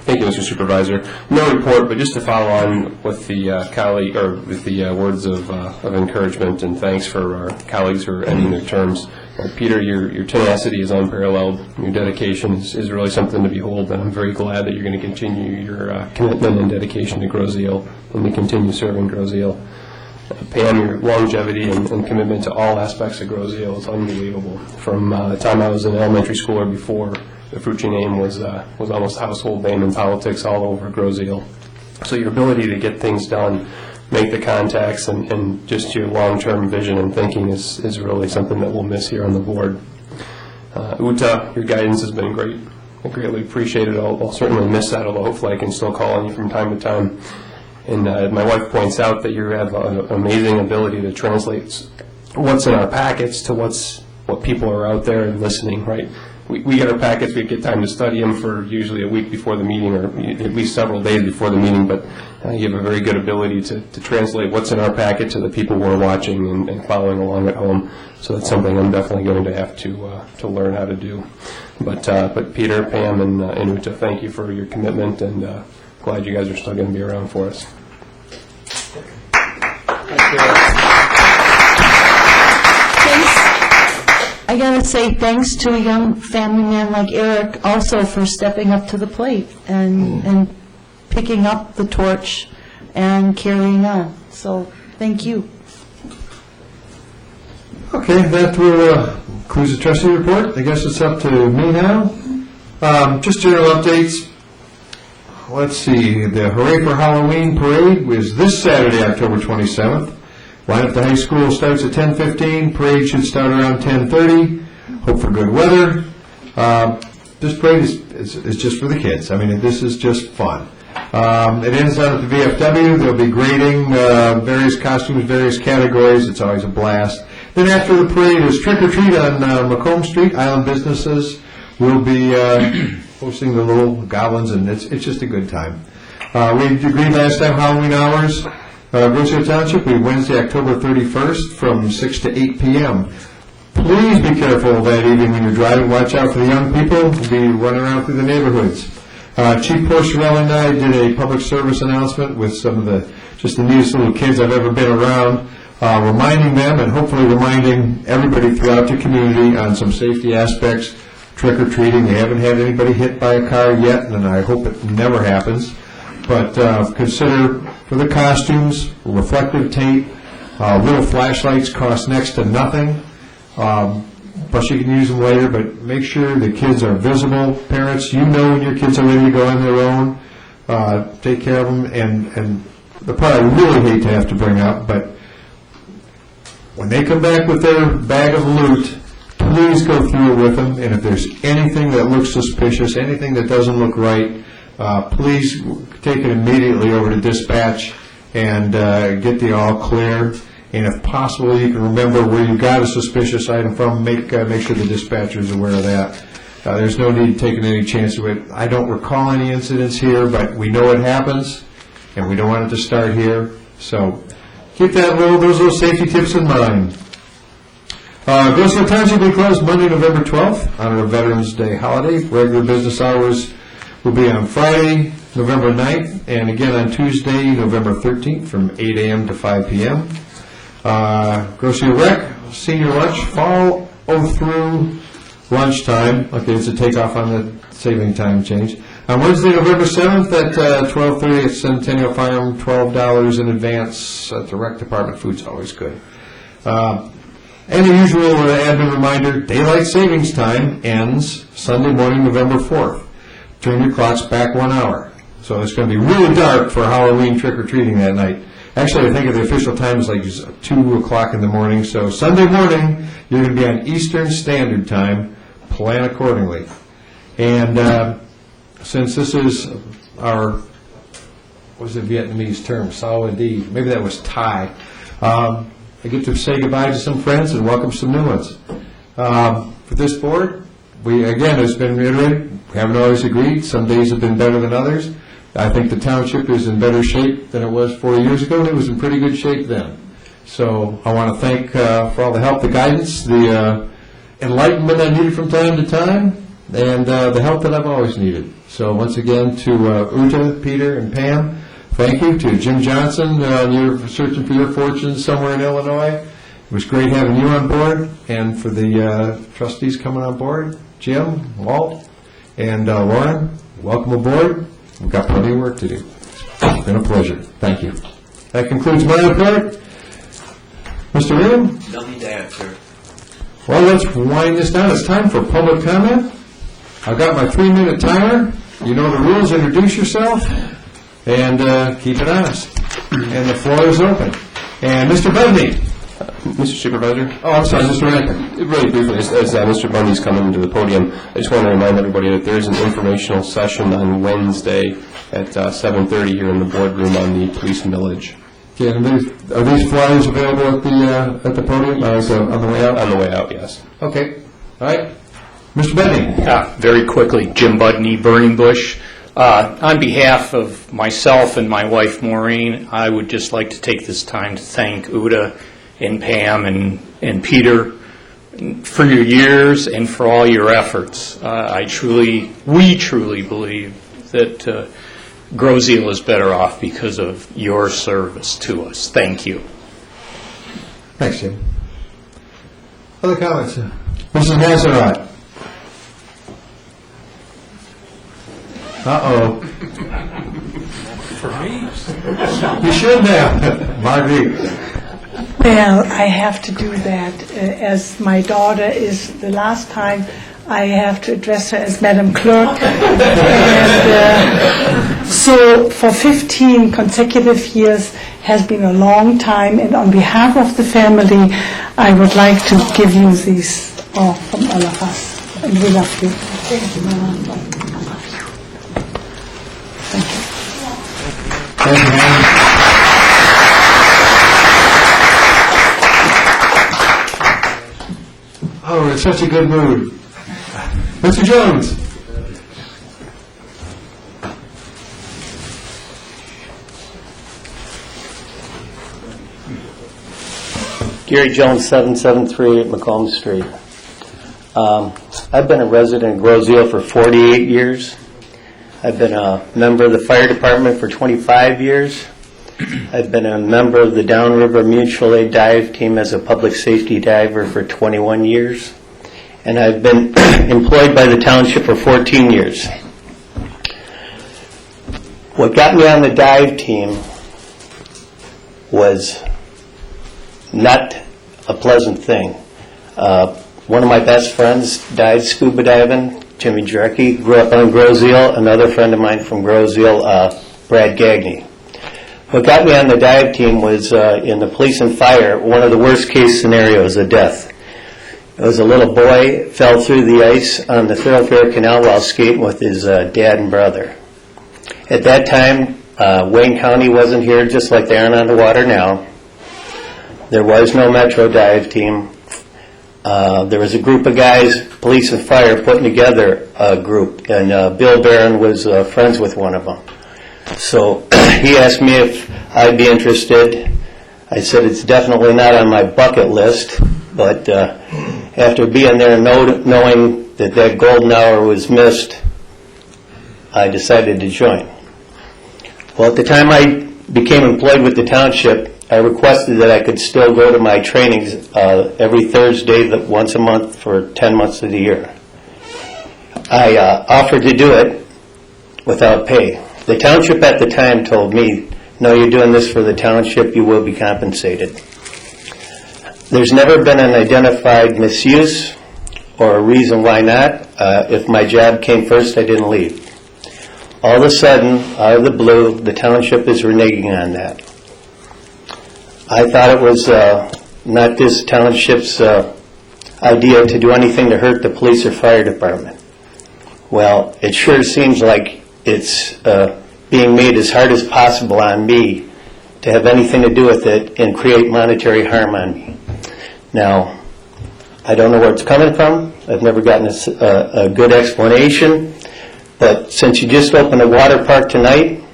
Thank you, Mr. Supervisor. No report, but just to follow on with the colleague, or with the words of encouragement and thanks for our colleagues who are ending their terms. Peter, your tenacity is unparalleled. Your dedication is really something to behold, and I'm very glad that you're going to continue your commitment and dedication to Groseal and to continue serving Groseal. Pam, your longevity and commitment to all aspects of Groseal is unbelievable. From the time I was in elementary school or before, the Frucci name was almost a household name in politics all over Groseal. So your ability to get things done, make the contacts, and just your long-term vision and thinking is really something that we'll miss here on the board. Uta, your guidance has been great. I greatly appreciate it. I'll certainly miss that, although hopefully I can still call on you from time to time. And my wife points out that you have an amazing ability to translate what's in our packets to what people are out there listening, right? We get our packets, we get time to study them for usually a week before the meeting or at least several days before the meeting, but you have a very good ability to translate what's in our packet to the people who are watching and following along at home. So that's something I'm definitely going to have to learn how to do. But Peter, Pam, and Uta, thank you for your commitment, and glad you guys are still going to be around for us. I gotta say thanks to a young family man like Eric also for stepping up to the plate and picking up the torch and carrying on. So thank you. Okay, that will conclude the trustee report. I guess it's up to me now. Just general updates. Let's see, the Hooray for Halloween parade was this Saturday, October 27th. Line up to high school starts at 10:15. Parade should start around 10:30. Hope for good weather. This parade is just for the kids. This is just fun. It ends out at the VFW. There'll be grading, various costumes, various categories. It's always a blast. Then after the parade is trick or treat on Macomb Street. Island businesses will be hosting the little goblins, and it's just a good time. We agreed last time Halloween hours. Groseal Township, we Wednesday, October 31st from 6 to 8 p.m. Please be careful that evening when you're driving. Watch out for the young people who'll be running around through the neighborhoods. Chief Porcherell and I did a public service announcement with some of the neatest little kids I've ever been around, reminding them and hopefully reminding everybody throughout the community on some safety aspects. Trick-or-treating, they haven't had anybody hit by a car yet, and I hope it never happens. But consider for the costumes, reflective tape, little flashlights cost next to nothing. Plus you can use them later, but make sure the kids are visible. Parents, you know when your kids are ready to go on their own. Take care of them. And the part I really hate to have to bring up, but when they come back with their bag of loot, please go through it with them. And if there's anything that looks suspicious, anything that doesn't look right, please take it immediately over to dispatch and get the all clear. And if possible, you can remember where you got a suspicious item from. Make sure the dispatcher is aware of that. There's no need taking any chance of it. I don't recall any incidents here, but we know it happens, and we don't want it to start here. So keep those little safety tips in mind. Grossville Township will be closed Monday, November 12th, on our Veterans Day holiday. Regular business hours will be on Friday, November 9th, and again on Tuesday, November 13th, from 8 a.m. to 5 p.m. Grossville Rec, senior lunch, follow through lunchtime. Okay, it's a takeoff on the saving time change. On Wednesday, November 7th at 12:30 at Centennial Farm, $12 in advance at the Rec Department. Food's always good. And the usual admin reminder, daylight savings time ends Sunday morning, November 4th. Turn your clocks back 1 hour. So it's going to be really dark for Halloween trick-or-treating that night. Actually, I think the official time is like 2 o'clock in the morning. So Sunday morning, you're going to be on Eastern Standard Time. Plan accordingly. And since this is our, what was the Vietnamese term? Sawadee. Maybe that was Thai. I get to say goodbye to some friends and welcome some new ones. For this board, again, it's been reiterated, we haven't always agreed. Some days have been better than others. I think the township is in better shape than it was 4 years ago, and it was in pretty good shape then. So I want to thank for all the help, the guidance, the enlightenment I needed from time to time, and the help that I've always needed. So once again, to Uta, Peter, and Pam, thank you. To Jim Johnson, you're searching for your fortunes somewhere in Illinois. It was great having you on board, and for the trustees coming on board, Jim, Walt, and Lauren, welcome aboard. We've got plenty of work to do. It's been a pleasure. Thank you. That concludes my report. Mr. Reardon? Nothing to add, sir. Well, let's wind this down. It's time for public comment. I've got my 3-minute timer. You know the rules. Introduce yourself and keep it honest. And the floor is open. And Mr. Bundy. Mr. Supervisor? Oh, I'm sorry, Mr. Rankin. Really briefly, as Mr. Bundy's coming to the podium, I just want to remind everybody that there is an informational session on Wednesday at 7:30 here in the boardroom on the police millage. Okay, and are these flyers available at the podium? On the way out? On the way out, yes. Okay. All right. Mr. Bundy. Very quickly, Jim Budney, Burning Bush. On behalf of myself and my wife Maureen, I would just like to take this time to thank Uta and Pam and Peter for your years and for all your efforts. We truly believe that Groseal is better off because of your service to us. Thank you. Thanks, Jim. Other comments? Mrs. Nazarot. Uh-oh. For me? You should have. Marguerite. Well, I have to do that. As my daughter is the last time, I have to address her as Madam Clerk. And so for 15 consecutive years has been a long time, and on behalf of the family, I would like to give you these from all of us. And we love you. Thank you, Mama. Thank you. Thank you, ma'am. Oh, we're in such a good mood. Mr. Jones. Gary Jones, 773 at Macomb Street. I've been a resident of Groseal for 48 years. I've been a member of the fire department for 25 years. I've been a member of the Downriver Mutual Aid Dive Team as a public safety diver for 21 years. And I've been employed by the township for 14 years. What got me on the dive team was not a pleasant thing. One of my best friends died scuba diving, Jimmy Jarecki, grew up on Groseal. Another friend of mine from Groseal, Brad Gagney. What got me on the dive team was in the police and fire, one of the worst case scenarios, a death. It was a little boy, fell through the ice on the Thoroughfare Canal while skating with his dad and brother. At that time, Wayne County wasn't here, just like they aren't on the water now. There was no Metro dive team. There was a group of guys police and fire putting together a group, and Bill Barron was friends with one of them. So he asked me if I'd be interested. I said it's definitely not on my bucket list, but after being there and knowing that that golden hour was missed, I decided to join. Well, at the time I became employed with the township, I requested that I could still go to my trainings every Thursday, once a month for 10 months of the year. I offered to do it without pay. The township at the time told me, no, you're doing this for the township, you will be compensated. There's never been an identified misuse or a reason why not. If my job came first, I didn't leave. All of a sudden, out of the blue, the township is reneging on that. I thought it was not this township's idea to do anything to hurt the police or fire department. Well, it sure seems like it's being made as hard as possible on me to have anything to do with it and create monetary harm on me. Now, I don't know where it's coming from. I've never gotten a good explanation. But since you just opened a water park tonight,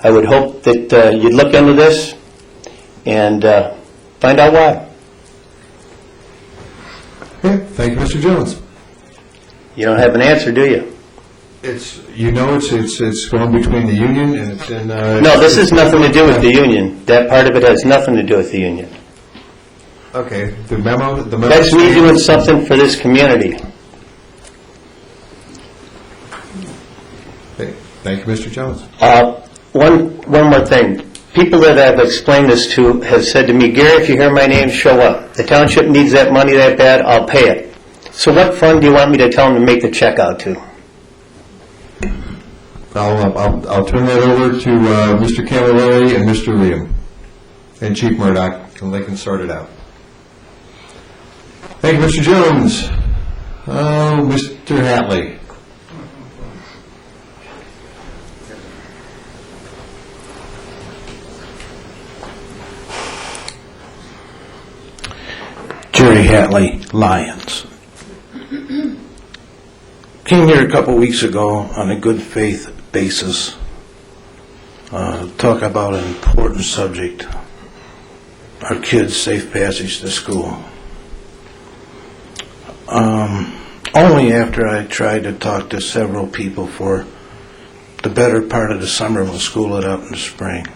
I would hope that you'd look into this and find out why. Okay, thank you, Mr. Jones. You don't have an answer, do you? It's going between the union and it's in... No, this has nothing to do with the union. That part of it has nothing to do with the union. Okay, the memo... That's me doing something for this community. Okay, thank you, Mr. Jones. One more thing. People that I've explained this to have said to me, Gary, if you hear my name, show up. The township needs that money that bad, I'll pay it. So what fund do you want me to tell them to make the check out to? I'll turn that over to Mr. Camilleri and Mr. Liam and Chief Murdoch, and they can sort it out. Thank you, Mr. Jones. Mr. Hatley. Jerry Hatley, Lions. Came here a couple weeks ago on a good faith basis, talk about an important subject, our kids' safe passage to school. Only after I tried to talk to several people for the better part of the summer when school let out in the spring.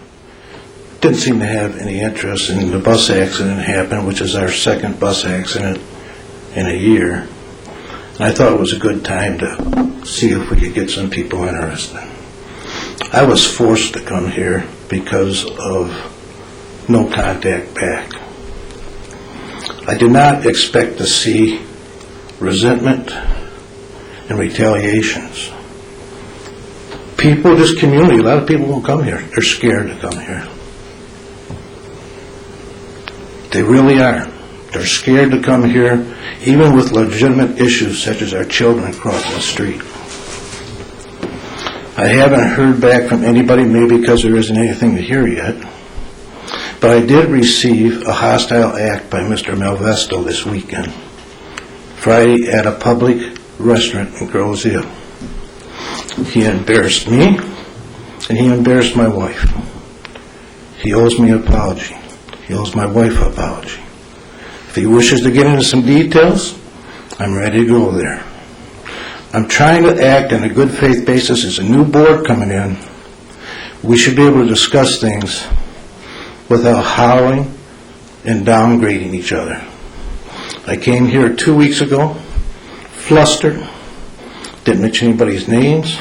Didn't seem to have any interest in the bus accident happened, which is our second bus accident in a year. And I thought it was a good time to see if we could get some people interested. I was forced to come here because of no contact back. I did not expect to see resentment and retaliations. People, this community, a lot of people won't come here. They're scared to come here. They really are. They're scared to come here, even with legitimate issues such as our children crossing the street. I haven't heard back from anybody, maybe because there isn't anything to hear yet, but I did receive a hostile act by Mr. Malvesto this weekend, Friday at a public restaurant in Grosse Ile. He embarrassed me, and he embarrassed my wife. He owes me an apology. He owes my wife an apology. If he wishes to get into some details, I'm ready to go there. I'm trying to act on a good faith basis. As a new board coming in, we should be able to discuss things without howling and downgrading each other. I came here 2 weeks ago, flustered, didn't mention anybody's names,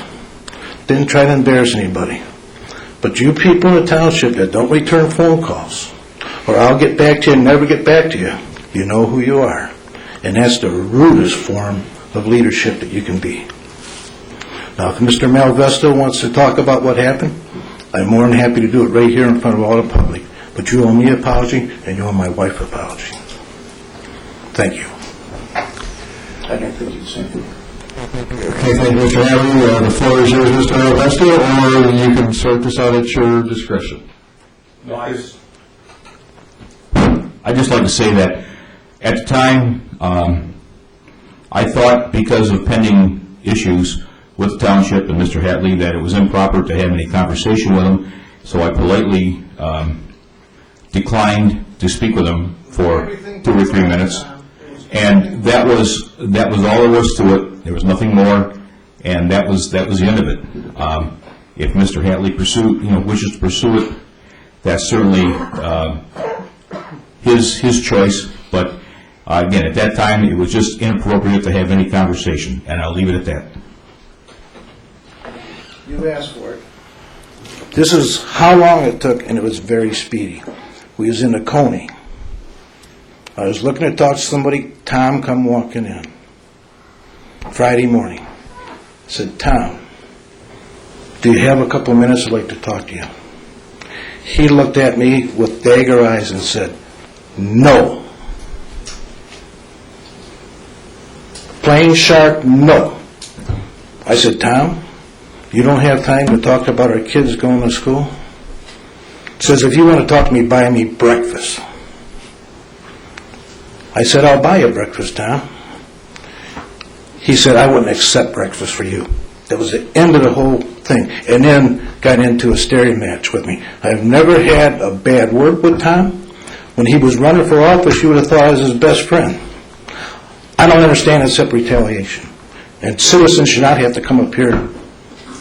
didn't try to embarrass anybody. But you people in the township that don't return phone calls, or I'll get back to you and never get back to you, you know who you are. And that's the rudest form of leadership that you can be. Now, if Mr. Malvesto wants to talk about what happened, I'm more than happy to do it right here in front of all the public. But you owe me an apology, and you owe my wife an apology. Thank you. I don't think you'd say anything. Okay, thank you, Mr. Hatley. The floor is yours, Mr. Malvesto, or you can sort this out at your discretion. I'd just like to say that at the time, I I thought because of pending issues with the township and Mr. Hatley that it was improper to have any conversation with him, so I politely declined to speak with him for 2 or 3 minutes. And that was all there was to it. There was nothing more, and that was the end of it. If Mr. Hatley wishes to pursue it, that's certainly his choice. But again, at that time, it was just inappropriate to have any conversation, and I'll leave it at that. You asked for it. This is how long it took, and it was very speedy. We was in the Coney. I was looking to talk to somebody. Tom come walking in Friday morning. I said, Tom, do you have a couple of minutes? I'd like to talk to you. He looked at me with dagger eyes and said, no. Plain sharp, no. I said, Tom, you don't have time to talk about our kids going to school? He says, if you want to talk to me, buy me breakfast. I said, I'll buy you breakfast, Tom. He said, I wouldn't accept breakfast for you. That was the end of the whole thing. And then got into a staring match with me. I've never had a bad word with Tom. When he was running for office, you would have thought I was his best friend. I don't understand except retaliation. And citizens should not have to come up here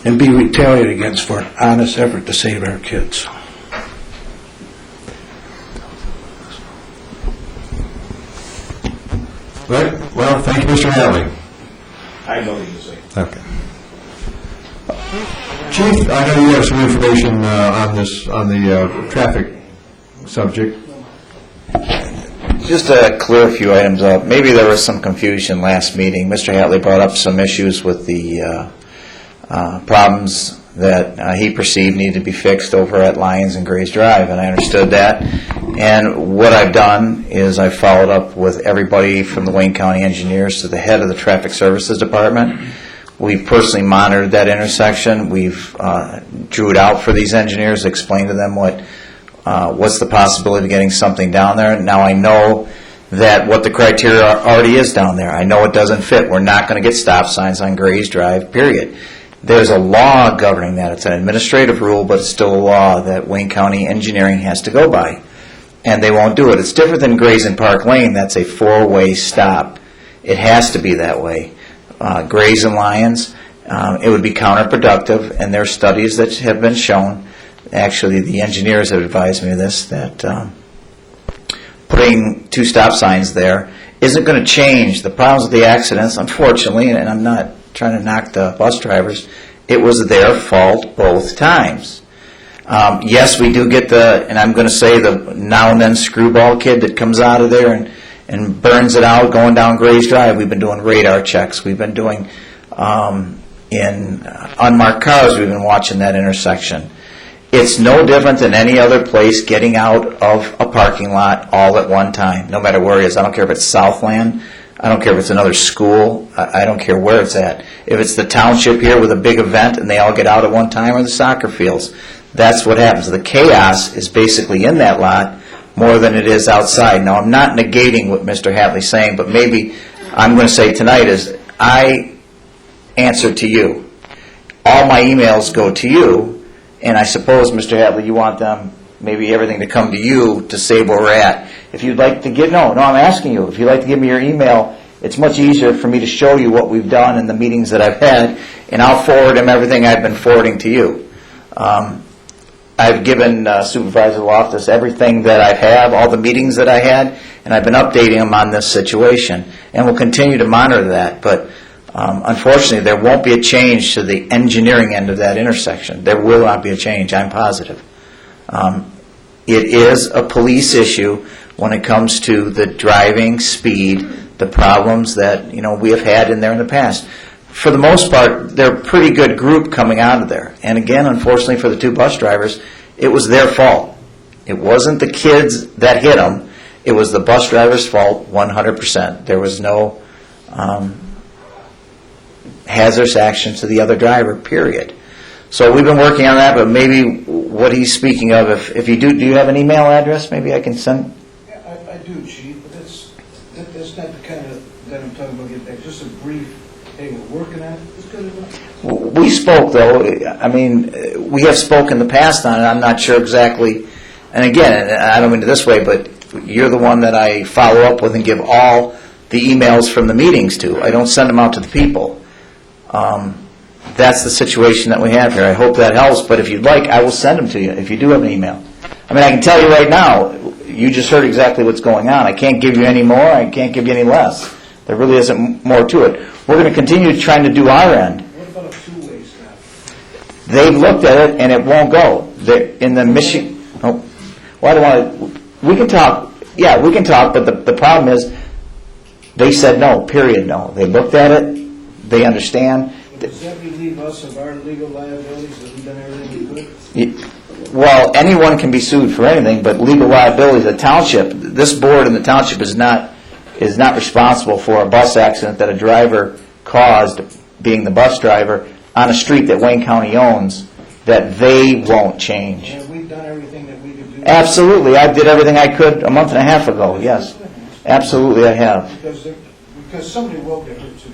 and be retaliated against for an honest effort to save our kids. Right. Well, thank you, Mr. Hatley. I know what you say. Okay. Chief, I know you have some information on the traffic subject. Just to clear a few items up, maybe there was some confusion last meeting. Mr. Hatley brought up some issues with the problems that he perceived needed to be fixed over at Lyons and Grays Drive, and I understood that. And what I've done is I've followed up with everybody from the Wayne County engineers to the head of the Traffic Services Department. We've personally monitored that intersection. We've drew it out for these engineers, explained to them what's the possibility of getting something down there. Now I know that what the criteria already is down there. I know it doesn't fit. We're not going to get stop signs on Grays Drive, period. There's a law governing that. It's an administrative rule, but it's still a law that Wayne County Engineering has to go by. And they won't do it. It's different than Grays and Park Lane. That's a four-way stop. It has to be that way. Grays and Lyons, it would be counterproductive, and there are studies that have been shown. Actually, the engineers have advised me of this, that putting 2 stop signs there isn't going to change the problems with the accidents, unfortunately, and I'm not trying to knock the bus drivers. It was their fault both times. Yes, we do get and I'm going to say the now and then screwball kid that comes out of there and burns it out going down Grays Drive. We've been doing radar checks. We've been doing, in unmarked cars, we've been watching that intersection. It's no different than any other place getting out of a parking lot all at one time, no matter where it is. I don't care if it's Southland. I don't care if it's another school. I don't care where it's at. If it's the township here with a big event and they all get out at one time, or the soccer fields, that's what happens. The chaos is basically in that lot more than it is outside. Now, I'm not negating what Mr. Hatley's saying, but maybe I'm going to say tonight is I answer to you. All my emails go to you, and I suppose, Mr. Hatley, you want them, maybe everything to come to you to say where we're at. If you'd like to give, no, I'm asking you. If you'd like to give me your email, it's much easier for me to show you what we've done in the meetings that I've had, and I'll forward them everything I've been forwarding to you. I've given Supervisor Loftus everything that I have, all the meetings that I had, and I've been updating him on this situation, and we'll continue to monitor that. But unfortunately, there won't be a change to the engineering end of that intersection. There will not be a change, I'm positive. It is a police issue when it comes to the driving speed, the problems that we have had in there in the past. For the most part, they're a pretty good group coming out of there. And again, unfortunately for the 2 bus drivers, it was their fault. It wasn't the kids that hit them. It was the bus driver's fault 100%. There was no hazardous action to the other driver, period. So we've been working on that, but maybe what he's speaking of, if you do you have an email address maybe I can send? Yeah, I do, Chief, but that's not the kind of that I'm talking about. Just a brief, hey, we're working on it, it's good enough. We spoke, though, I mean, we have spoken in the past on it, I'm not sure exactly, and again, I don't mean it this way, but you're the one that I follow up with and give all the emails from the meetings to. I don't send them out to the people. That's the situation that we have here. I hope that helps, but if you'd like, I will send them to you, if you do have an email. I mean, I can tell you right now, you just heard exactly what's going on. I can't give you any more, I can't give you any less. There really isn't more to it. We're going to continue trying to do our end. What about a two-way stop? They've looked at it, and it won't go. In the Michigan, well, I don't want to, we can talk, yeah, we can talk, but the problem is, they said no, period, no. They looked at it, they understand. Does that relieve us of our legal liabilities? Have we done everything we could? Well, anyone can be sued for anything, but legal liability, the township, this board in the township is not responsible for a bus accident that a driver caused, being the bus driver, on a street that Wayne County owns, that they won't change. Have we done everything that we could do? Absolutely. I did everything I could a month and a half ago, yes. Absolutely, I have. Because somebody will get hurt too.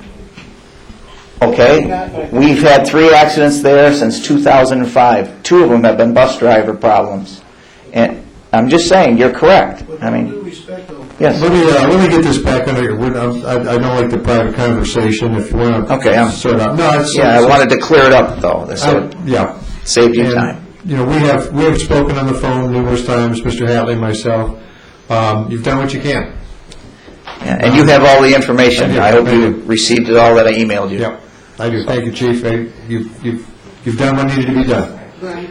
Okay? We've had 3 accidents there since 2005. 2 of them have been bus driver problems. And I'm just saying, you're correct. I mean, yes. Let me get this back under your, I don't like the private conversation, if you want to. Okay, sort out. No, it's. Yeah, I wanted to clear it up, though. Yeah. Saved you And, time. You know, we have spoken on the phone numerous times, Mr. Hatley and myself. You've done what you can. Yeah, and you have all the information. I hope you received it all that I emailed you. Yep, I do. Thank you, Chief. You've done what needed to be done. Right.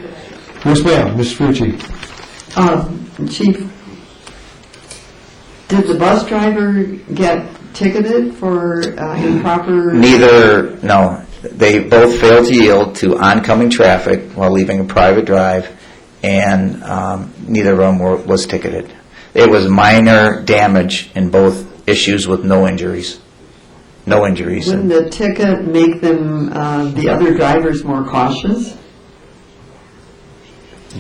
Yes, ma'am, Ms. Fucci. Chief, did the bus driver get ticketed for improper? Neither, no. They both failed to yield to oncoming traffic while leaving a private drive, and neither of them was ticketed. It was minor damage in both issues with no injuries. No injuries. Wouldn't the ticket make them, the other drivers, more cautious?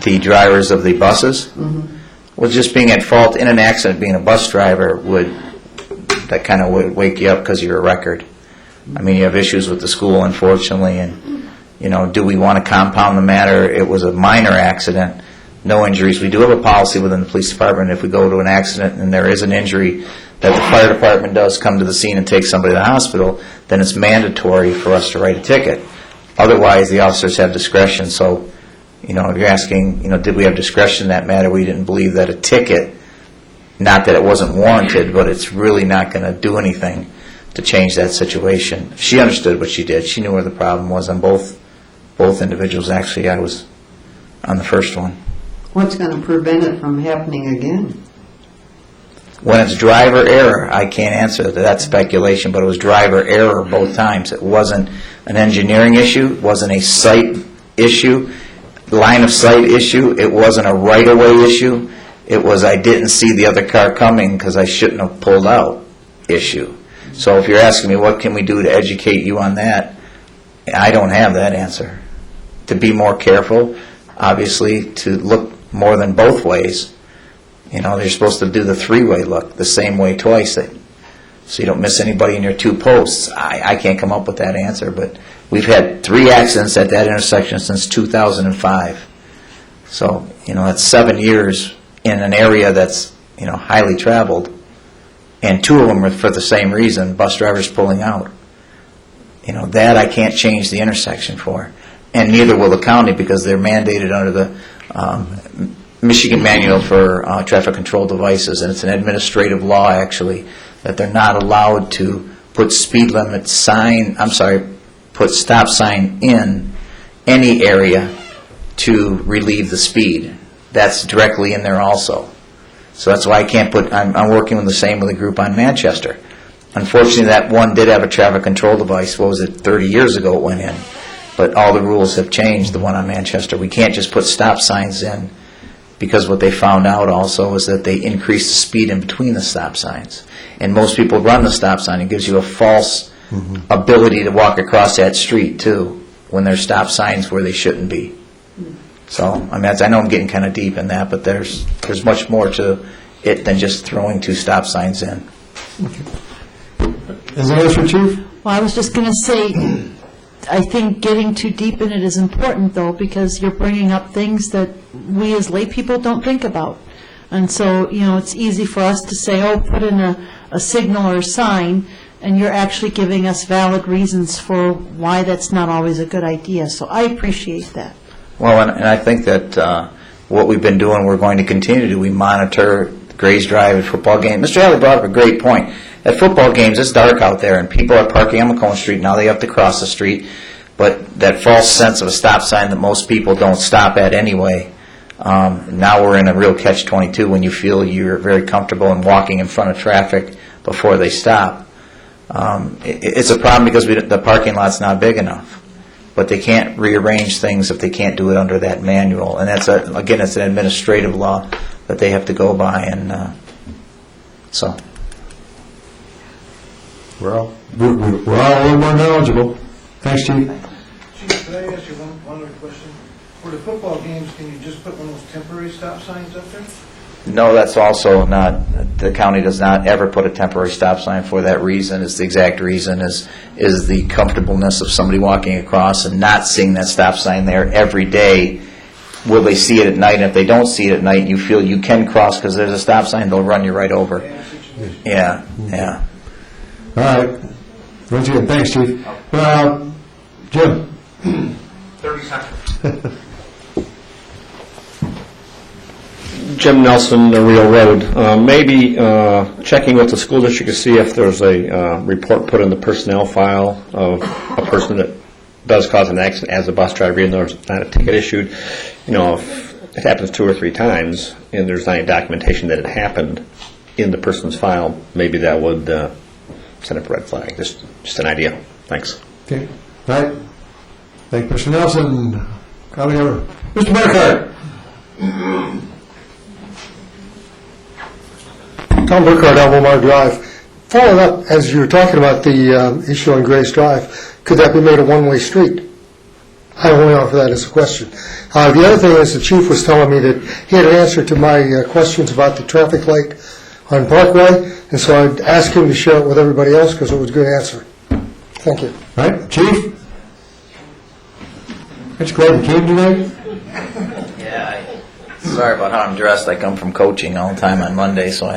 The drivers of the buses? Mm-hmm. Well, just being at fault in an accident, being a bus driver, that kind of would wake you up because of your record. I mean, you have issues with the school, unfortunately, and, you know, do we want to compound the matter? It was a minor accident, no injuries. We do have a policy within the police department, if we go to an accident and there is an injury, that the fire department does come to the scene and take somebody to the hospital, then it's mandatory for us to write a ticket. Otherwise, the officers have discretion. So, you know, if you're asking, you know, did we have discretion in that matter, we didn't believe that a ticket, not that it wasn't warranted, but it's really not going to do anything to change that situation. She understood what she did. She knew where the problem was on both individuals. Actually, I was on the first one. What's going to prevent it from happening again? When it's driver error, I can't answer that. That's speculation, but it was driver error both times. It wasn't an engineering issue. It wasn't a sight issue, line of sight issue. It wasn't a right-of-way issue. It was I didn't see the other car coming because I shouldn't have pulled out issue. So if you're asking me what can we do to educate you on that, I don't have that answer. To be more careful, obviously, to look more than both ways. You know, you're supposed to do the 3-way look, the same way twice, so you don't miss anybody in your 2 posts. I can't come up with that answer, but we've had 3 accidents at that intersection since 2005. So, you know, that's 7 years in an area that's, you know, highly traveled, and 2 of them are for the same reason, bus drivers pulling out. You know, that I can't change the intersection for, and neither will the county because they're mandated under the Michigan Manual for Traffic Control Devices, and it's an administrative law, actually, that they're not allowed to put put stop sign in any area to relieve the speed. That's directly in there also. So that's why I can't put, I'm working with the group on Manchester. Unfortunately, that one did have a traffic control device. What was it, 30 years ago it went in. But all the rules have changed, the one on Manchester. We can't just put stop signs in, because what they found out also is that they increase the speed in between the stop signs. And most people run the stop sign. It gives you a false ability to walk across that street, too, when there's stop signs where they shouldn't be. So, I mean, I know I'm getting kind of deep in that, but there's much more to it than just throwing 2 stop signs in. Is there else for Chief? Well, I was just going to say, I think getting too deep in it is important, though, because you're bringing up things that we as lay people don't think about. And so, it's easy for us to say, oh, put in a signal or a sign, and you're actually giving us valid reasons for why that's not always a good idea. So I appreciate that. Well, and I think that what we've been doing, we're going to continue to do. We monitor Grays Drive at football games. Mr. Hadley brought up a great point. At football games, it's dark out there, and people are parking on Macomb Street. Now they have to cross the street. But that false sense of a stop sign that most people don't stop at anyway, now we're in a real catch-22 when you feel you're very comfortable in walking in front of traffic before they stop. It's a problem because the parking lot's not big enough. But they can't rearrange things if they can't do it under that manual. And that's, again, it's an administrative law that they have to go by. And so. We're all a little more knowledgeable. Thanks, Chief. Chief, could I ask you one other question? For the football games, can you just put one of those temporary stop signs up there? No, that's also not, the county does not ever put a temporary stop sign for that reason. It's the exact reason is the comfortableness of somebody walking across and not seeing that stop sign there every day. Will they see it at night? And if they don't see it at night, you feel you can cross because there's a stop sign, they'll run you right over. Yeah. All right. Once again, thanks, Chief. Jim. 30 seconds. Jim Nelson, the Real Road. Maybe checking with the school district to see if there's a report put in the personnel file of a person that does cause an accident as a bus driver, even though there's not a ticket issued. If it happens 2 or 3 times and there's not any documentation that it happened in the person's file, maybe that would send up a red flag. Just an idea. Thanks. Okay. All right. Thank you, Mr. Nelson. Mr. Burkhardt. Tom Burkhardt, Albemarle Drive. Following up, as you were talking about the issue on Grace Drive, could that be made a one-way street? I only offer that as a question. The other thing is the chief was telling me that he had an answer to my questions about the traffic light on Parkway, and so I'd ask him to share it with everybody else because it was a good answer. Thank you. All right, Chief? It's glad you came tonight. Yeah, sorry about how I'm dressed. I come from coaching all the time on Monday, so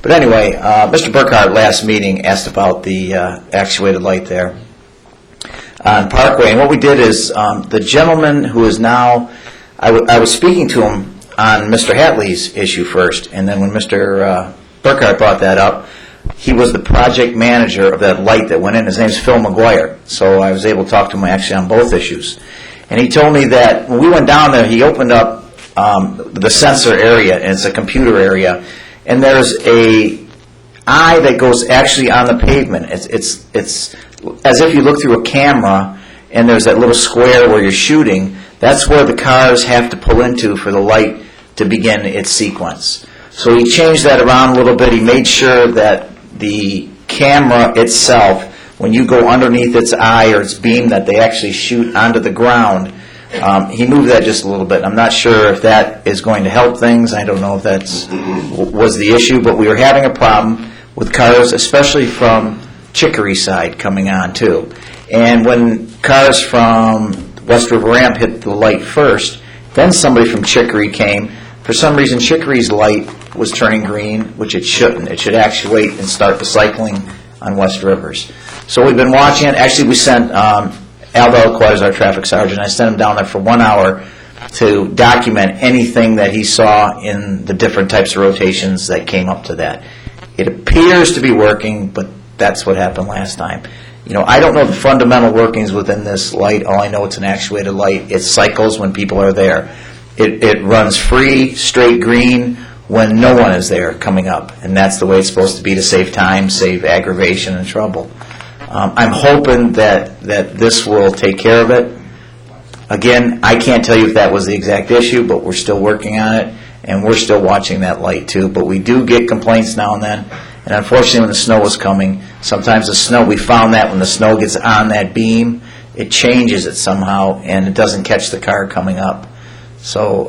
But anyway, Mr. Burkhardt last meeting asked about the actuated light there on Parkway. And what we did is the gentleman who is now, I was speaking to him on Mr. Hatley's issue first, and then when Mr. Burkhardt brought that up, he was the project manager of that light that went in. His name's Phil McGuire. So I was able to talk to him actually on both issues. And he told me that when we went down there, he opened up the sensor area, and it's a computer area, and there's a eye that goes actually on the pavement. It's as if you look through a camera, and there's that little square where you're shooting. That's where the cars have to pull into for the light to begin its sequence. So he changed that around a little bit. He made sure that the camera itself, when you go underneath its eye or its beam that they actually shoot onto the ground, he moved that just a little bit. I'm not sure if that is going to help things. I don't know if that's was the issue, but we were having a problem with cars, especially from Chicory side coming on too. And when cars from West River Ramp hit the light first, then somebody from Chicory came. For some reason, Chicory's light was turning green, which it shouldn't. It should actuate and start the cycling on West Rivers. So we've been watching it. Actually, we sent Al Delaquette as our traffic sergeant. I sent him down there for 1 hour to document anything that he saw in the different types of rotations that came up to that. It appears to be working, but that's what happened last time. I don't know the fundamental workings within this light. All I know it's an actuated light. It cycles when people are there. It runs free, straight green when no one is there coming up, and that's the way it's supposed to be to save time, save aggravation and trouble. I'm hoping that this will take care of it. Again, I can't tell you if that was the exact issue, but we're still working on it, and we're still watching that light too. But we do get complaints now and then, and unfortunately when the snow is coming, sometimes the snow, we found that when the snow gets on that beam, it changes it somehow, and it doesn't catch the car coming up. So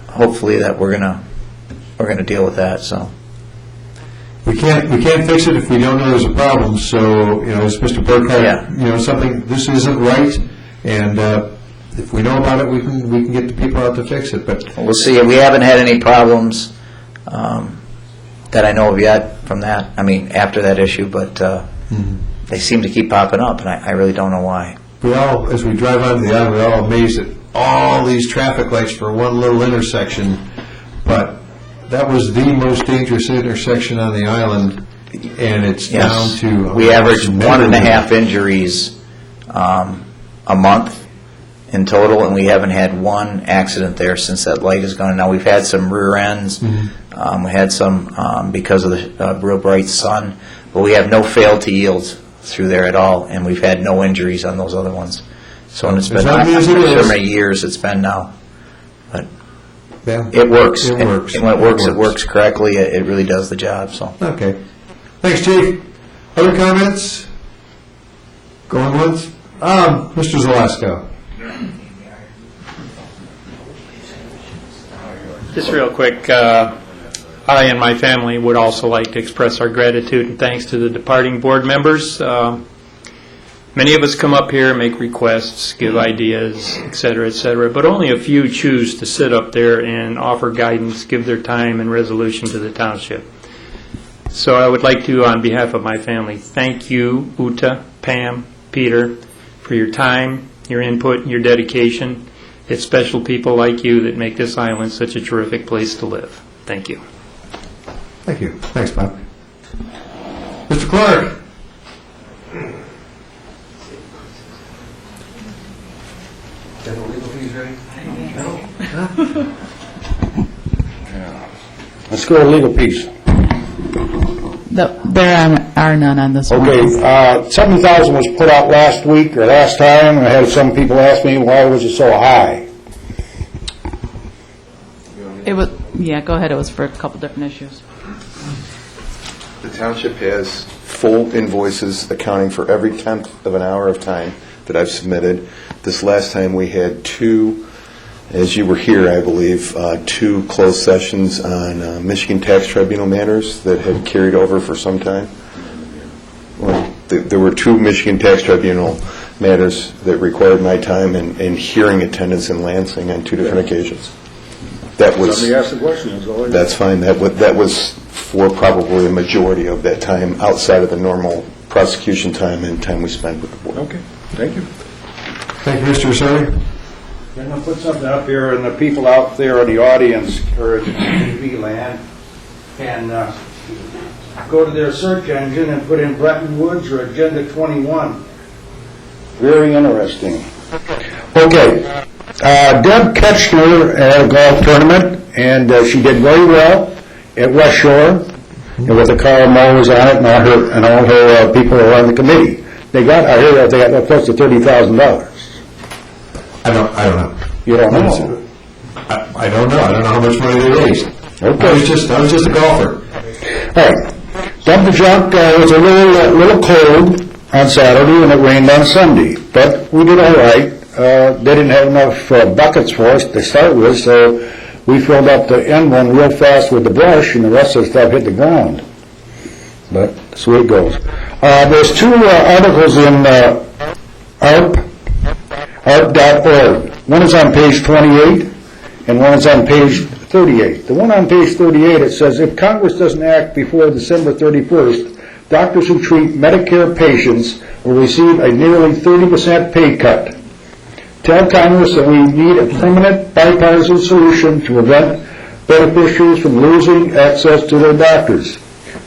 hopefully that we're gonna deal with that. So we can't fix it if we don't know there's a problem, so, as Mr. Burkhardt, something, this isn't right, and if we know about it, we can get the people out to fix it, but... We'll see. We haven't had any problems that I know of yet from that, after that issue, but they seem to keep popping up, and I really don't know why. We all, as we drive onto the island, we're all amazed at all these traffic lights for one little intersection, but that was the most dangerous intersection on the island, and it's down to... We average 1.5 injuries a month in total, and we haven't had one accident there since that light has gone. Now, we've had some rear ends. We had some because of the real bright sun, but we have no fail to yields through there at all, and we've had no injuries on those other ones. So, and it's been how many years it's been now. But it works. It works. And when it works correctly. It really does the job. So. Okay. Thanks, Chief. Other comments? Going once? Mr. Zalasko. Just real quick, I and my family would also like to express our gratitude and thanks to the departing board members. Many of us come up here, make requests, give ideas, et cetera, but only a few choose to sit up there and offer guidance, give their time and resolution to the township. So I would like to, on behalf of my family, thank you, Uta, Pam, Peter, for your time, your input, and your dedication. It's special people like you that make this island such a terrific place to live. Thank you. Thank you. Thanks, Bob. Mr. Clark. Let's go to legal piece. There are none on this one. Okay, $70,000 was put out last week or last time. I had some people ask me, why was it so high? It was, go ahead. It was for a couple different issues. The township has full invoices accounting for every tenth of an hour of time that I've submitted. This last time we had two, as you were here, I believe, two closed sessions on Michigan Tax Tribunal matters that had carried over for some time. Well, there were two Michigan Tax Tribunal matters that required my time and hearing attendance in Lansing on two different occasions. That was. Somebody asked the question. That's fine. That was for probably a majority of that time outside of the normal prosecution time and time we spent with the board. Okay. Thank you. Thank you, Mr. Asari. I'm going to put something up here, and the people out there in the audience or in TV land can go to their search engine and put in Bretton Woods or Agenda 21. Very interesting. Okay. Deb Ketchner at a golf tournament, and she did very well at West Shore, and with the Carl Mowers on it, and all her people who are on the committee. I hear they got close to $30,000. I don't know. You don't know? I don't know. I don't know how much money they raised. Okay. I was just a golfer. All right. Dump the junk was a little cold on Saturday, and it rained on Sunday, but we did all right. They didn't have enough buckets for us to start with, so we filled up the end one real fast with the brush, and the rest of the stuff hit the ground. But that's the way it goes. There's two articles in ARP.org. One is on page 28, and one is on page 38. The one on page 38, it says, if Congress doesn't act before December 31st, doctors who treat Medicare patients will receive a nearly 30% pay cut. Tell Congress that we need a permanent bipartisan solution to prevent beneficiaries from losing access to their doctors.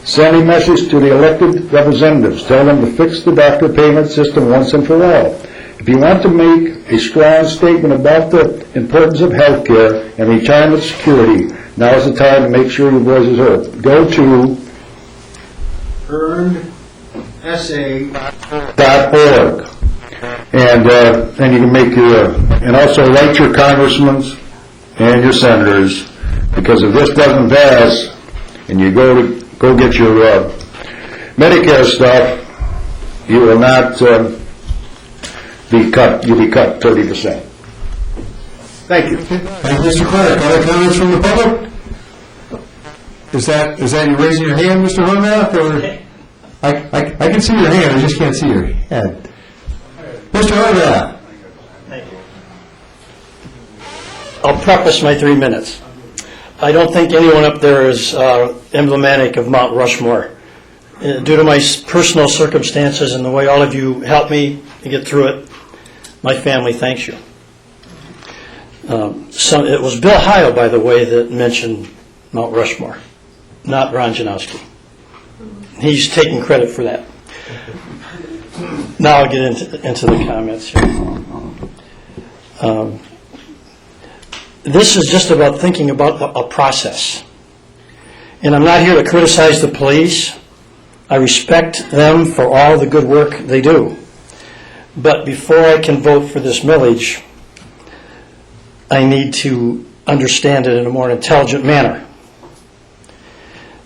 Send a message to the elected representatives. Tell them to fix the doctor payment system once and for all. If you want to make a strong statement about the importance of health care and retirement security, now is the time to make sure your voice is heard. Go to earnedsa.org. And then you can make and also write your congressmen and your senators, because if this doesn't pass and you go get your Medicare stuff, you will not be cut. You'll be cut 30%. Thank you. Thank you, Mr. Clark. Other comments from the public? Is that you raising your hand, Mr. Horvath, or? I can see your hand, I just can't see your head. Mr. Horvath. Thank you. I'll preface my 3 minutes. I don't think anyone up there is emblematic of Mount Rushmore. Due to my personal circumstances and the way all of you helped me to get through it, my family thanks you. It was Bill Heil, by the way, that mentioned Mount Rushmore, not Ron Janowski. He's taking credit for that. Now I'll get into the comments here. This is just about thinking about a process. And I'm not here to criticize the police. I respect them for all the good work they do. But before I can vote for this millage, I need to understand it in a more intelligent manner.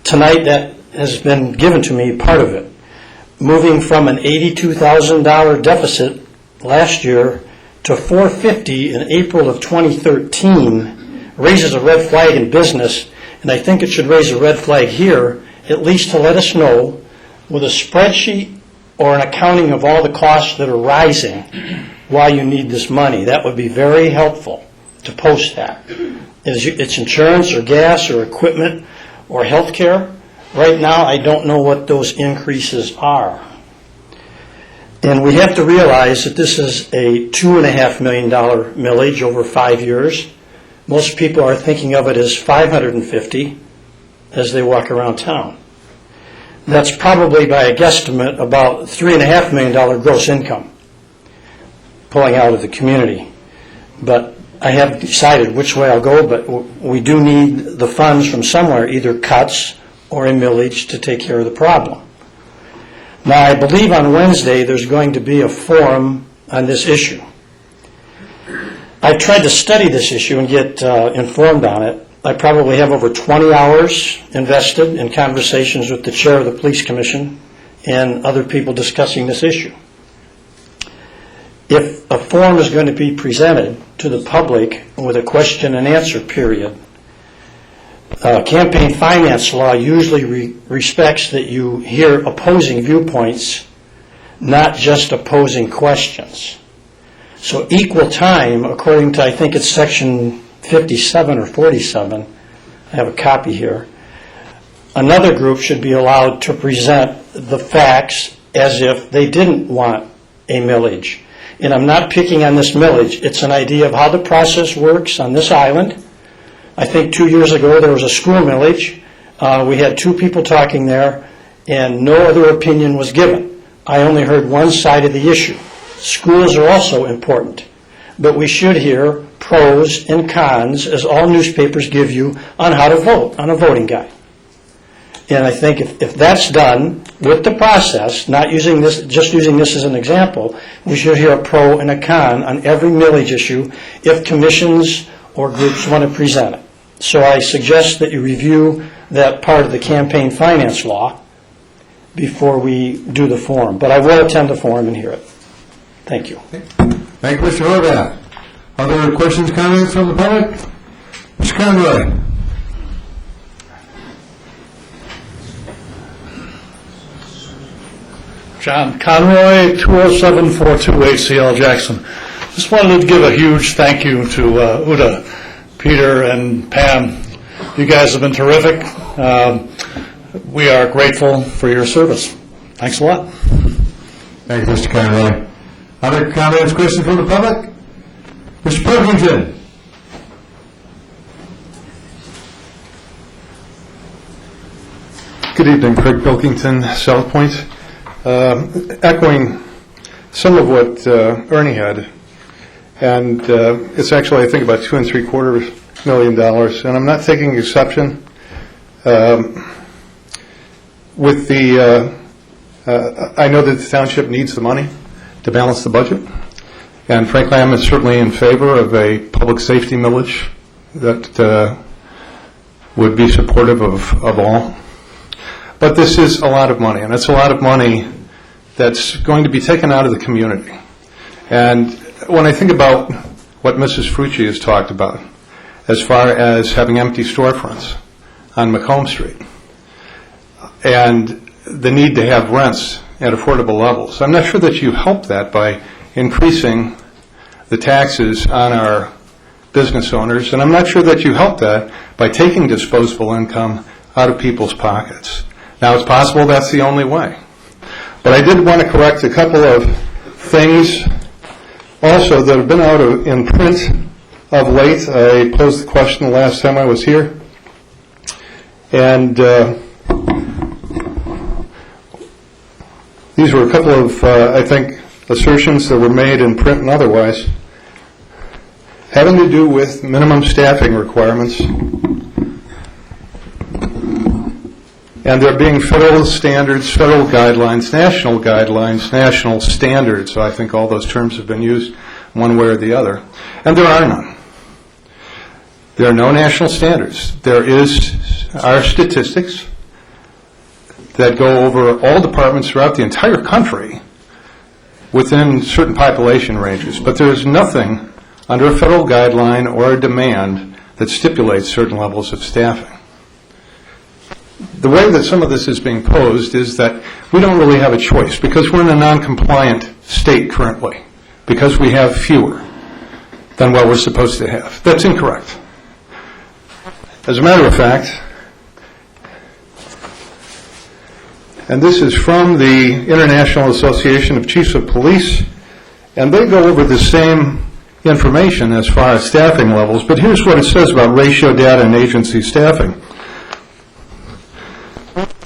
Tonight, that has been given to me, part of it. Moving from an $82,000 deficit last year to $450 in April of 2013 raises a red flag in business, and I think it should raise a red flag here, at least to let us know, with a spreadsheet or an accounting of all the costs that are rising, why you need this money. That would be very helpful to post that. It's insurance or gas or equipment or health care. Right now, I don't know what those increases are. And we have to realize that this is a $2.5 million millage over 5 years. Most people are thinking of it as $550 as they walk around town. That's probably, by a guesstimate, about $3.5 million gross income pulling out of the community. But I have decided which way I'll go, but we do need the funds from somewhere, either cuts or a millage, to take care of the problem. Now, I believe on Wednesday there's going to be a forum on this issue. I tried to study this issue and get informed on it. I probably have over 20 hours invested in conversations with the chair of the police commission and other people discussing this issue. If a forum is going to be presented to the public with a question and answer period, campaign finance law usually respects that you hear opposing viewpoints, not just opposing questions. So equal time, according to, I think it's section 57 or 47, I have a copy here, another group should be allowed to present the facts as if they didn't want a millage. And I'm not picking on this millage. It's an idea of how the process works on this island. I think 2 years ago there was a school millage. We had 2 people talking there, and no other opinion was given. I only heard one side of the issue. Schools are also important, but we should hear pros and cons, as all newspapers give you, on how to vote on a voting guide. And I think if that's done with the process, not using this, just using this as an example, we should hear a pro and a con on every millage issue if commissions or groups want to present it. So I suggest that you review that part of the campaign finance law before we do the forum. But I will attend the forum and hear it. Thank you. Thank you, Mr. Horvath. Other questions, comments from the public? Mr. Conroy. John Conroy, 20742 ACL Jackson. Just wanted to give a huge thank you to Uda, Peter, and Pam. You guys have been terrific. We are grateful for your service. Thanks a lot. Thank you, Mr. Conroy. Other comments, questions from the public? Mr. Pilkington. Good evening, Craig Pilkington, South Point. Echoing some of what Ernie had, and it's actually, I think, about $2.75 million, and I'm not taking exception with the, I know that the township needs the money to balance the budget, and frankly, I'm certainly in favor of a public safety millage that would be supportive of all. But this is a lot of money, and it's a lot of money that's going to be taken out of the community. And when I think about what Mrs. Frucci has talked about, as far as having empty storefronts, on Macomb Street, and the need to have rents at affordable levels. I'm not sure that you help that by increasing the taxes on our business owners, and I'm not sure that you help that by taking disposable income out of people's pockets. Now, it's possible that's the only way. But I did want to correct a couple of things also that have been out in print of late. I posed the question the last time I was here, and these were a couple of, I think, assertions that were made in print and otherwise, having to do with minimum staffing requirements, and there being federal standards, federal guidelines, national standards. So I think all those terms have been used one way or the other. And there are none. There are no national standards. There are statistics that go over all departments throughout the entire country within certain population ranges. But there is nothing under a federal guideline or a demand that stipulates certain levels of staffing. The way that some of this is being posed is that we don't really have a choice because we're in a non-compliant state currently, because we have fewer than what we're supposed to have. That's incorrect. As a matter of fact, and this is from the International Association of Chiefs of Police, and they go over the same information as far as staffing levels, but here's what it says about ratio data and agency staffing.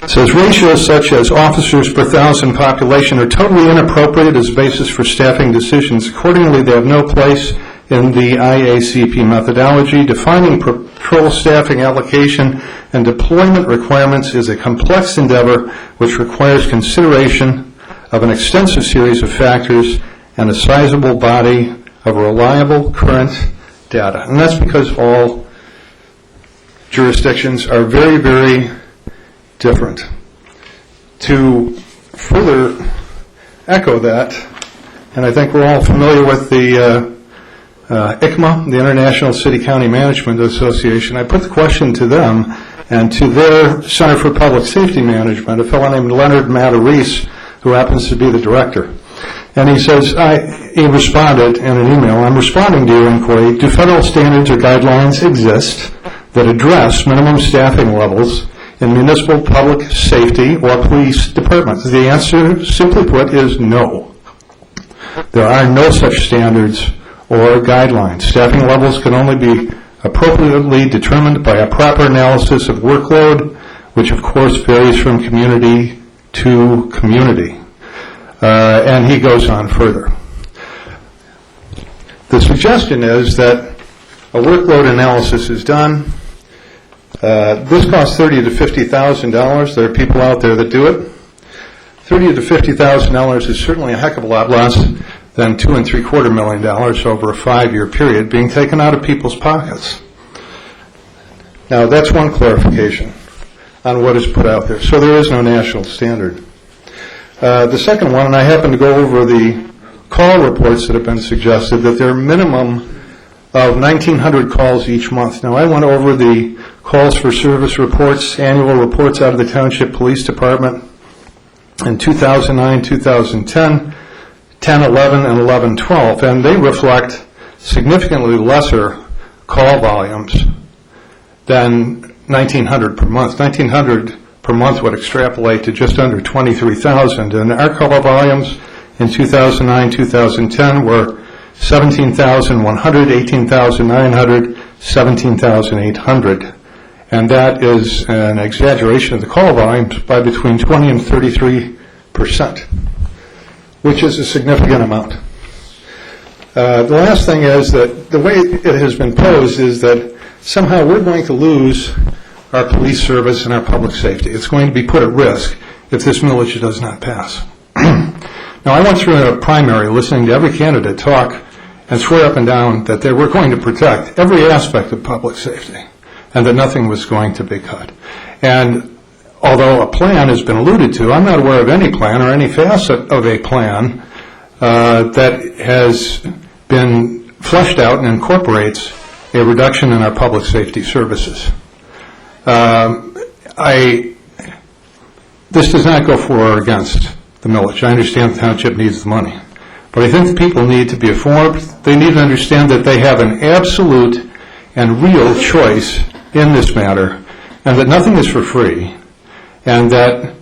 It says ratios such as officers per thousand population are totally inappropriate as a basis for staffing decisions. Accordingly, they have no place in the IACP methodology. Defining patrol staffing allocation and deployment requirements is a complex endeavor which requires consideration of an extensive series of factors and a sizable body of reliable current data. And that's because all jurisdictions are very, very different. To further echo that, and I think we're all familiar with the ICMA, the International City County Management Association, I put the question to them and to their Center for Public Safety Management, a fellow named Leonard Matarese, who happens to be the director. And he says, he responded in an email, I'm responding to your inquiry, do federal standards or guidelines exist that address minimum staffing levels in municipal public safety or police departments? The answer, simply put, is no. There are no such standards or guidelines. Staffing levels can only be appropriately determined by a proper analysis of workload, which of course varies from community to community. And he goes on further. The suggestion is that a workload analysis is done. This costs $30,000 to $50,000. There are people out there that do it. $30,000 to $50,000 is certainly a heck of a lot less than $2.75 million over a 5-year period being taken out of people's pockets. Now, that's one clarification on what is put out there. So there is no national standard. The second one, and I happen to go over the call reports that have been suggested, that there are minimum of 1,900 calls each month. Now, I went over the calls for service reports, annual reports out of the Township Police Department in 2009, 2010, 10, 11, and 11, 12, and they reflect significantly lesser call volumes than 1,900 per month. 1,900 per month would extrapolate to just under 23,000, and our call volumes in 2009, 2010 were 17,100, 18,900, 17,800. And that is an exaggeration of the call volumes by between 20 and 33%, which is a significant amount. The last thing is that the way it has been posed is that somehow we're going to lose our police service and our public safety. It's going to be put at risk if this millage does not pass. Now, I went through a primary listening to every candidate talk and swear up and down that they were going to protect every aspect of public safety and that nothing was going to be cut. And although a plan has been alluded to, I'm not aware of any plan or any facet of a plan that has been fleshed out and incorporates a reduction in our public safety services. This does not go for or against the millage. I understand the township needs the money. But I think the people need to be informed. They need to understand that they have an absolute and real choice in this matter, and that nothing is for free, and that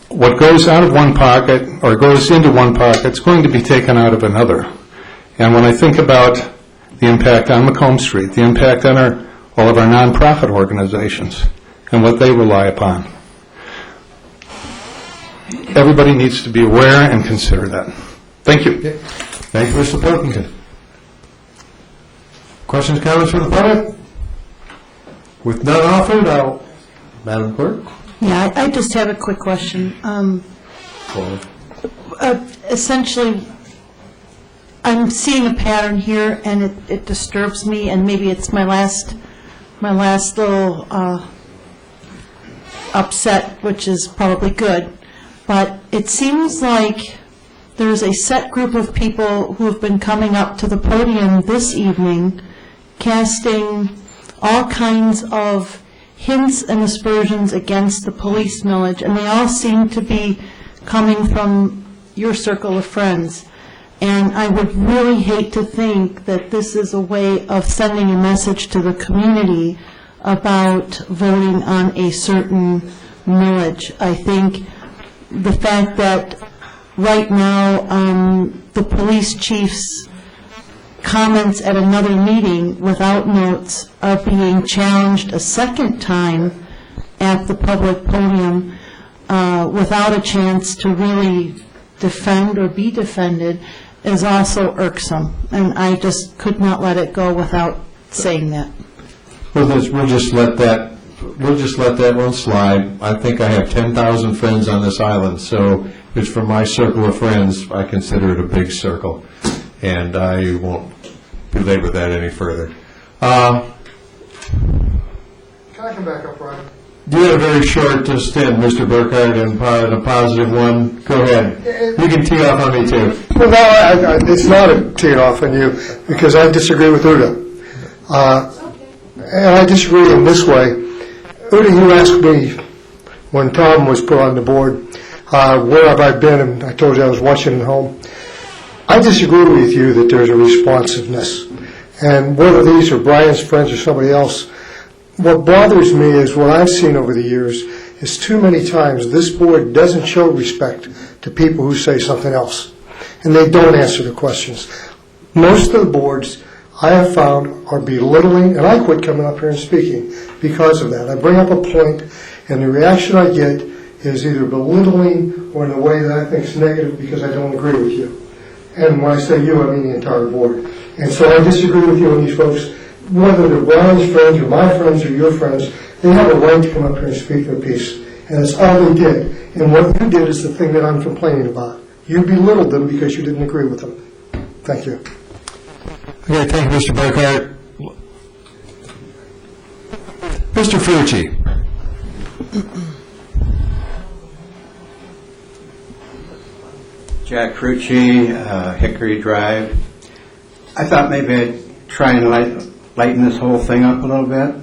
what goes out of one pocket or goes into one pocket is going to be taken out of another. And when I think about the impact on Macomb Street, the impact on all of our nonprofit organizations and what they rely upon, everybody needs to be aware and consider that. Thank you. Okay. Thank you, Mr. Pilkington. Questions, comments from the public? With none offered, Madam Clerk? Yeah, I just have a quick question. Essentially, I'm seeing a pattern here, and it disturbs me, and maybe it's my last little upset, which is probably good. But it seems like there's a set group of people who have been coming up to the podium this evening, casting all kinds of hints and aspersions against the police millage, and they all seem to be coming from your circle of friends. And I would really hate to think that this is a way of sending a message to the community about voting on a certain millage. I think the fact that right now the police chief's comments at another meeting without notes are being challenged a second time at the public podium without a chance to really defend or be defended is also irksome. And I just could not let it go without saying that. We'll just let that one slide. I think I have 10,000 friends on this island, so it's from my circle of friends. I consider it a big circle, and I won't belabor that any further. Can I come back up, Brian? You had a very short stint, Mr. Burkhardt, and a positive one. Go ahead. You can tee off on me, too. Well, no, it's not a tee off on you, because I disagree with Uda. And I disagree in this way. Uda, you asked me when Tom was put on the board, where have I been, and I told you I was watching at home. I disagree with you that there's a responsiveness. And whether these are Brian's friends or somebody else, what bothers me is what I've seen over the years is too many times this board doesn't show respect to people who say something else, and they don't answer the questions. Most of the boards I have found are belittling, and I quit coming up here and speaking because of that. I bring up a point, and the reaction I get is either belittling or in a way that I think is negative because I don't agree with you. And when I say you, I mean the entire board. And so I disagree with you and these folks. Whether they're Brian's friends or my friends or your friends, they have a right to come up here and speak their piece. And that's all they did. And what you did is the thing that I'm complaining about. You belittled them because you didn't agree with them. Thank you. Okay, thank you, Mr. Burkhardt. Mr. Frucci. Jack Frucci, Hickory Drive. I thought maybe I'd try and lighten this whole thing up a little bit.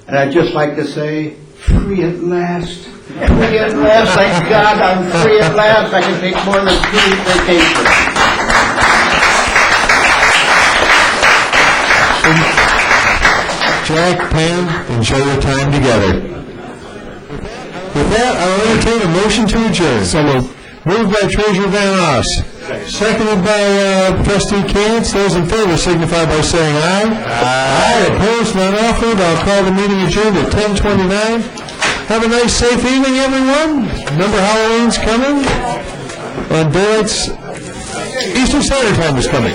And I'd just like to say, free at last. Free at last. Thank God I'm free at last. I can take more than 2 vacations. Jack, Pam, enjoy your time together. With that, I'll entertain a motion to adjourn. So moved by Treasurer Van Ross, seconded by Trustee Kantz. Those in favor signify by saying aye. Aye. Opposed, none offered. I'll call the meeting adjourned at 10:29. Have a nice, safe evening, everyone. Remember, Halloween's coming, and daylight's Eastern Standard Time is coming.